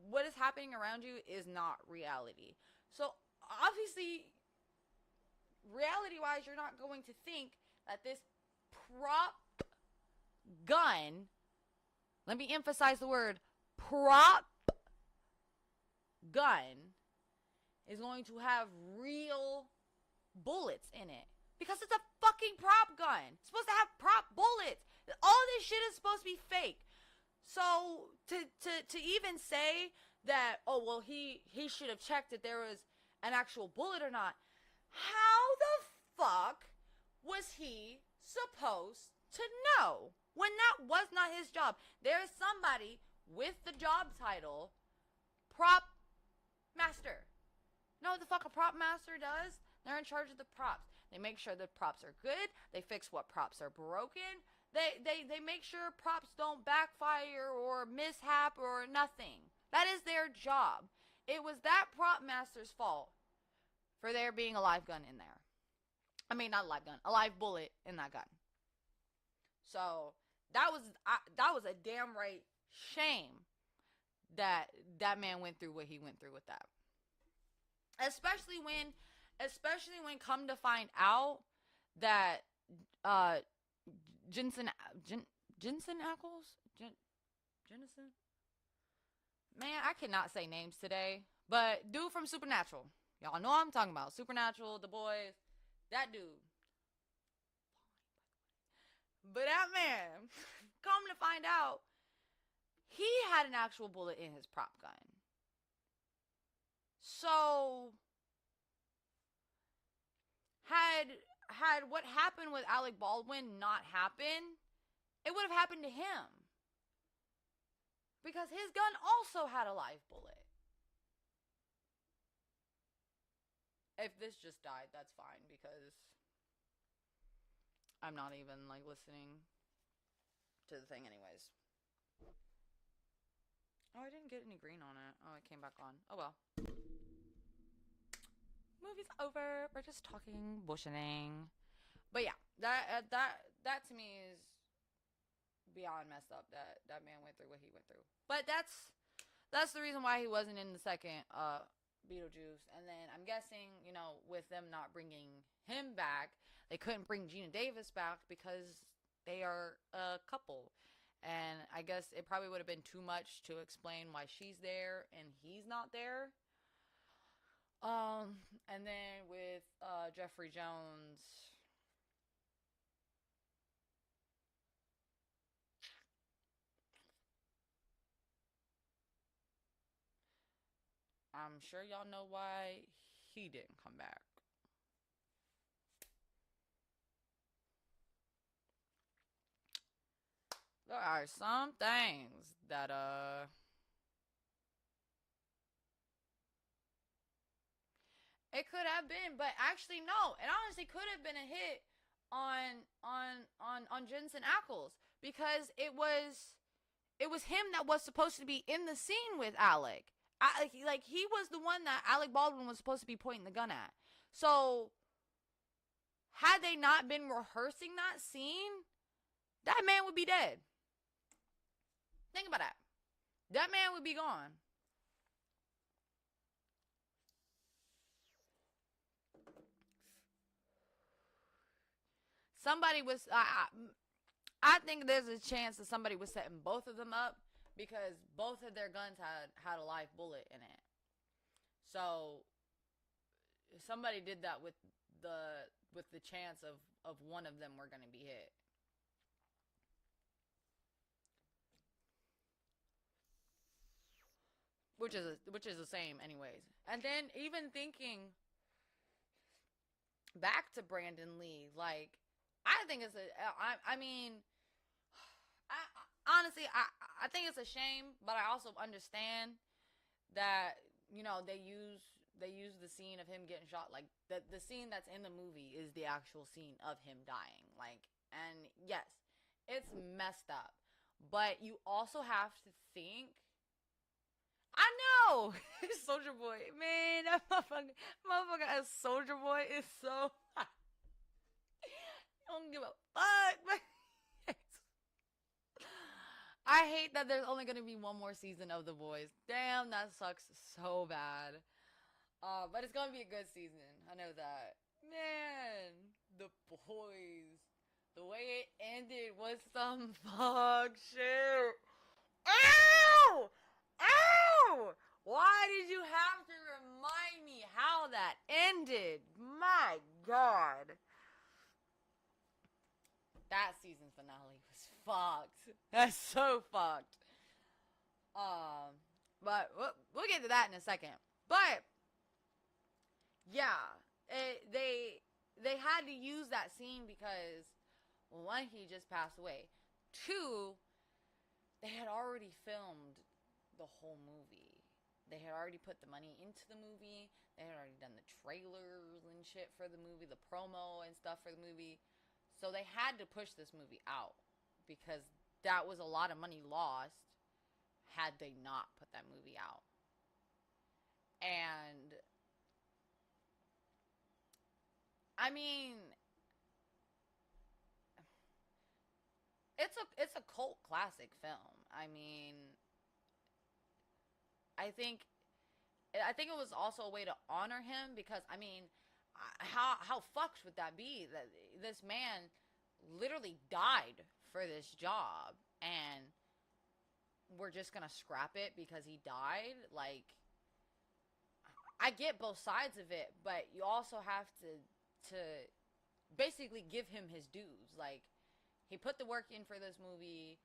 what is happening around you is not reality. So obviously, reality-wise, you're not going to think that this prop gun, let me emphasize the word prop gun, is going to have real bullets in it. Because it's a fucking prop gun. It's supposed to have prop bullets. All this shit is supposed to be fake. So to even say that, oh well, he should have checked if there was an actual bullet or not. How the fuck was he supposed to know when that was not his job? There's somebody with the job title prop master. You know what the fuck a prop master does? They're in charge of the props. They make sure the props are good. They fix what props are broken. They make sure props don't backfire or mishap or nothing. That is their job. It was that prop master's fault for there being a live gun in there. I mean, not a live gun, a live bullet in that gun. So that was a damn right shame that that man went through what he went through with that. Especially when come to find out that Jensen Ackles? Jensen? Man, I cannot say names today. But dude from Supernatural. Y'all know what I'm talking about. Supernatural, The Boys. That dude. But that man, come to find out, he had an actual bullet in his prop gun. So, had what happened with Alec Baldwin not happened, it would have happened to him. Because his gun also had a live bullet. If this just died, that's fine because I'm not even like listening to the thing anyways. Oh, I didn't get any green on it. Oh, it came back on. Oh well. Movie's over. We're just talking, bullshitting. But yeah, that to me is beyond messed up. That man went through what he went through. But that's the reason why he wasn't in the second Beetlejuice. And then I'm guessing, with them not bringing him back, they couldn't bring Gina Davis back because they are a couple. And I guess it probably would have been too much to explain why she's there and he's not there. And then with Jeffrey Jones, I'm sure y'all know why he didn't come back. There are some things that it could have been, but actually no. It honestly could have been a hit on Jensen Ackles because it was him that was supposed to be in the scene with Alec. He was the one that Alec Baldwin was supposed to be pointing the gun at. So had they not been rehearsing that scene, that man would be dead. Think about that. That man would be gone. Somebody was. I think there's a chance that somebody was setting both of them up because both of their guns had a live bullet in it. So somebody did that with the chance of one of them were going to be hit. Which is the same anyways. And then even thinking back to Brandon Lee, like I think it's I mean honestly I think it's a shame, but I also understand that they use the scene of him getting shot, like the scene that's in the movie is the actual scene of him dying, like, and yes, it's messed up, but you also have to think. I know. Soldier Boy, man, that motherfucker as Soldier Boy is so I don't give a fuck. I hate that there's only gonna be one more season of The Boys. Damn, that sucks so bad. But it's gonna be a good season. I know that. Man, The Boys. The way it ended was some fuck shit. Ow! Ow! Why did you have to remind me how that ended? My God. That season finale was fucked. That's so fucked. But we'll get to that in a second. But yeah, they had to use that scene because one, he just passed away. Two, they had already filmed the whole movie. They had already put the money into the movie. They had already done the trailers and shit for the movie, the promo and stuff for the movie. So they had to push this movie out because that was a lot of money lost had they not put that movie out. And I mean, it's a cult classic film. I mean, I think I think it was also a way to honor him because I mean, how fucked would that be that this man literally died for this job and we're just gonna scrap it because he died? Like, I get both sides of it, but you also have to basically give him his dues. Like, he put the work in for this movie,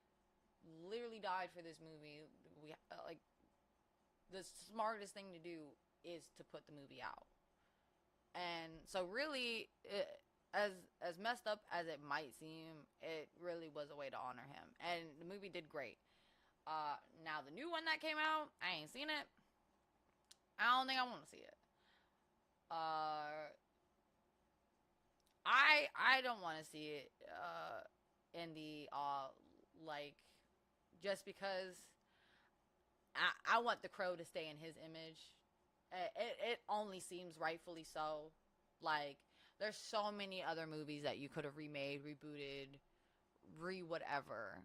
literally died for this movie. We like the smartest thing to do is to put the movie out. And so really as as messed up as it might seem, it really was a way to honor him, and the movie did great. Now the new one that came out, I ain't seen it. I don't think I want to see it. Uh, I don't want to see it. In the like, just because I want the Crow to stay in his image. It only seems rightfully so. Like, there's so many other movies that you could have remade, rebooted, re whatever.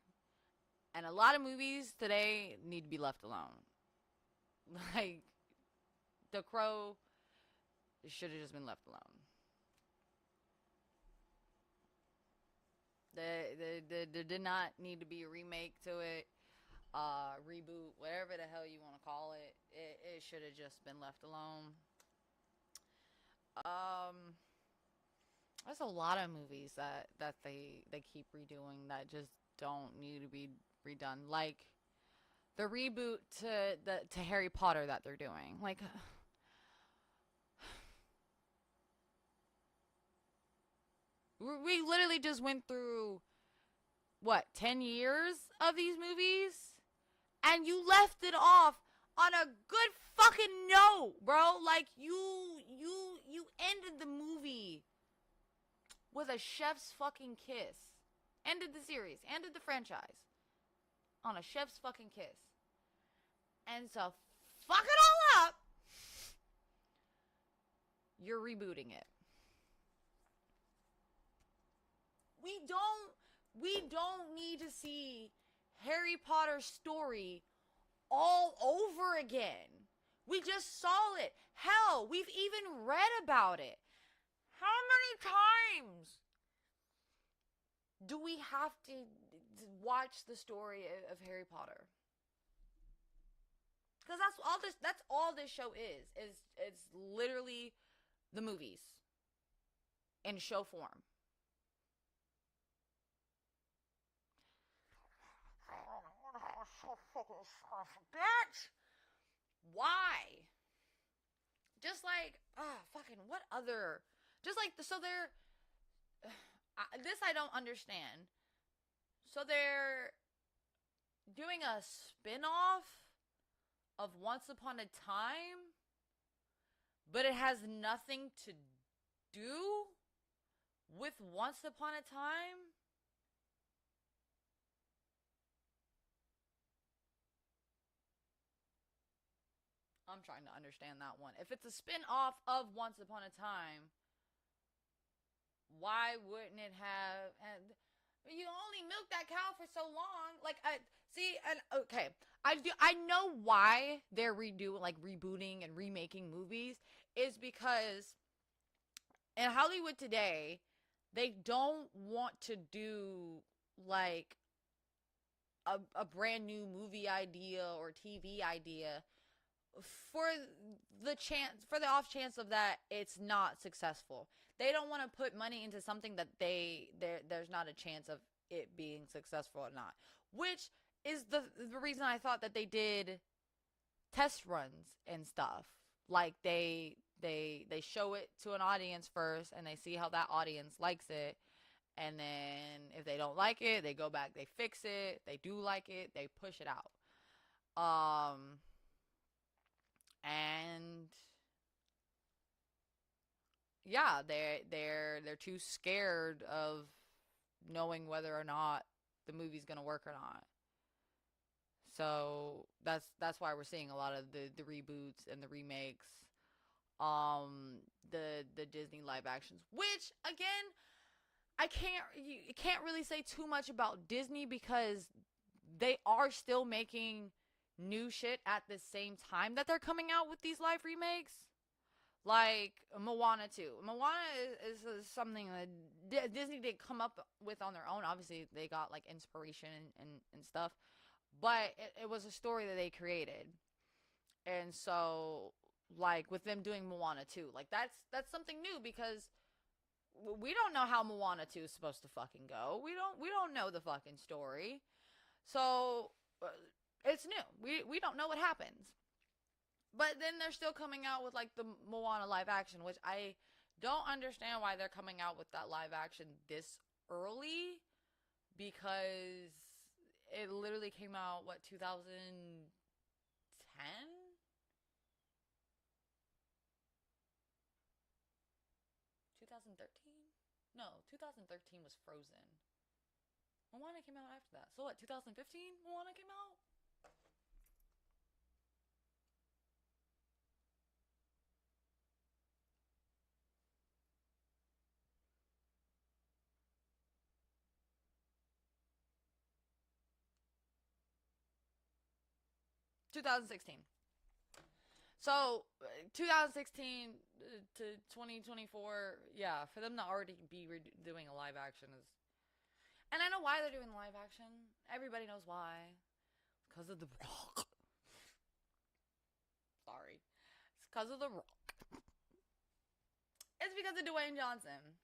And a lot of movies today need to be left alone. Like, The Crow should have just been left alone. There did not need to be a remake to it, reboot, whatever the hell you want to call it. It should have just been left alone. Um, there's a lot of movies that they keep redoing that just don't need to be redone. Like the reboot to Harry Potter that they're doing. Like, we literally just went through what, 10 years of these movies, and you left it off on a good fucking note, bro. Like, you ended the movie with a chef's fucking kiss. Ended the series, ended the franchise on a chef's fucking kiss. And so fuck it all up, you're rebooting it. We don't need to see Harry Potter's story all over again. We just saw it. Hell, we've even read about it. How many times do we have to watch the story of Harry Potter? Because that's all this show is. It's literally the movies in show form. So fucking bitch. Why? Just like, fucking what other? Just like, so they're this I don't understand. So they're doing a spin-off of Once Upon a Time, but it has nothing to do with Once Upon a Time. I'm trying to understand that one. If it's a spin-off of Once Upon a Time, why wouldn't it have? And you only milk that cow for so long. Like, I see, and okay, I know why they're rebooting and remaking movies is because in Hollywood today, they don't want to do like a brand new movie idea or TV idea for the off chance of that it's not successful. They don't want to put money into something that there's not a chance of it being successful or not. Which is the reason I thought that they did test runs and stuff. Like they show it to an audience first and they see how that audience likes it. And then if they don't like it, they go back, they fix it. They do like it, they push it out. And yeah, they're too scared of knowing whether or not the movie's gonna work or not. So that's why we're seeing a lot of the reboots and the remakes, the Disney live actions. Which again, you can't really say too much about Disney because they are still making new shit at the same time that they're coming out with these live remakes. Like Moana 2. Moana is something that Disney did come up with on their own. Obviously, they got like inspiration and stuff, but it was a story that they created. And so, like with them doing Moana 2, like that's something new because we don't know how Moana 2 is supposed to fucking go. We don't know the fucking story. So it's new. We don't know what happens. But then they're still coming out with like the Moana live action, which I Don't understand why they're coming out with that live action this early, because it literally came out, what, 2010? 2013? No, 2013 was Frozen. Moana came out after that. So what, 2015 Moana came out? 2016. So 2016 to 2024, yeah, for them to already be doing a live action is, and I know why they're doing live action. Everybody knows why. It's because of the Rock. Sorry, it's because of the Rock. It's because of Dwayne Johnson.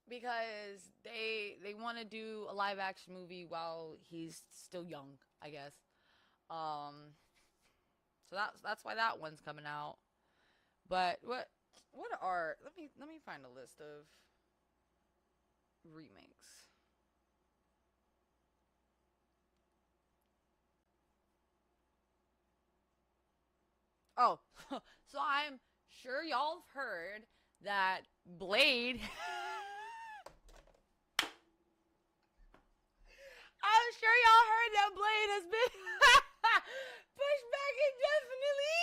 Because they want to do a live action movie while he's still young, I guess. Um, so that's why that one's coming out. But what are, let me find a list of remakes. Oh, so I'm sure y'all have heard that Blade. I'm sure y'all heard that Blade has been pushed back indefinitely.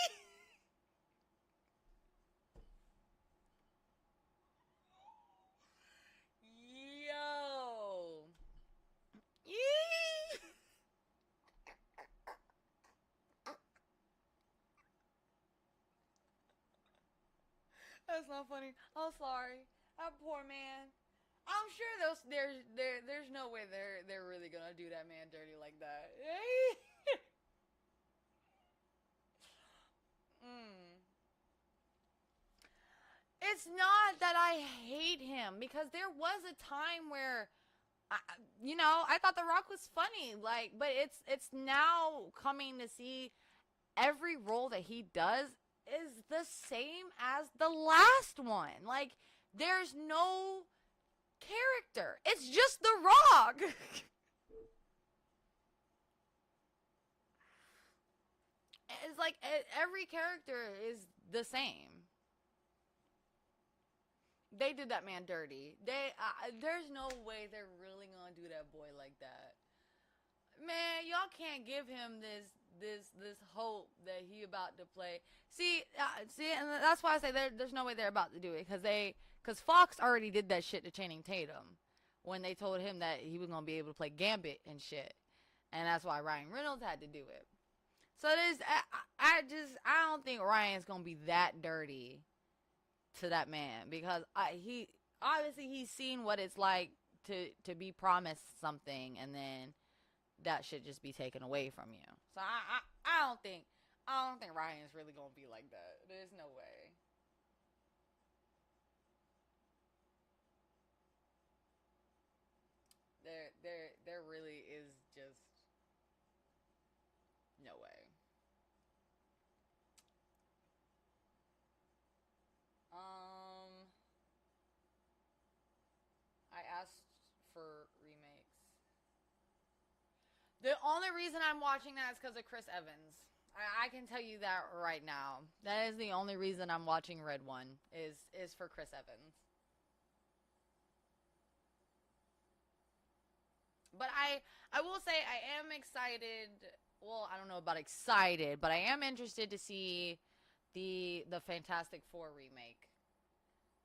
Yo. Yee. That's not funny. I'm sorry. That poor man. I'm sure there's no way they're really gonna do that man dirty like that. mm. It's not that I hate him, because there was a time where I, I thought The Rock was funny, like, but it's now coming to see every role that he does is the same as the last one. Like, there's no character. It's just The Rock. It's like every character is the same. They did that man dirty. There's no way they're really gonna do that boy like that. Man, y'all can't give him this hope that he about to play. See, and that's why I say there's no way they're about to do it, because Fox already did that shit to Channing Tatum when they told him that he was gonna be able to play Gambit and shit, and that's why Ryan Reynolds had to do it. So I don't think Ryan's gonna be that dirty to that man, because he obviously he's seen what it's like to be promised something and then that should just be taken away from you. So I don't think Ryan's really gonna be like that. There's no way. There really is just no way. Um, I asked for remakes. The only reason I'm watching that is because of Chris Evans. I can tell you that right now. That is the only reason I'm watching Red One is for Chris Evans. But I will say I am excited. Well, I don't know about excited, but I am interested to see the Fantastic Four remake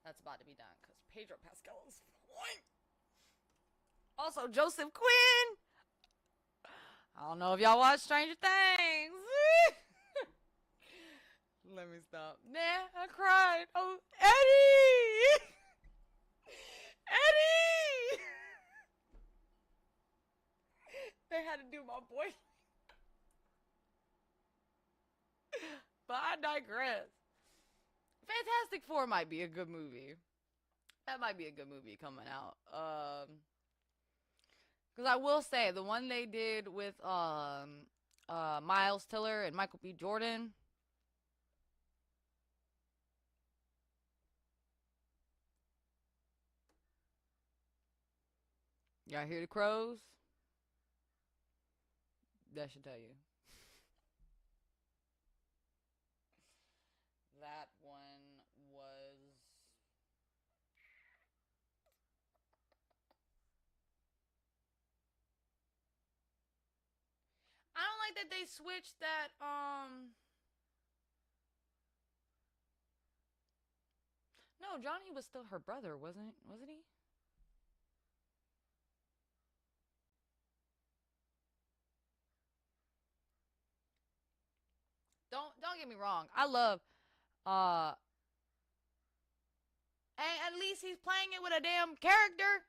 that's about to be done, because Pedro Pascal is fine. Also, Joseph Quinn. I don't know if y'all watch Stranger Things. Let me stop. Nah, I cried. Oh, Eddie! Eddie! They had to do my boy. But I digress. Fantastic Four might be a good movie. That might be a good movie coming out. Because I will say the one they did with Miles Tiller and Michael B. Jordan. Y'all hear the crows? That should tell you. That one was. I don't like that they switched that. No, Johnny was still her brother, wasn't he? Don't get me wrong. I love uh and at least he's playing it with a damn character.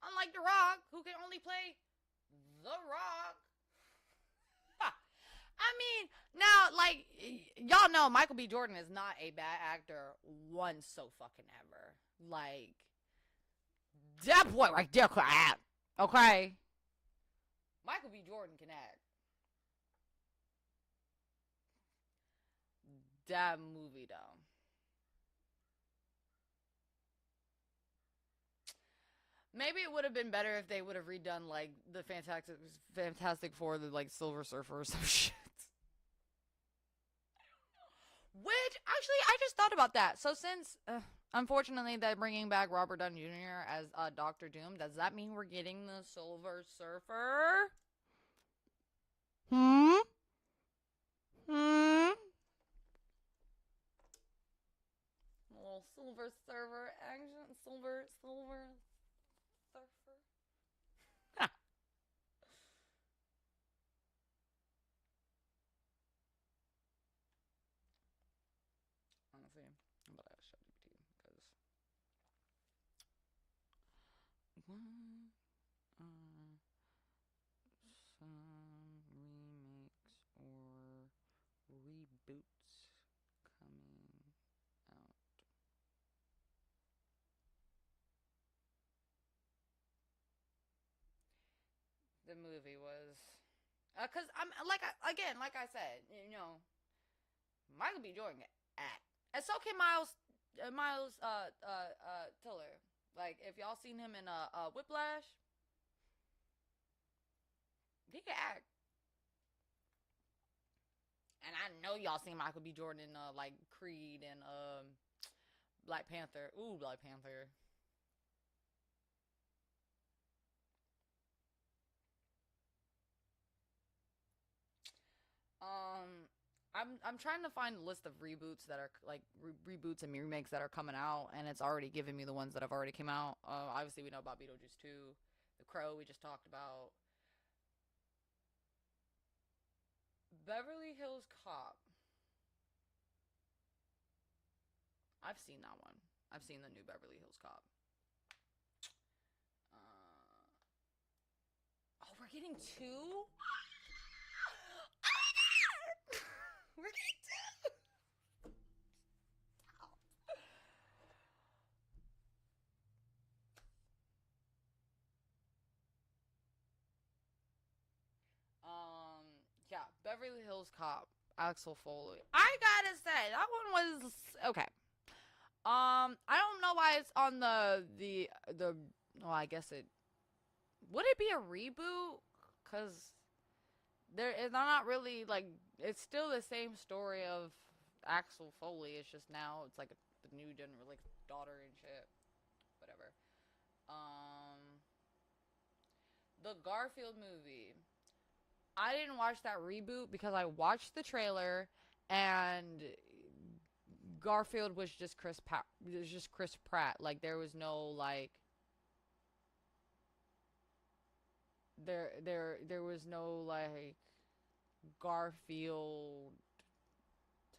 Unlike The Rock, who can only play The Rock. I mean, now, like, y'all know Michael B. Jordan is not a bad actor once so fucking ever. Like, that boy right there can act. Okay? Michael B. Jordan can act. That movie, though. Maybe it would have been better if they would have redone, like, the Fantastic Four, the, like, Silver Surfer or some shit. Which, actually, I just thought about that. So since, unfortunately, they're bringing back Robert Downey Jr. as Doctor Doom, does that mean we're getting the Silver Surfer? Hmm? Hmm? A little Silver Surfer action? Silver Surfer? Honestly, I'm about to ask ChatGPT because what are some remakes or reboots coming out? The movie was because I'm like I said, Michael B. Jordan act, and so can Miles Tiller. Like if y'all seen him in Whiplash, he can act. And I know y'all seen Michael B. Jordan in like Creed and Black Panther. Ooh, Black Panther. Um, I'm trying to find a list of reboots that are like reboots and remakes that are coming out, and it's already giving me the ones that have already came out. Obviously we know about Beetlejuice 2, The Crow we just talked about, Beverly Hills Cop. I've seen that one. I've seen the new Beverly Hills Cop. Oh, we're getting two. Oh my god! We're getting two. Um, yeah, Beverly Hills Cop, Axel Foley. I gotta say that one was okay. I don't know why it's on the. Well, I guess it would it be a reboot? Cause they're not really like it's still the same story of Axel Foley. It's just now it's like the new general like daughter and shit. Whatever. Um, the Garfield movie. I didn't watch that reboot because I watched the trailer and Garfield was just it was just Chris Pratt. Like there was no like there was no like Garfield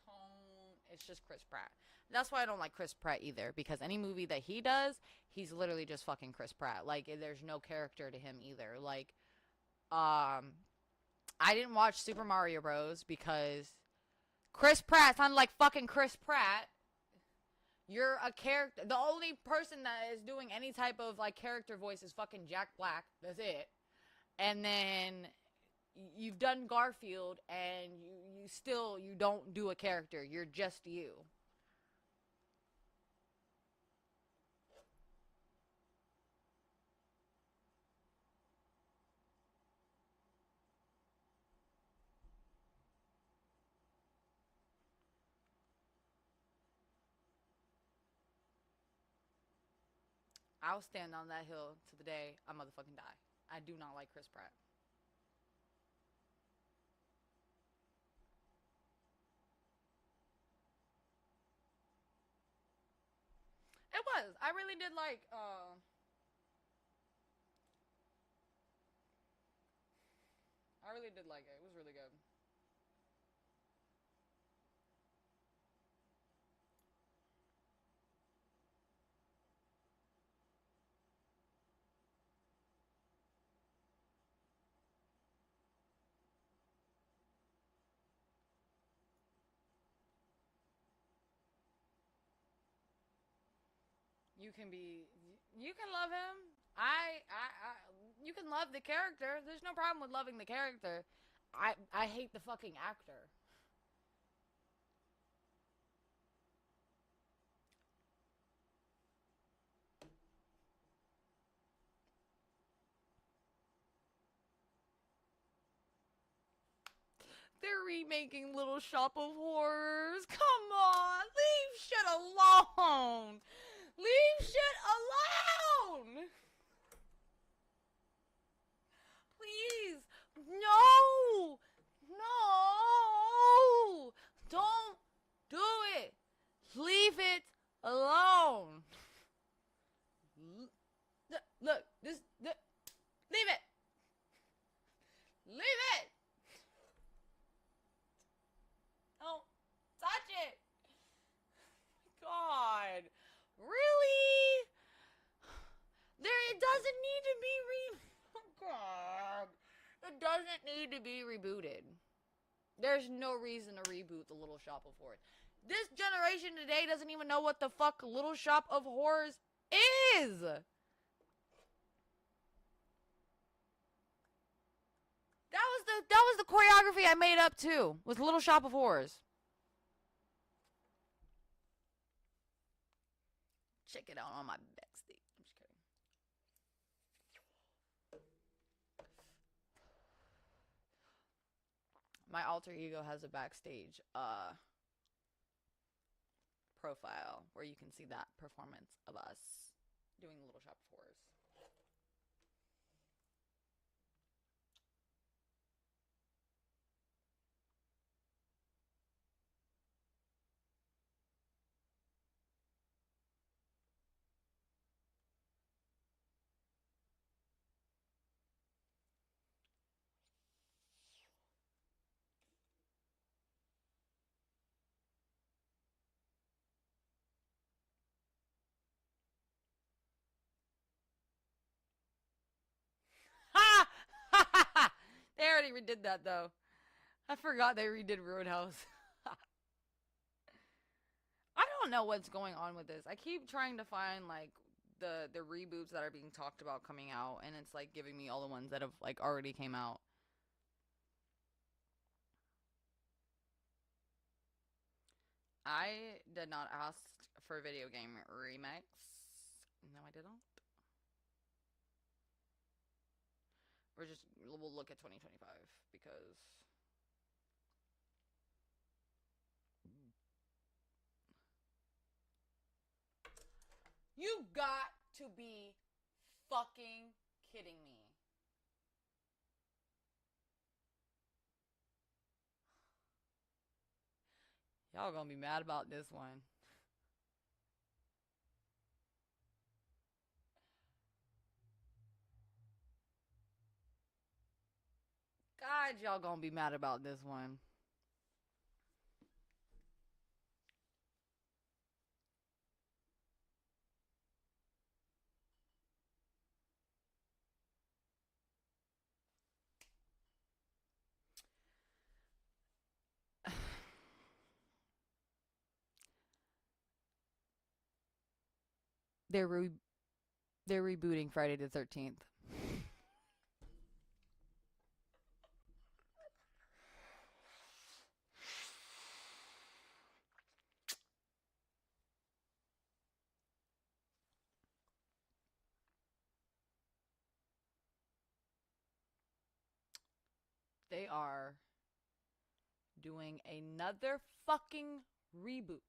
tone. It's just Chris Pratt. That's why I don't like Chris Pratt either because any movie that he does, he's literally just fucking Chris Pratt. Like there's no character to him either. Like um I didn't watch Super Mario Bros because Chris Pratt sounded like fucking Chris Pratt. You're a character. The only person that is doing any type of like character voice is fucking Jack Black. That's it. And then you've done Garfield, and you still you don't do a character. You're just you. I'll stand on that hill to the day I motherfucking die. I do not like Chris Pratt. It was. I really did like. I really did like it. It was really good. You can be. You can love him. I. You can love the character. There's no problem with loving the character. I hate the fucking actor. They're remaking Little Shop of Horrors. Come on, leave shit alone. Leave shit alone. Please, no, no, don't do it. Leave it alone. Look, leave it. Leave it. Don't touch it. God, really? It doesn't need to be God, it doesn't need to be rebooted. There's no reason to reboot the Little Shop of Horrors. This generation today doesn't even know what the fuck Little Shop of Horrors is. That was the choreography I made up too. Was Little Shop of Horrors. Check it out on my backstage. I'm just kidding. My alter ego has a backstage profile where you can see that performance of us doing Little Shop of Horrors. Ha! Ha ha ha! They already redid that though. I forgot they redid Roadhouse. I don't know what's going on with this. I keep trying to find like the reboots that are being talked about coming out, and it's like giving me all the ones that have like already came out. I did not ask for a video game remakes. No, I didn't. We'll look at 2025 because you got to be fucking kidding me. Y'all gonna be mad about this one. God, y'all gonna be mad about this one. They're re- they're rebooting Friday the 13th. They are doing another fucking reboot.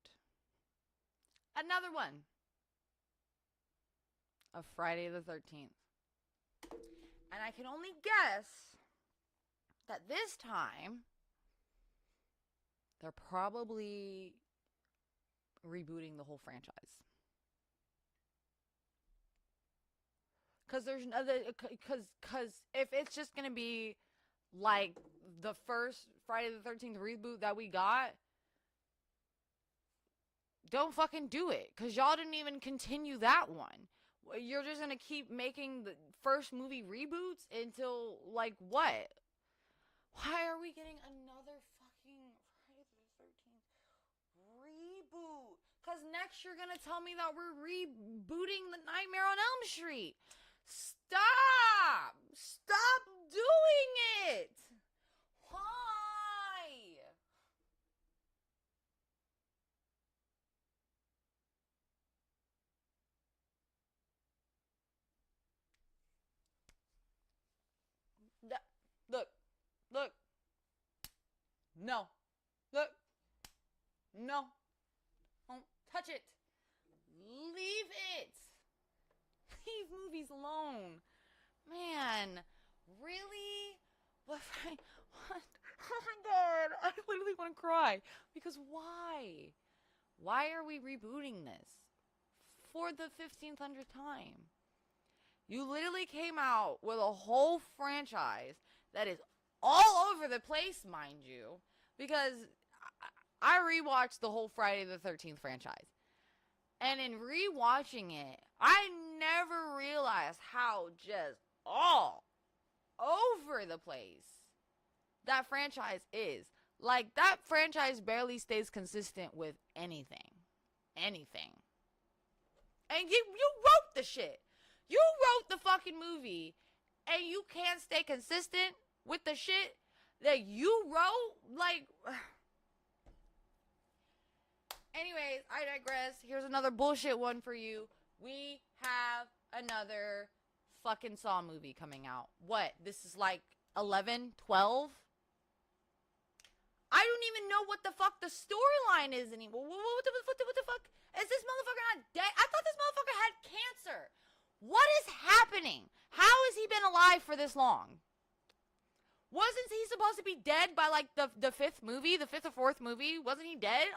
Another one. of Friday the 13th. And I can only guess that this time they're probably rebooting the whole franchise. Because there's another. Because if it's just going to be like the first Friday the 13th reboot that we got, don't fucking do it. Because y'all didn't even continue that one. You're just going to keep making the first movie reboots until, like, what? Why are we getting another fucking Friday the 13th reboot? Because next you're going to tell me that we're rebooting The Nightmare on Elm Street. Stop! Stop doing it! Why? Look. Look. No. Look. No. Don't touch it. Leave it. Leave movies alone. Man, really? What? Oh my god. I literally want to cry. Because why? Why are we rebooting this? For the 1500th time. You literally came out with a whole franchise that is all over the place, mind you. Because I rewatched the whole Friday the 13th franchise. And in rewatching it, I never realized how just all over the place that franchise is. Like, that franchise barely stays consistent with anything. Anything. And you wrote the shit. You wrote the fucking movie, and you can't stay consistent with the shit that you wrote? Like... Anyways, I digress. Here's another bullshit one for you. We have another fucking Saw movie coming out. What? This is like 11, 12? I don't even know what the fuck the storyline is anymore. What the fuck? Is this motherfucker not dead? I thought this motherfucker had cancer. What is happening? How has he been alive for this long? Wasn't he supposed to be dead by like the fifth movie? The fifth or fourth movie? Wasn't he dead?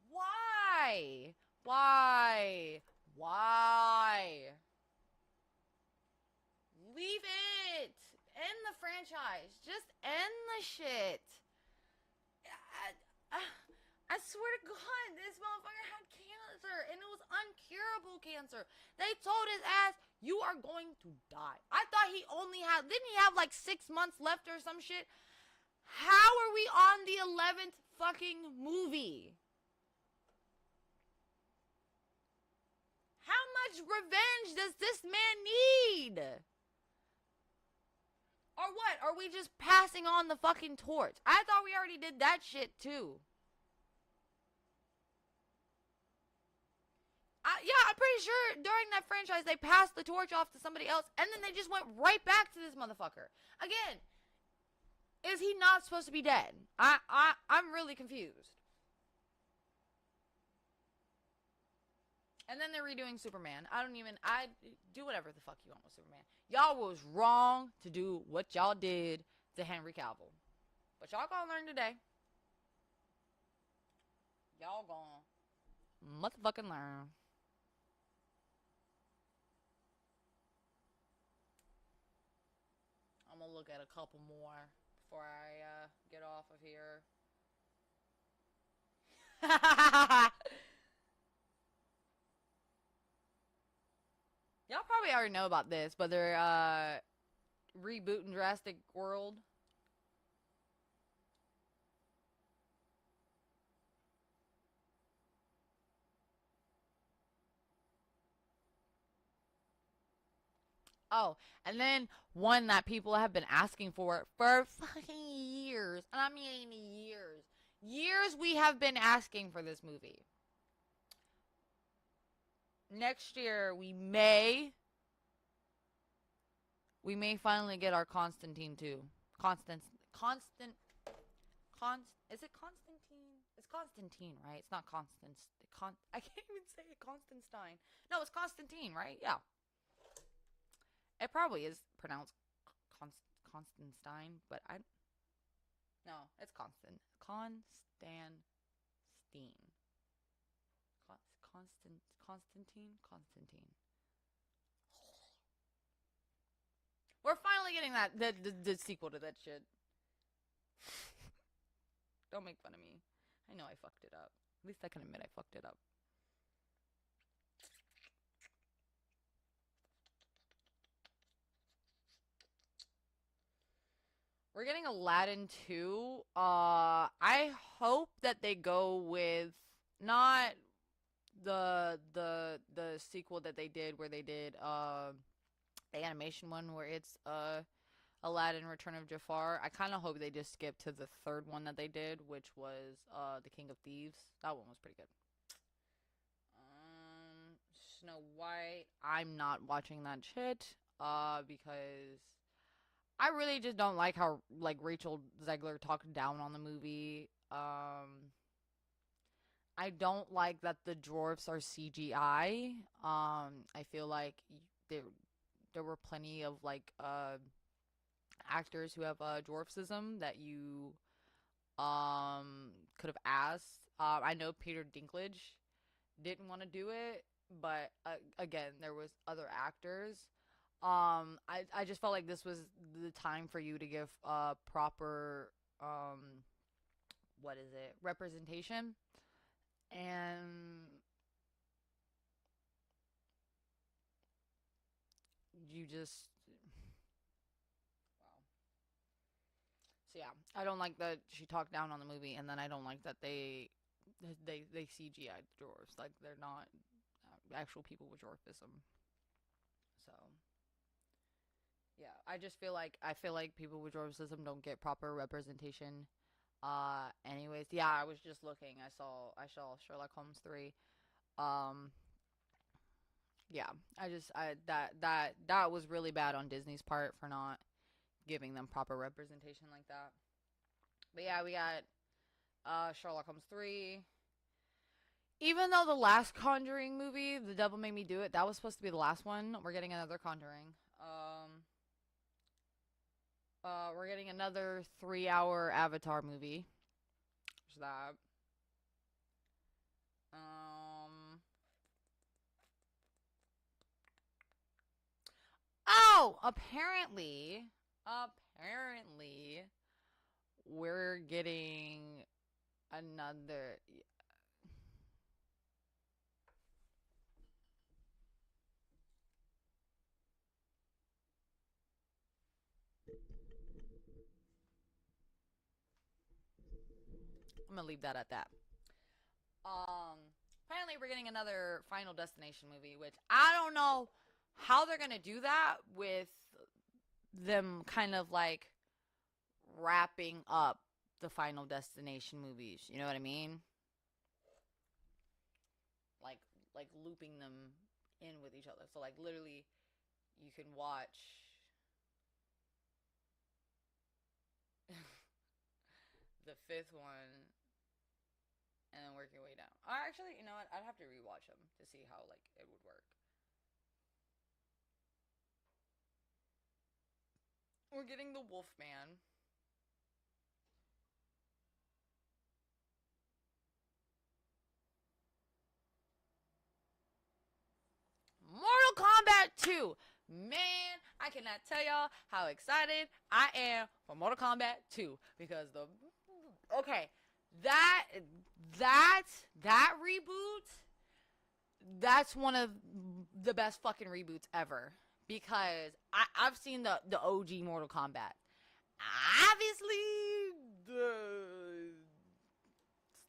Why? Why? Why? Leave it. End the franchise. Just end the shit. I swear to God, this motherfucker had cancer, and it was uncurable cancer. They told his ass, you are going to die. I thought he only had, didn't he have like 6 months left or some shit? How are we on the 11th fucking movie? How much revenge does this man need? Or what? Are we just passing on the fucking torch? I thought we already did that shit too. Yeah, I'm pretty sure during that franchise they passed the torch off to somebody else, and then they just went right back to this motherfucker. Again, is he not supposed to be dead? I'm really confused. And then they're redoing Superman. I do whatever the fuck you want with Superman. Y'all was wrong to do what y'all did to Henry Cavill. But y'all gonna learn today. Y'all gonna motherfucking learn. I'm gonna look at a couple more before I get off of here. Y'all probably already know about this, but they're rebooting Jurassic World. Oh, and then one that people have been asking for fucking years. And I mean years. Years we have been asking for this movie. Next year we may finally get our Constantine 2. Is it Constantine? It's Constantine, right? It's not Constance. I can't even say it. Constantine. No, it's Constantine, right? Yeah. It probably is pronounced Constantine, but I no, it's Constantine. Constantine. We're finally getting that the sequel to that shit. Don't make fun of me. I know I fucked it up. At least I can admit I fucked it up. We're getting Aladdin 2. I hope that they go with not the sequel that they did where they did the animation one where it's Aladdin Return of Jafar. I kind of hope they just skip to the third one that they did, which was The King of Thieves. That one was pretty good. Snow White. I'm not watching that shit because I really just don't like how like Rachel Zegler talked down on the movie. I don't like that the dwarfs are CGI. I feel like there there were plenty of like actors who have dwarfism that you could have asked. I know Peter Dinklage didn't want to do it, but again, there was other actors. I just felt like this was the time for you to give proper what is it representation, and you just wow. So yeah, I don't like that she talked down on the movie, and then I don't like that they CGI'd the dwarves like they're not actual people with dwarfism. So yeah, I feel like people with dwarfism don't get proper representation. Anyways, yeah, I was just looking. I saw Sherlock Holmes 3. Um, yeah, I that was really bad on Disney's part for not giving them proper representation like that. But yeah, we got Sherlock Holmes 3. Even though the last Conjuring movie, The Devil Made Me Do It, that was supposed to be the last one, we're getting another Conjuring. We're getting another 3-hour Avatar movie. There's that. Um. Oh, apparently, we're getting another. I'm gonna leave that at that. Um. Apparently, we're getting another Final Destination movie, which I don't know how they're gonna do that with them kind of like wrapping up the Final Destination movies. You know what I mean? Like looping them in with each other. So like literally, you can watch the fifth one and then work your way down. Actually, you know what? I'd have to rewatch them to see how like it would work. We're getting the Wolfman. Mortal Kombat 2. Man, I cannot tell y'all how excited I am for Mortal Kombat 2 because the okay, that that that reboot, that's one of the best fucking reboots ever because I've seen the OG Mortal Kombat. Obviously, the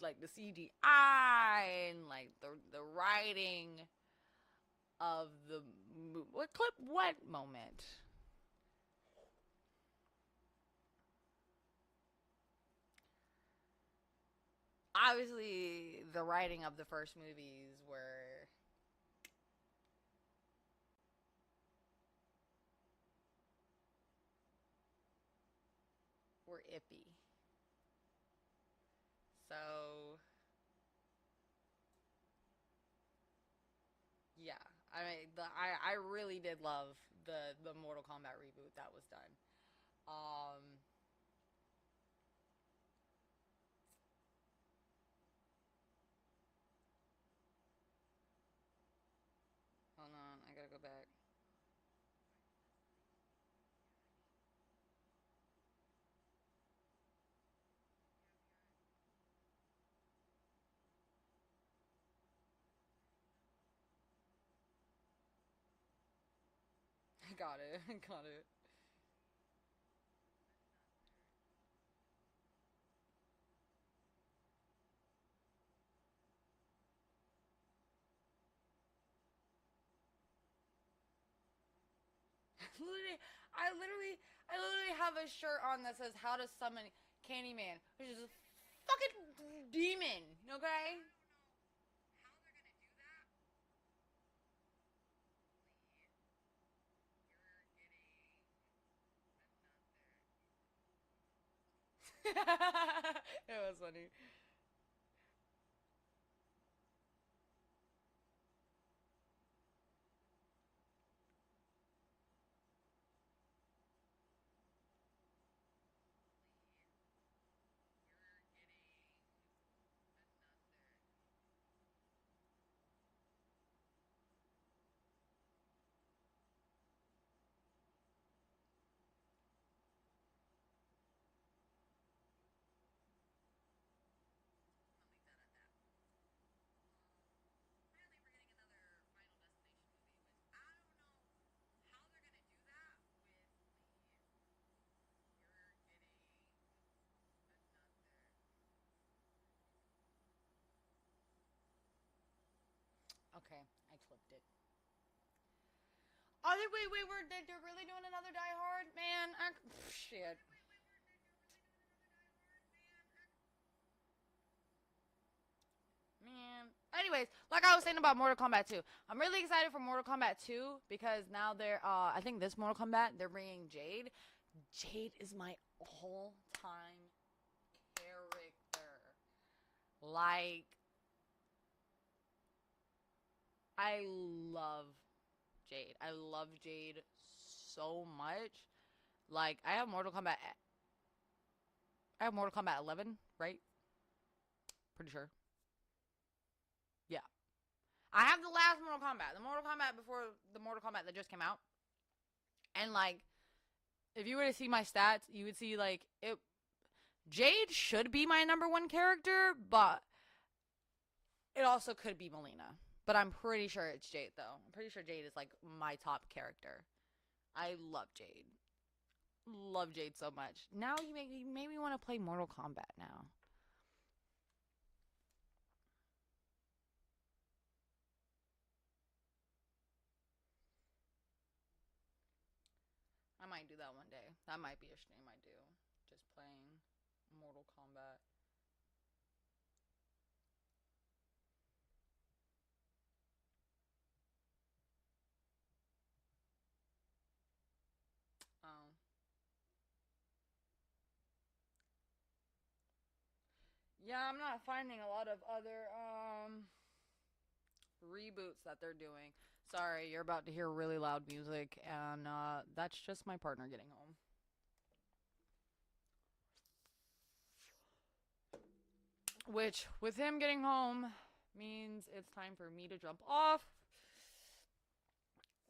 like the CGI and like the writing of the what clip what moment. Obviously, the writing of the first movies were iffy. So I mean, I really did love the Mortal Kombat reboot that was done. Um, Hold on, I gotta go back. Got it. Got it. literally, I literally have a shirt on that says "How to Summon Candyman," which is a fucking demon. Okay. It was funny. Okay, I clipped it. Oh, wait, they're really doing another Die Hard, man. Shit. Man. Anyways, like I was saying about Mortal Kombat 2, I'm really excited for Mortal Kombat 2 because now I think this Mortal Kombat, they're bringing Jade. Jade is my all-time character. Like, I love Jade. I love Jade so much. Like, I have Mortal Kombat 11, right? Pretty sure. Yeah. I have the last Mortal Kombat, the Mortal Kombat before the Mortal Kombat that just came out. And like, if you were to see my stats, you would see like it. Jade should be my number one character, but it also could be Melina. But I'm pretty sure it's Jade though. I'm pretty sure Jade is like my top character. I love Jade. Love Jade so much. Now you make me want to play Mortal Kombat now. I might do that one day. That might be a stream I do. Just playing Mortal Kombat. Um, yeah, I'm not finding a lot of other reboots that they're doing. Sorry, you're about to hear really loud music, and that's just my partner getting home. Which, with him getting home, means it's time for me to jump off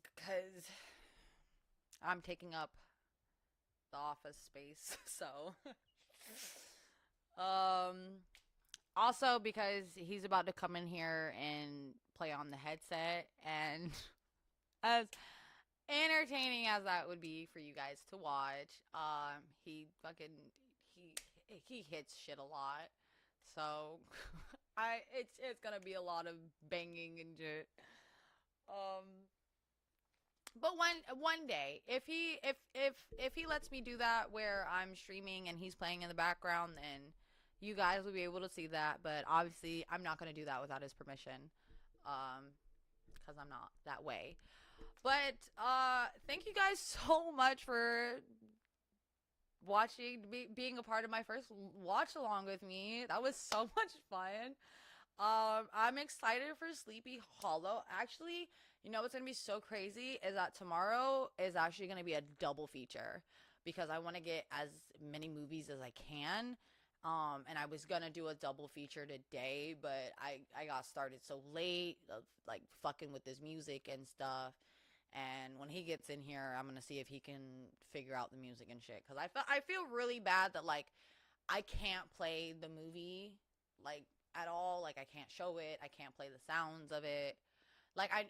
because I'm taking up the office space. So, um, also because he's about to come in here and play on the headset, and as entertaining as that would be for you guys to watch, he fucking he he hits shit a lot. So it's gonna be a lot of banging and shit. Um, but one day, if he lets me do that where I'm streaming and he's playing in the background, then you guys will be able to see that. But obviously, I'm not gonna do that without his permission, um, because I'm not that way. But thank you guys so much for being a part of my first watch along with me. That was so much fun. I'm excited for Sleepy Hollow. Actually, You know what's gonna be so crazy is that tomorrow is actually gonna be a double feature because I want to get as many movies as I can. And I was gonna do a double feature today, but I got started so late, of like fucking with his music and stuff. And when he gets in here, I'm gonna see if he can figure out the music and shit. Cause I feel really bad that like I can't play the movie like at all. Like I can't show it. I can't play the sounds of it. Like I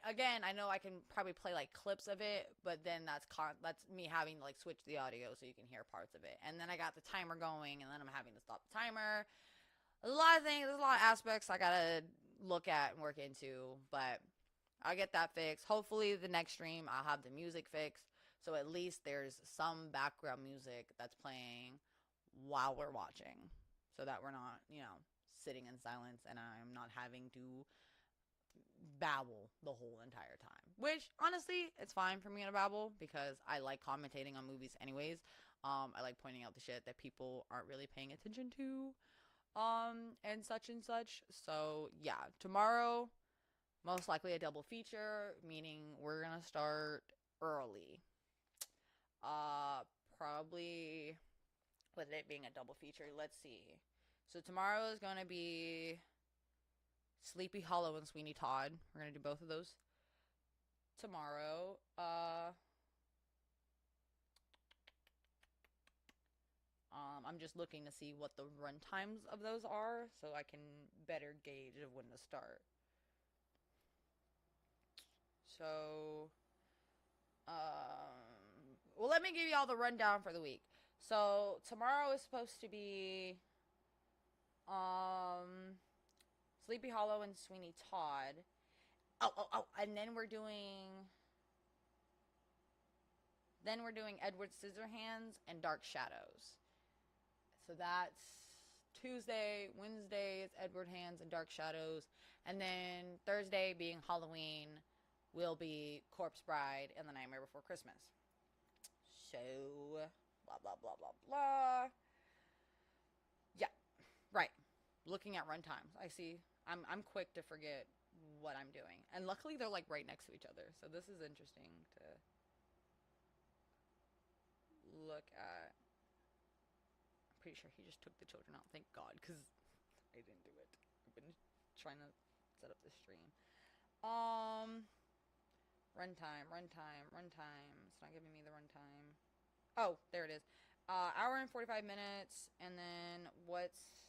know I can probably play like clips of it, but then that's me having to like switch the audio so you can hear parts of it. And then I got the timer going, and then I'm having to stop the timer. There's a lot of things. There's a lot of aspects I gotta look at and work into, but I'll get that fixed. Hopefully, the next stream I'll have the music fixed, so at least there's some background music that's playing while we're watching, so that we're not, sitting in silence and I'm not having to babble the whole entire time. Which honestly, it's fine for me to babble because I like commentating on movies anyways. I like pointing out the shit that people aren't really paying attention to. And such and such. So yeah, tomorrow most likely a double feature, meaning we're gonna start early. Uh, Probably with it being a double feature. Let's see. So tomorrow is gonna be Sleepy Hollow and Sweeney Todd. We're gonna do both of those tomorrow. I'm just looking to see what the run times of those are, so I can better gauge of when to start. So, well, let me give you all the rundown for the week. So tomorrow is supposed to be, Sleepy Hollow and Sweeney Todd. Oh, and then we're doing Edward Scissorhands and Dark Shadows. So that's Tuesday. Wednesday is Edward Hands and Dark Shadows. And then Thursday, being Halloween, will be Corpse Bride and The Nightmare Before Christmas. So, blah, blah, blah, blah, blah. Yeah, right. Looking at run times, I see. I'm quick to forget what I'm doing. And luckily, they're like right next to each other. So this is interesting to look at. I'm pretty sure he just took the children out. Thank God, because I didn't do it. I've been trying to set up this stream. Runtime. It's not giving me the runtime. Oh, there it is. Hour and 45 minutes. And then what's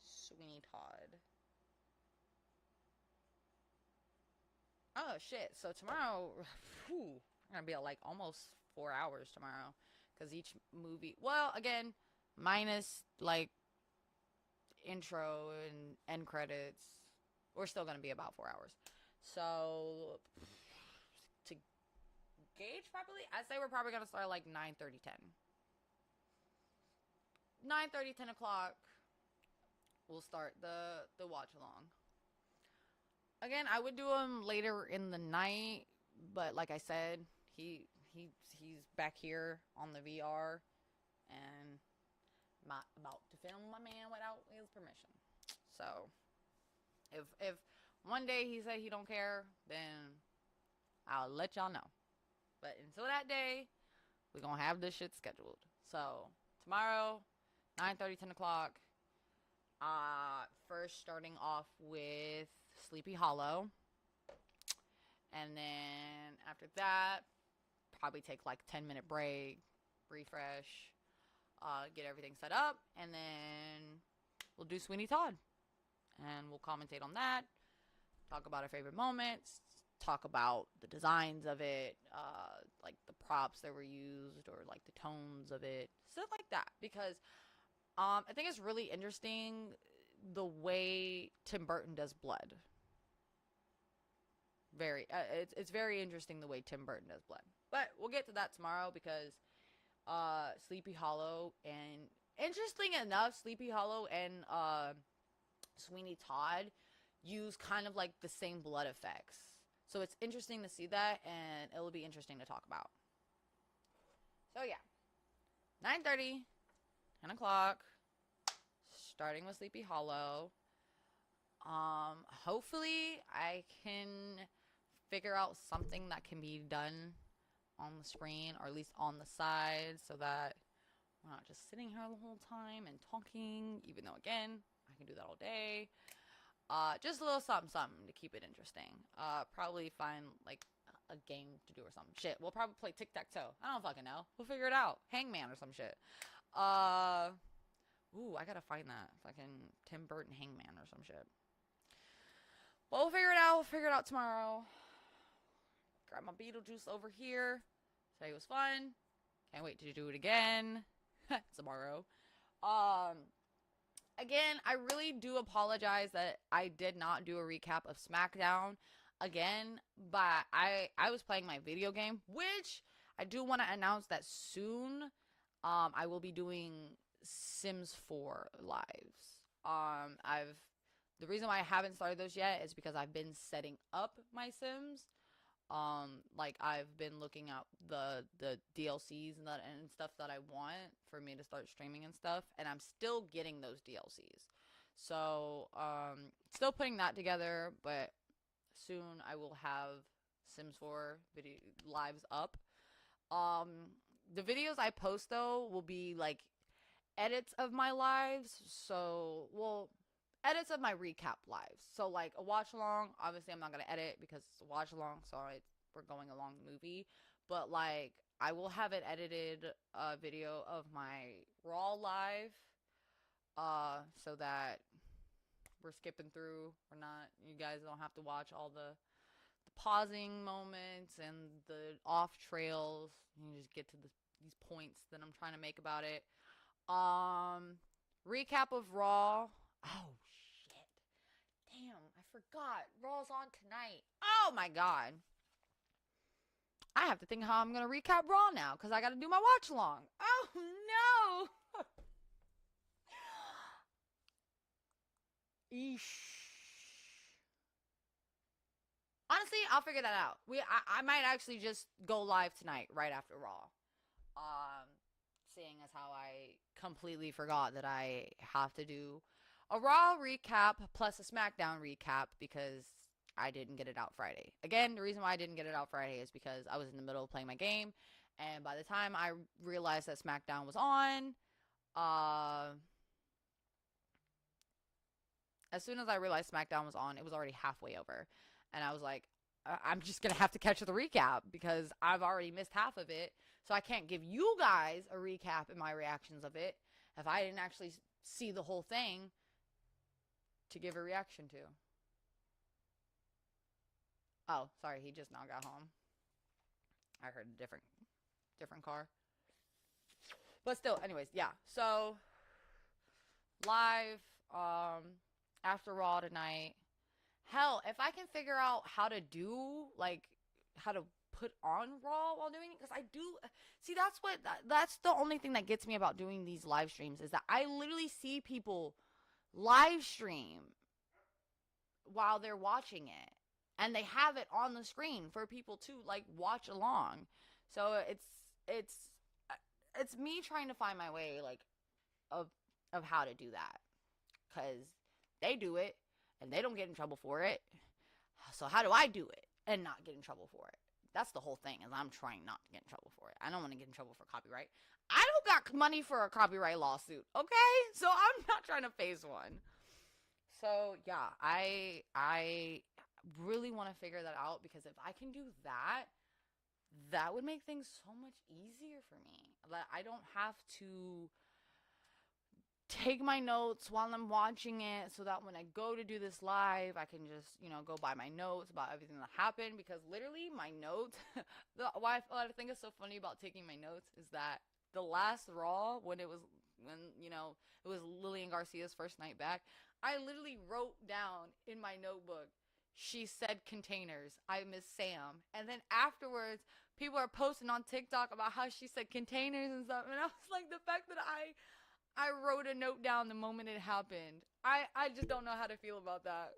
Sweeney Todd? Oh, shit. So tomorrow, whew, we're going to be at like almost 4 hours tomorrow. Because each movie, well, again, minus like intro and end credits, we're still going to be about 4 hours. So to gauge properly, I'd say we're probably going to start like 9:30, 10. 9:30, 10 o'clock, we'll start the watch along. Again, I would do them later in the night, but like I said, he's back here on the VR, and I'm not about to film my man without his permission. So, if one day he said he don't care, then I'll let y'all know. But until that day, we're gonna have this shit scheduled. So tomorrow, 9:30, 10 o'clock. First starting off with Sleepy Hollow. And then after that, probably take like 10-minute break, refresh, get everything set up, and then we'll do Sweeney Todd. And we'll commentate on that, talk about our favorite moments, talk about the designs of it, like the props that were used, or like the tones of it, stuff like that. Because I think it's really interesting the way Tim Burton does blood. It's very interesting the way Tim Burton does blood. But we'll get to that tomorrow because Sleepy Hollow, and interesting enough, Sleepy Hollow and Sweeney Todd use kind of like the same blood effects. So it's interesting to see that, and it'll be interesting to talk about. So yeah, 9:30, 10 o'clock, starting with Sleepy Hollow. Hopefully I can figure out something that can be done on the screen, or at least on the side, so that we're not just sitting here the whole time and talking, even though, again, I can do that all day. Just a little something, something to keep it interesting. Probably find, like, a game to do or something. Shit, we'll probably play tic-tac-toe. I don't fucking know. We'll figure it out. Hangman or some shit. Ooh, I gotta find that. Fucking Tim Burton Hangman or some shit. But we'll figure it out. We'll figure it out tomorrow. Grab my Beetlejuice over here. Today was fun. Can't wait to do it again tomorrow. Again, I really do apologize that I did not do a recap of SmackDown again, but I was playing my video game, which I do want to announce that soon I will be doing Sims 4 lives. The reason why I haven't started those yet is because I've been setting up my Sims. Like, I've been looking at the DLCs and stuff that I want for me to start streaming and stuff, and I'm still getting those DLCs. So, still putting that together, but soon I will have Sims 4 video lives up. The videos I post, though, will be like edits of my lives. So, well, edits of my recap lives. So, like, a watch along, obviously I'm not going to edit because it's a watch along, so we're going along the movie. But, like, I will have an edited video of my Raw live, so that we're skipping through. We're not, you guys don't have to watch all the pausing moments and the off trails. You just get to these points that I'm trying to make about it. Recap of Raw. Oh, shit. Damn, I forgot. Raw's on tonight. Oh, my God. I have to think how I'm going to recap Raw now, because I got to do my watch along. Oh, no. Eesh. Honestly, I'll figure that out. I might actually just go live tonight, right after Raw. Seeing as how I completely forgot that I have to do a Raw recap plus a SmackDown recap because I didn't get it out Friday. Again, the reason why I didn't get it out Friday is because I was in the middle of playing my game, and by the time I realized that SmackDown was on, as soon as I realized SmackDown was on, it was already halfway over. And I was like, I'm just going to have to catch the recap because I've already missed half of it. So I can't give you guys a recap and my reactions of it if I didn't actually see the whole thing to give a reaction to. Oh, sorry, he just now got home. I heard a different car. But still, anyways, yeah. So, live, after Raw tonight. Hell, if I can figure out how to do, like, how to put on Raw while doing it, because I do, see, that's the only thing that gets me about doing these live streams, is that I literally see people live stream while they're watching it, and they have it on the screen for people to, like, watch along. So it's me trying to find my way, like, of how to do that, because they do it and they don't get in trouble for it. So how do I do it and not get in trouble for it? That's the whole thing, is I'm trying not to get in trouble for it. I don't want to get in trouble for copyright. I don't got money for a copyright lawsuit, okay? So I'm not trying to face one. So yeah, I really want to figure that out, because if I can do that, that would make things so much easier for me. That I don't have to take my notes while I'm watching it, so that when I go to do this live, I can just, go by my notes about everything that happened, because literally my notes, what I think is so funny about taking my notes is that the last Raw, when it was Lillian Garcia's first night back, I literally wrote down in my notebook, she said containers, I miss Sam. And then afterwards, people are posting on TikTok about how she said containers and stuff, and I was like, the fact that I wrote a note down the moment it happened. I just don't know how to feel about that.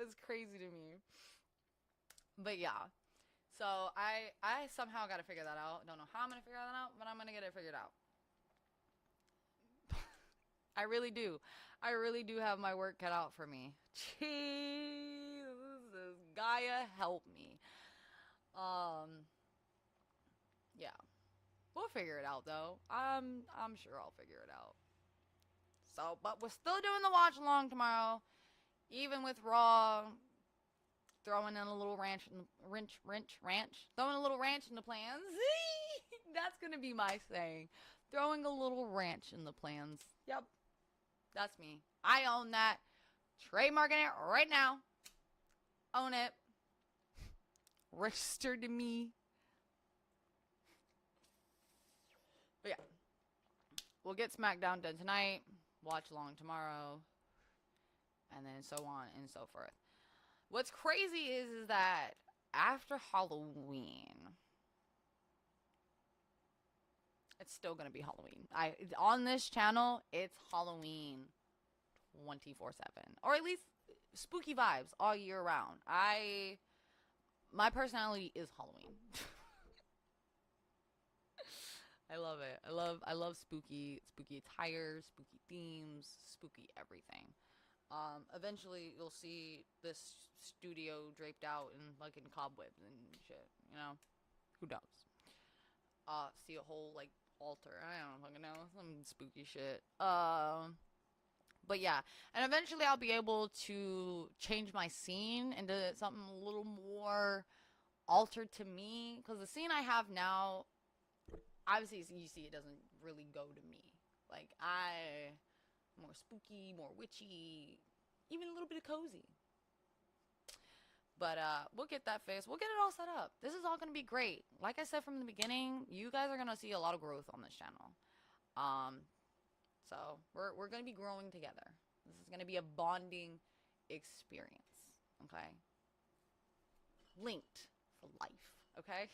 It's crazy to me. But yeah. So I somehow got to figure that out. Don't know how I'm going to figure that out, but I'm going to get it figured out. I really do. I really do have my work cut out for me. Jesus, Gaia, help me. Um, yeah, we'll figure it out though. I'm sure I'll figure it out. So, but we're still doing the watch along tomorrow, even with Raw throwing in a little throwing a little ranch in the plans. That's gonna be my saying. Throwing a little ranch in the plans. Yep, that's me. I own that. Trademarking it right now. Own it. Registered to me. But yeah, we'll get SmackDown done tonight. Watch along tomorrow, and then so on and so forth. What's crazy is that after Halloween, it's still gonna be Halloween. On this channel, it's Halloween 24/7, or at least spooky vibes all year round. My personality is Halloween. I love it. I love spooky attire, spooky themes, spooky everything. Eventually you'll see this studio draped out in like in cobwebs and shit. You know, who knows? See a whole like altar. I don't fucking know, some spooky shit. But yeah, and eventually I'll be able to change my scene into something a little more altered to me, because the scene I have now, obviously you see it doesn't really go to me. Like more spooky, more witchy, even a little bit of cozy. But we'll get that fixed. We'll get it all set up. This is all gonna be great. Like I said from the beginning, you guys are gonna see a lot of growth on this channel. So we're gonna be growing together. This is gonna be a bonding experience. Okay. Linked for life. Okay.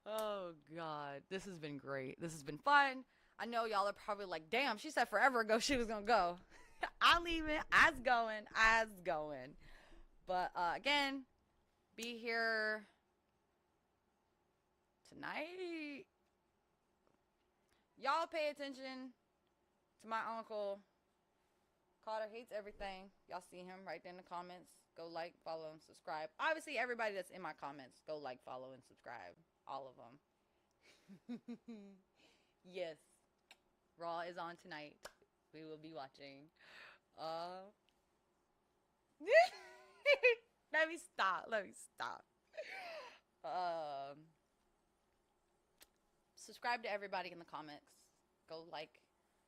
Oh God, this has been great. This has been fun. I know y'all are probably like, damn, she said forever ago she was gonna go. I'm leaving. I's going. But again, be here tonight. Y'all pay attention to my uncle. Carter hates everything. Y'all see him right there in the comments. Go like, follow, and subscribe. Obviously, everybody that's in my comments, go like, follow, and subscribe. All of them. Yes. Raw is on tonight. We will be watching. Let me stop. Subscribe to everybody in the comments. Go like,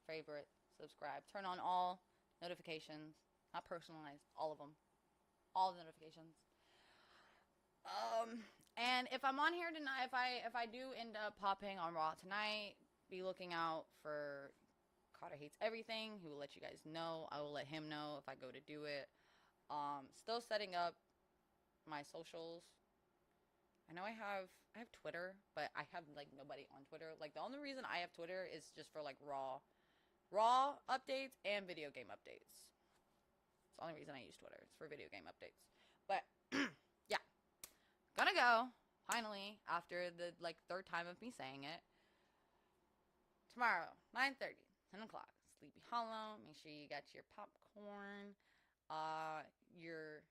favorite, subscribe. Turn on all notifications. Not personalized. All of them. All the notifications. And if I'm on here tonight, if I do end up popping on Raw tonight, be looking out for Carter Hates Everything. He will let you guys know. I will let him know if I go to do it. Still setting up my socials. I know I have Twitter, but I have like nobody on Twitter. Like the only reason I have Twitter is just for like raw updates and video game updates. It's the only reason I use Twitter. It's for video game updates. But yeah, gonna go finally after the like third time of me saying it. Tomorrow, 9:30, 10 o'clock, Sleepy Hollow. Make sure you got your popcorn, your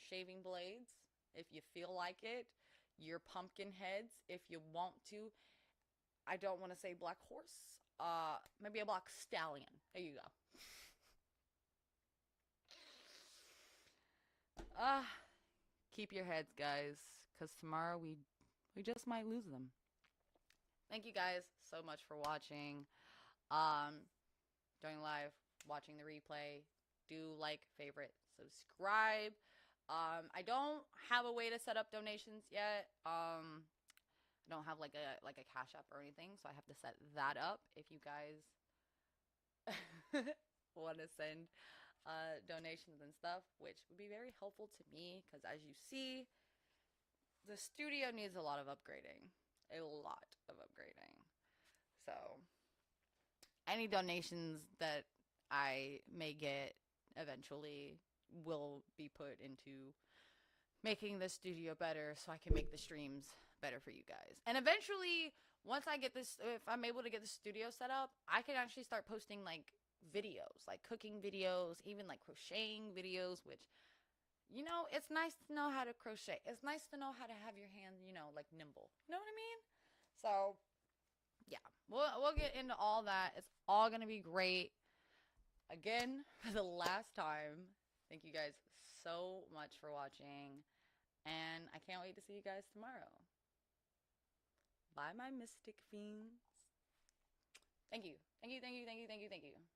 shaving blades if you feel like it, your pumpkin heads if you want to. I don't want to say black horse. Maybe a black stallion. There you go. Keep your heads, guys, because tomorrow we just might lose them. Thank you guys so much for watching. Joining live, watching the replay. Do like, favorite, subscribe. I don't have a way to set up donations yet. I don't have like a Cash App or anything, so I have to set that up. If you guys want to send donations and stuff, which would be very helpful to me, because as you see, the studio needs a lot of upgrading. So any donations that I may get eventually will be put into making the studio better, so I can make the streams better for you guys. And eventually, once I get this, if I'm able to get the studio set up, I can actually start posting like videos, like cooking videos, even like crocheting videos, which, it's nice to know how to crochet. It's nice to know how to have your hands, like nimble. You know what I mean? So, yeah, we'll get into all that. It's all going to be great. Again, for the last time, thank you guys so much for watching. And I can't wait to see you guys tomorrow. Bye, my mystic fiends. Thank you. Thank you, thank you, thank you, thank you, thank you.